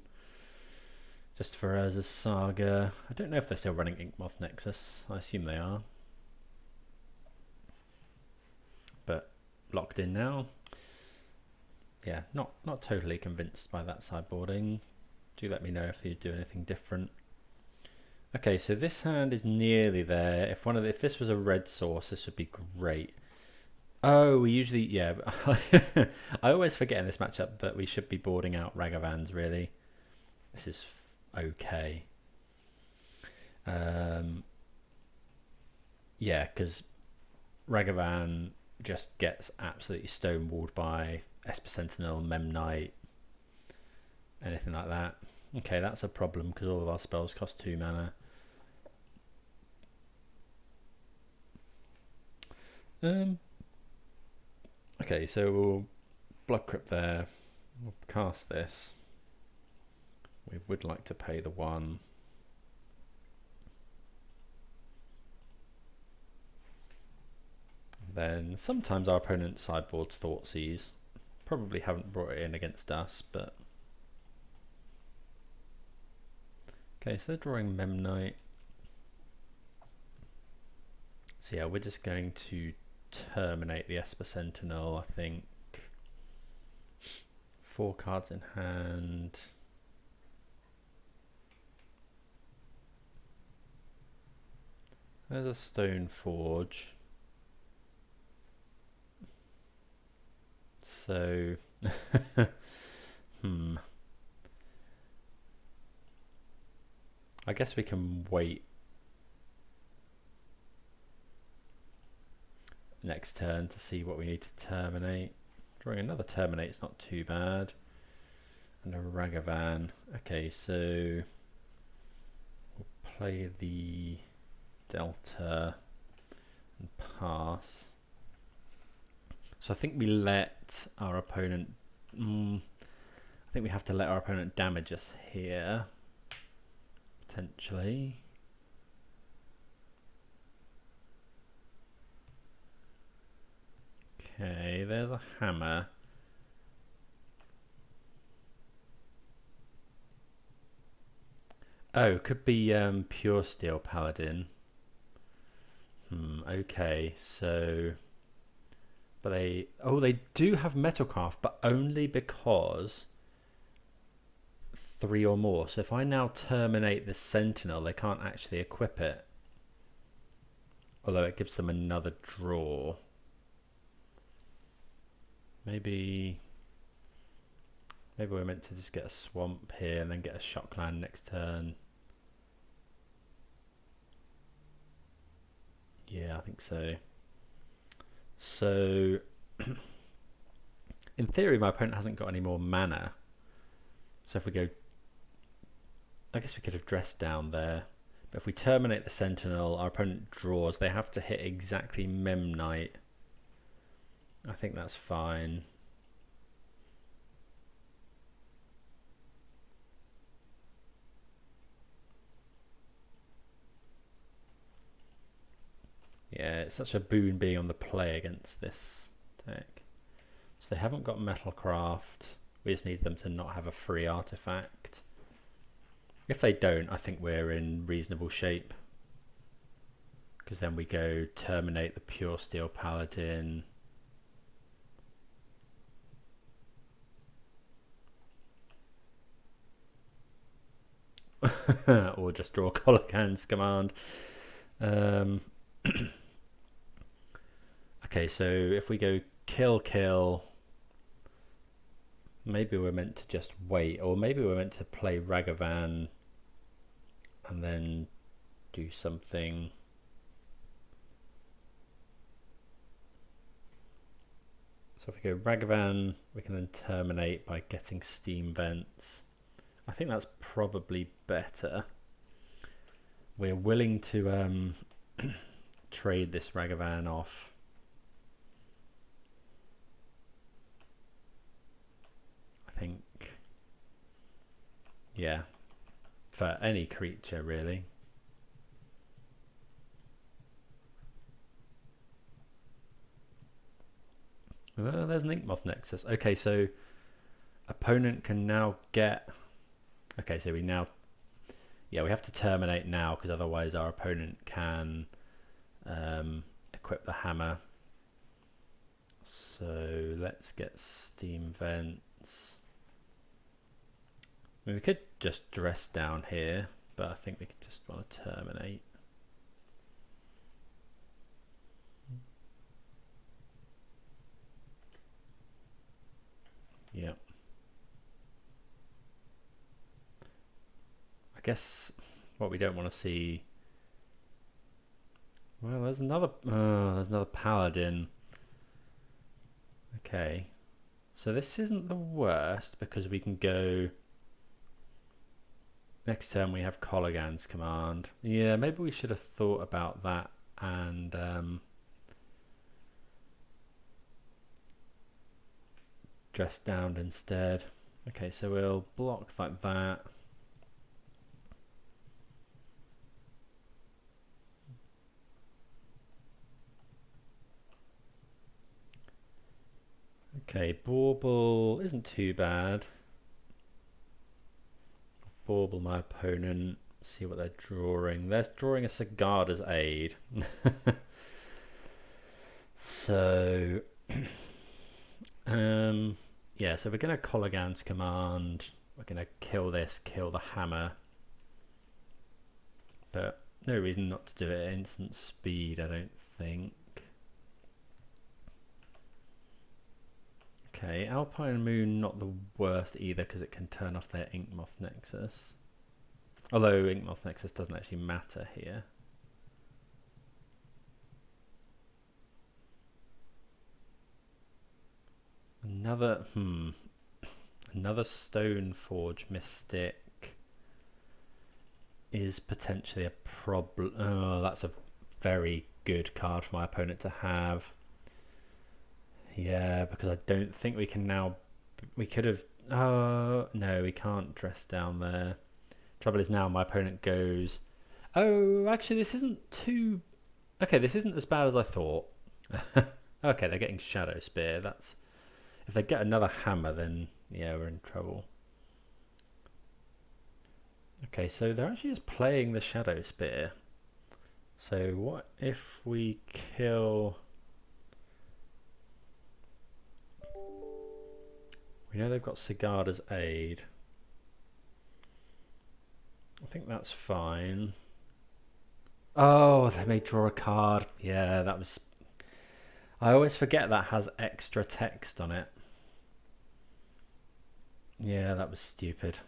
Just for us as Saga. I don't know if they're still running Inkmoth Nexus. I assume they are. But locked in now. Yeah, not totally convinced by that sideboarding. Do let me know if you do anything different. Okay, so this hand is nearly there. If this was a red source, this would be great. Oh, we usually, yeah. I always forget in this matchup that we should be boarding out Ragavans, really. This is okay. Yeah, because Ragavan just gets absolutely stonewalled by Esper Sentinel, Mem Knight, anything like that. Okay, that's a problem because all of our spells cost 2 mana. Okay, so we'll Blood Crypt there. We'll cast this. We would like to pay the 1. Then sometimes our opponent sideboards Thoughtseize. Probably haven't brought it in against us, but okay, so they're drawing Mem Knight. So yeah, we're just going to terminate the Esper Sentinel, I think. 4 cards in hand. There's a Stone Forge. So, I guess we can wait next turn to see what we need to terminate. Drawing another Terminate is not too bad. And a Ragavan. Okay, so we'll play the Delta and pass. So I think we let our opponent... I think we have to let our opponent damage us here. Potentially. Okay, there's a hammer. Oh, could be Pure Steel Paladin. Okay, so... But they do have Metalcraft, but only because 3 or more. So if I now terminate the Sentinel, they can't actually equip it. Although it gives them another draw. Maybe we're meant to just get a Swamp here and then get a Shockland next turn. Yeah, I think so. So, in theory, my opponent hasn't got any more mana. So if we go... I guess we could have dressed down there. But if we terminate the Sentinel, our opponent draws. They have to hit exactly Mem Knight. I think that's fine. Yeah, it's such a boon being on the play against this deck. So they haven't got Metalcraft. We just need them to not have a free artifact. If they don't, I think we're in reasonable shape. Because then we go Terminate the Pure Steel Paladin. Or just draw Kolaghan's command. Okay, so if we go kill, maybe we're meant to just wait, or maybe we're meant to play Ragavan and then do something. So if we go Ragavan, we can then terminate by getting Steam Vents. I think that's probably better. We're willing to trade this Ragavan off. I think, yeah, for any creature really. There's an Inkmoth Nexus. Okay, so opponent can now get... Okay, so we now... Yeah, we have to terminate now because otherwise our opponent can equip the hammer. So let's get Steam Vents. I mean, we could just dress down here, but I think we just want to terminate. Yeah. I guess what we don't want to see. Well, there's another paladin. Okay, so this isn't the worst because we can go. Next turn we have Kolaghan's command. Yeah, maybe we should have thought about that and dress down instead. Okay, so we'll block like that. Okay, Bauble isn't too bad. Bauble my opponent. See what they're drawing. They're drawing a Sigarda's Aid. So yeah, so we're gonna Kolaghan's command. We're gonna kill this, kill the hammer. But no reason not to do it at instant speed, I don't think. Okay, Alpine Moon not the worst either because it can turn off their Inkmoth Nexus. Although Inkmoth Nexus doesn't actually matter here. Another Stoneforge Mystic is potentially a problem. Oh, that's a very good card for my opponent to have. Yeah, because I don't think we can now... We could have... Oh, no, we can't dress down there. Trouble is now my opponent goes... Oh, actually, this isn't too... Okay, this isn't as bad as I thought. Okay, they're getting Shadow Spear. That's... If they get another hammer, then, yeah, we're in trouble. Okay, so they're actually just playing the Shadow Spear. So what if we kill... We know they've got Sigarda's Aid. I think that's fine. Oh, they may draw a card. Yeah, that was... I always forget that has extra text on it. Yeah, that was stupid.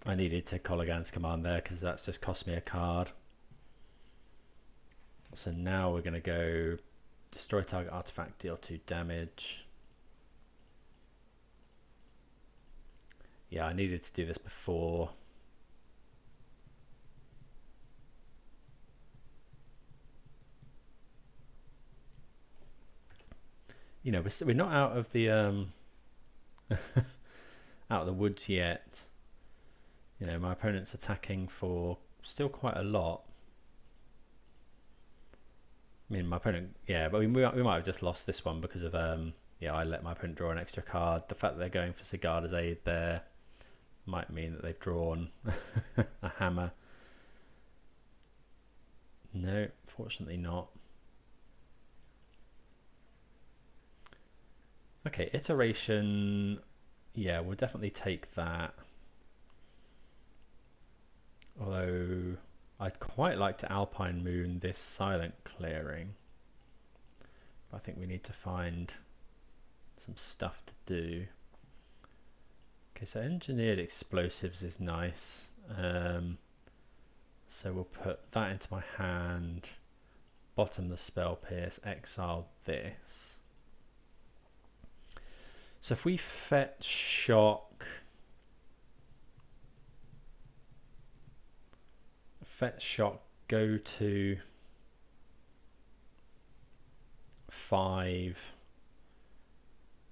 I needed to Kolaghan's command there because that's just cost me a card. So now we're going to go... Destroy target artifact, deal 2 damage. Yeah, I needed to do this before. You know, we're not out of the out of the woods yet. You know, my opponent's attacking for still quite a lot. I mean, my opponent, yeah, but we might have just lost this one because of, yeah, I let my opponent draw an extra card. The fact that they're going for Sigarda's Aid there might mean that they've drawn a hammer. No, fortunately not. Okay, iteration, yeah, we'll definitely take that. Although I'd quite like to Alpine Moon this silent clearing. I think we need to find some stuff to do. Okay, so engineered explosives is nice. So we'll put that into my hand, bottom the spell pierce, exile this. So if we fetch shock, go to 5,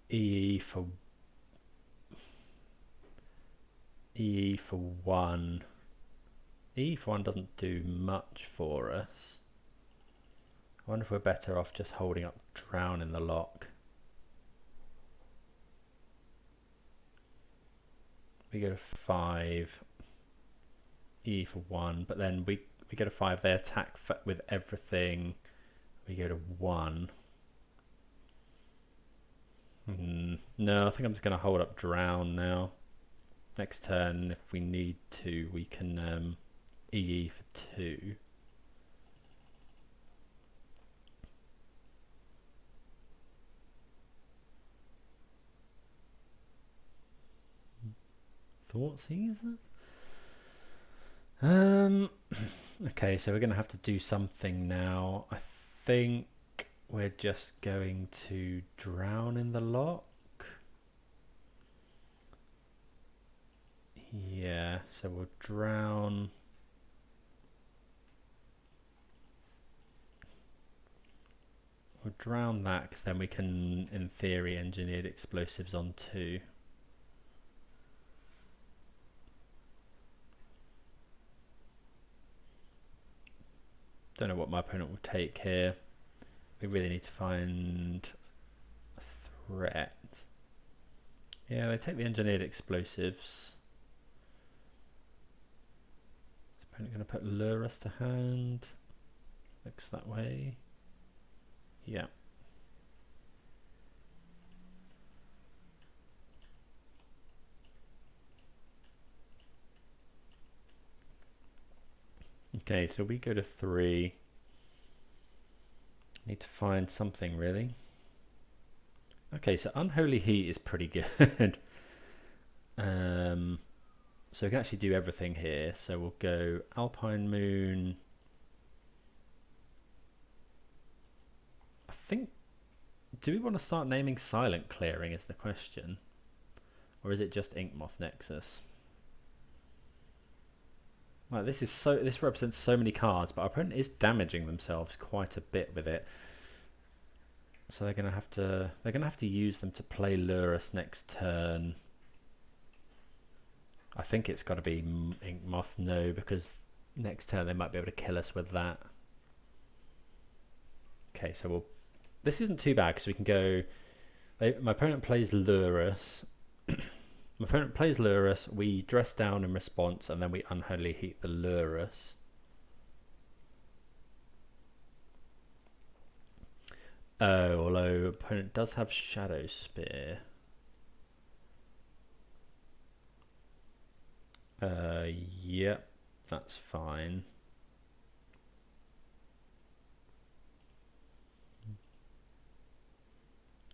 EE for 1. EE for 1 doesn't do much for us. I wonder if we're better off just holding up Drown in the Loch. We go to 5, E for 1, but then we go to 5, they attack with everything. We go to 1. No, I think I'm just going to hold up Drown now. Next turn, if we need to, we can EE for 2. Thoughtseize? Okay, so we're going to have to do something now. I think we're just going to Drown in the Loch. Yeah, so we'll drown. We'll drown that because then we can, in theory, engineered explosives on 2. Don't know what my opponent will take here. We really need to find a threat. Yeah, they take the engineered explosives. Is the opponent going to put Lurrus to hand? Looks that way. Yeah. Okay, so we go to 3. Need to find something really. Okay, so Unholy Heat is pretty good. So we can actually do everything here. So we'll go Alpine Moon. I think, do we want to start naming Silent Clearing is the question? Or is it just Inkmoth Nexus? Like this represents so many cards, but our opponent is damaging themselves quite a bit with it. So they're gonna have to use them to play Lurrus next turn. I think it's got to be Inkmoth, no, because next turn they might be able to kill us with that. Okay, so this isn't too bad because we can go. My opponent plays Lurrus. My opponent plays Lurrus, we dress down in response, and then we Unholy Heat the Lurrus. Oh, although opponent does have Shadow Spear. Yep, that's fine.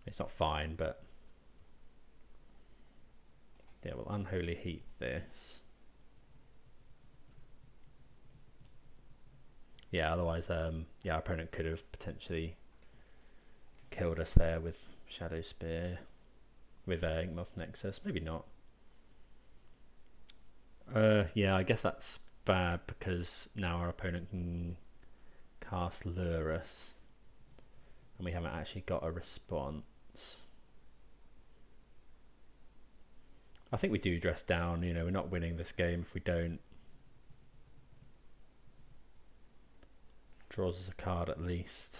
It's not fine, but yeah, we'll Unholy Heat this. Yeah, otherwise, yeah, our opponent could have potentially killed us there with Shadow Spear, with Inkmoth Nexus. Maybe not. Yeah, I guess that's bad because now our opponent can cast Lurrus, and we haven't actually got a response. I think we do dress down, you know, we're not winning this game if we don't. Draws us a card at least.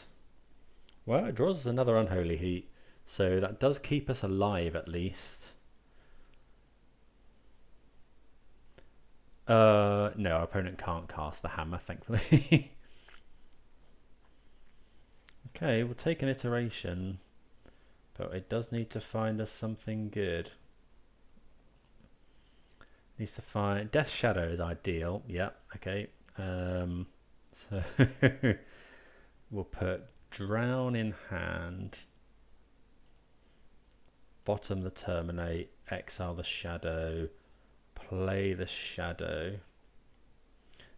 Well, it draws us another Unholy Heat, so that does keep us alive at least. No, our opponent can't cast the hammer, thankfully. Okay, we'll take an iteration, but it does need to find us something good. Needs to find Death Shadow is ideal. Yeah, okay. So we'll put Drown in hand, bottom the Terminate, exile the Shadow, play the Shadow.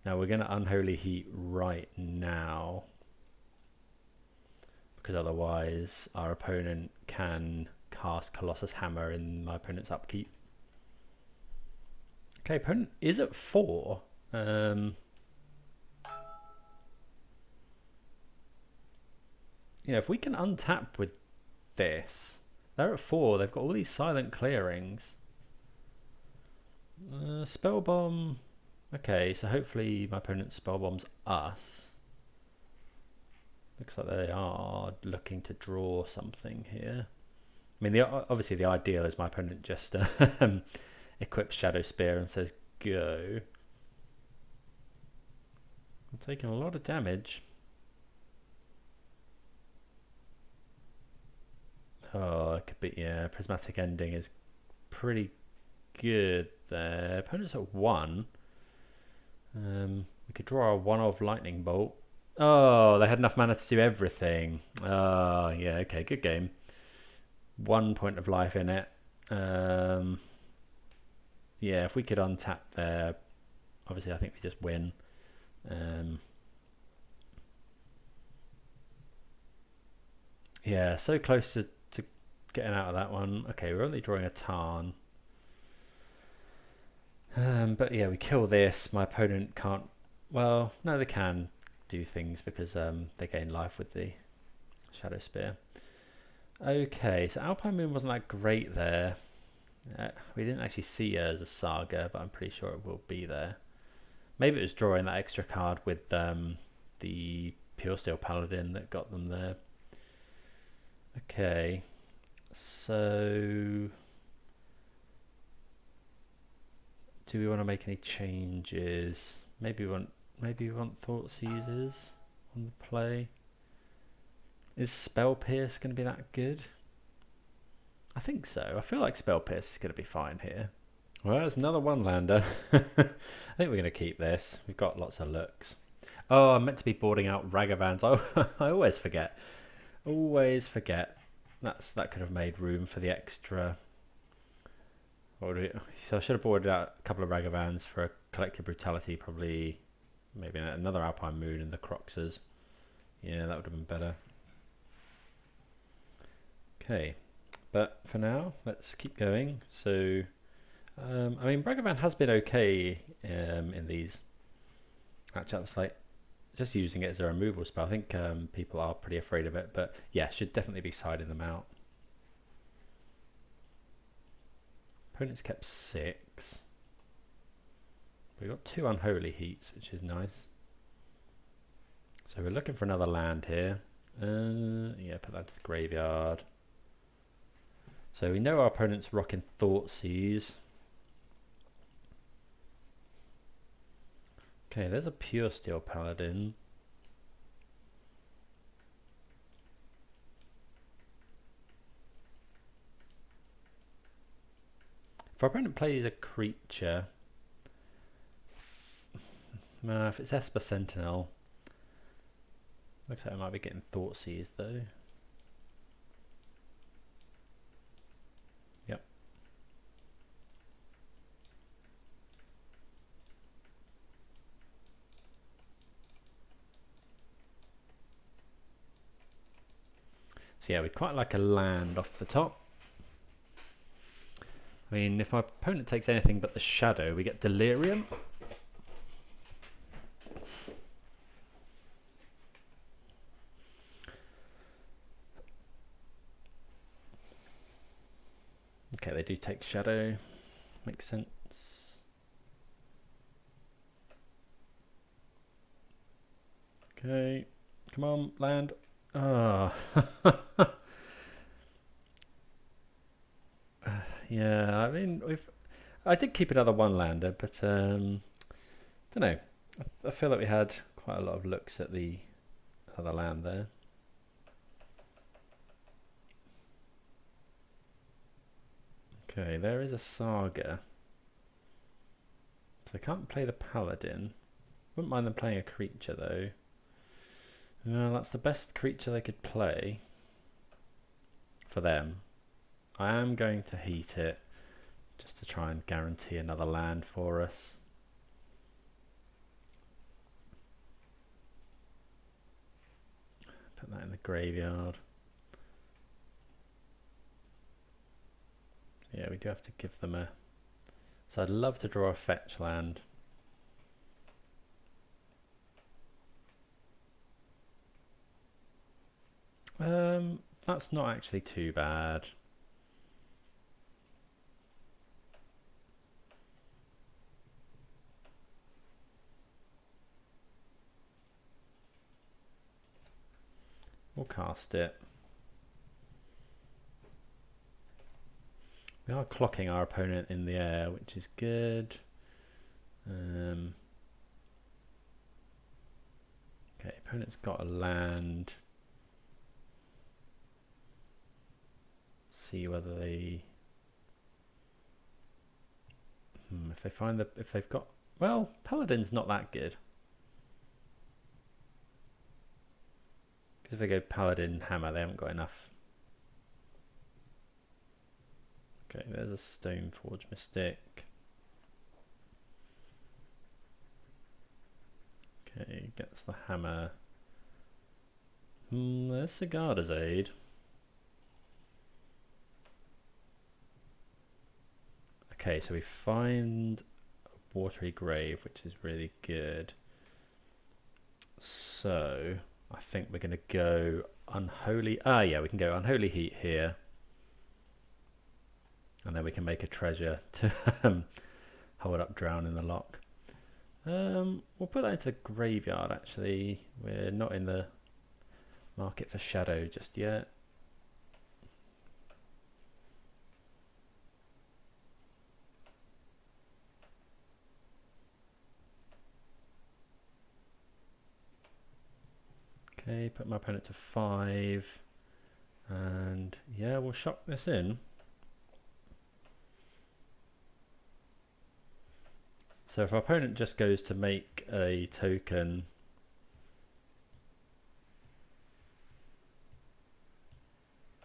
Now we're going to Unholy Heat right now, because otherwise our opponent can cast Colossus Hammer in my opponent's upkeep. Okay, opponent is at 4. You know, if we can untap with this, they're at 4. They've got all these silent clearings. Spell bomb. Okay, so hopefully my opponent spell bombs us. Looks like they are looking to draw something here. I mean, obviously the ideal is my opponent just equips Shadow Spear and says go. I'm taking a lot of damage. Oh, it could be, yeah, Prismatic Ending is pretty good there. Opponent's at 1. We could draw a 1-of Lightning Bolt. Oh, they had enough mana to do everything. Oh, yeah, okay, good game. 1 point of life in it. Yeah, if we could untap there, obviously I think we just win. Yeah, so close to getting out of that one. Okay, we're only drawing a Tarn. But yeah, we kill this. My opponent can't... Well, no, they can do things because they gain life with the Shadow Spear. Okay, so Alpine Moon wasn't that great there. We didn't actually see her as a saga, but I'm pretty sure it will be there. Maybe it was drawing that extra card with the Pure Steel Paladin that got them there. Okay, so do we want to make any changes? Maybe we want Thoughtseizes on the play. Is Spell Pierce going to be that good? I think so. I feel like Spell Pierce is going to be fine here. Well, there's another one-lander. I think we're going to keep this. We've got lots of looks. Oh, I'm meant to be boarding out Ragavans. I always forget. Always forget. That could have made room for the extra. So I should have boarded out a couple of Ragavans for a Collective Brutality, probably maybe another Alpine Moon and the Kroxas. Yeah, that would have been better. Okay, but for now, let's keep going. So, I mean, Ragavan has been okay in these matchups. Like, just using it as a removal spell. I think people are pretty afraid of it, but yeah, should definitely be siding them out. Opponent's kept 6. We've got 2 Unholy Heats, which is nice. So we're looking for another land here. Yeah, put that to the graveyard. So we know our opponent's rocking Thoughtseize. Okay, there's a Pure Steel Paladin. If our opponent plays a creature, if it's Esper Sentinel, looks like I might be getting Thoughtseize though. Yep. So yeah, we'd quite like a land off the top. I mean, if my opponent takes anything but the Shadow, we get Delirium. Okay, they do take Shadow. Makes sense. Okay, come on, land. Oh. Yeah, I mean, I did keep another one lander, but don't know. I feel like we had quite a lot of looks at the other land there. Okay, there is a Saga. So I can't play the Paladin. Wouldn't mind them playing a creature though. Well, that's the best creature they could play for them. I am going to heat it just to try and guarantee another land for us. Put that in the graveyard. Yeah, we do have to give them a... So I'd love to draw a fetch land. That's not actually too bad. We'll cast it. We are clocking our opponent in the air, which is good. Okay, opponent's got a land. See whether they... if they find the... If they've got... Well, Paladin's not that good. Because if they go Paladin, Hammer, they haven't got enough. Okay, there's a Stoneforge Mystic. Okay, gets the Hammer. There's Sigarda's Aid. Okay, so we find a Watery Grave, which is really good. So I think we're going to go Unholy... yeah, we can go Unholy Heat here. And then we can make a treasure to hold up Drown in the Loch. We'll put that into the graveyard, actually. We're not in the market for Shadow just yet. Okay, put my opponent to 5. And yeah, we'll shock this in. So if our opponent just goes to make a token,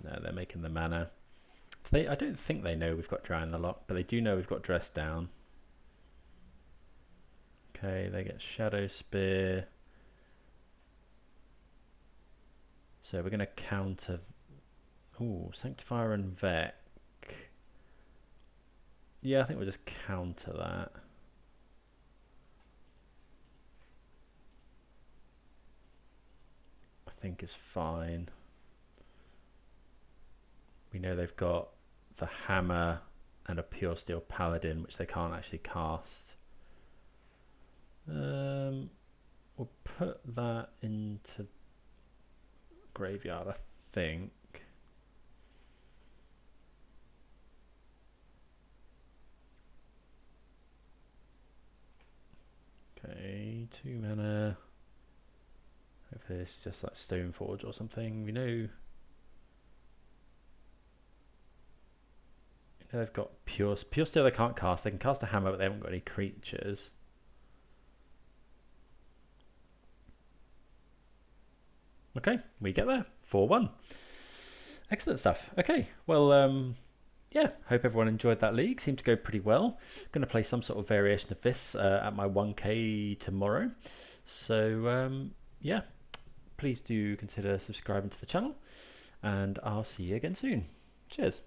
no, they're making the mana. So I don't think they know we've got Drown in the Loch, but they do know we've got Dress Down. Okay, they get Shadow Spear. So we're going to counter... Ooh, Sanctifier and Vec. Yeah, I think we'll just counter that. I think is fine. We know they've got the Hammer and a Pure Steel Paladin, which they can't actually cast. We'll put that into graveyard, I think. Okay, 2 mana. Hopefully it's just like Stoneforge or something. We know they've got Pure Steel they can't cast. They can cast a Hammer, but they haven't got any creatures. Okay, we get there. 4-1. Excellent stuff. Okay, well, yeah, hope everyone enjoyed that league. Seemed to go pretty well. Going to play some sort of variation of this at my 1K tomorrow. So, yeah, please do consider subscribing to the channel. And I'll see you again soon. Cheers.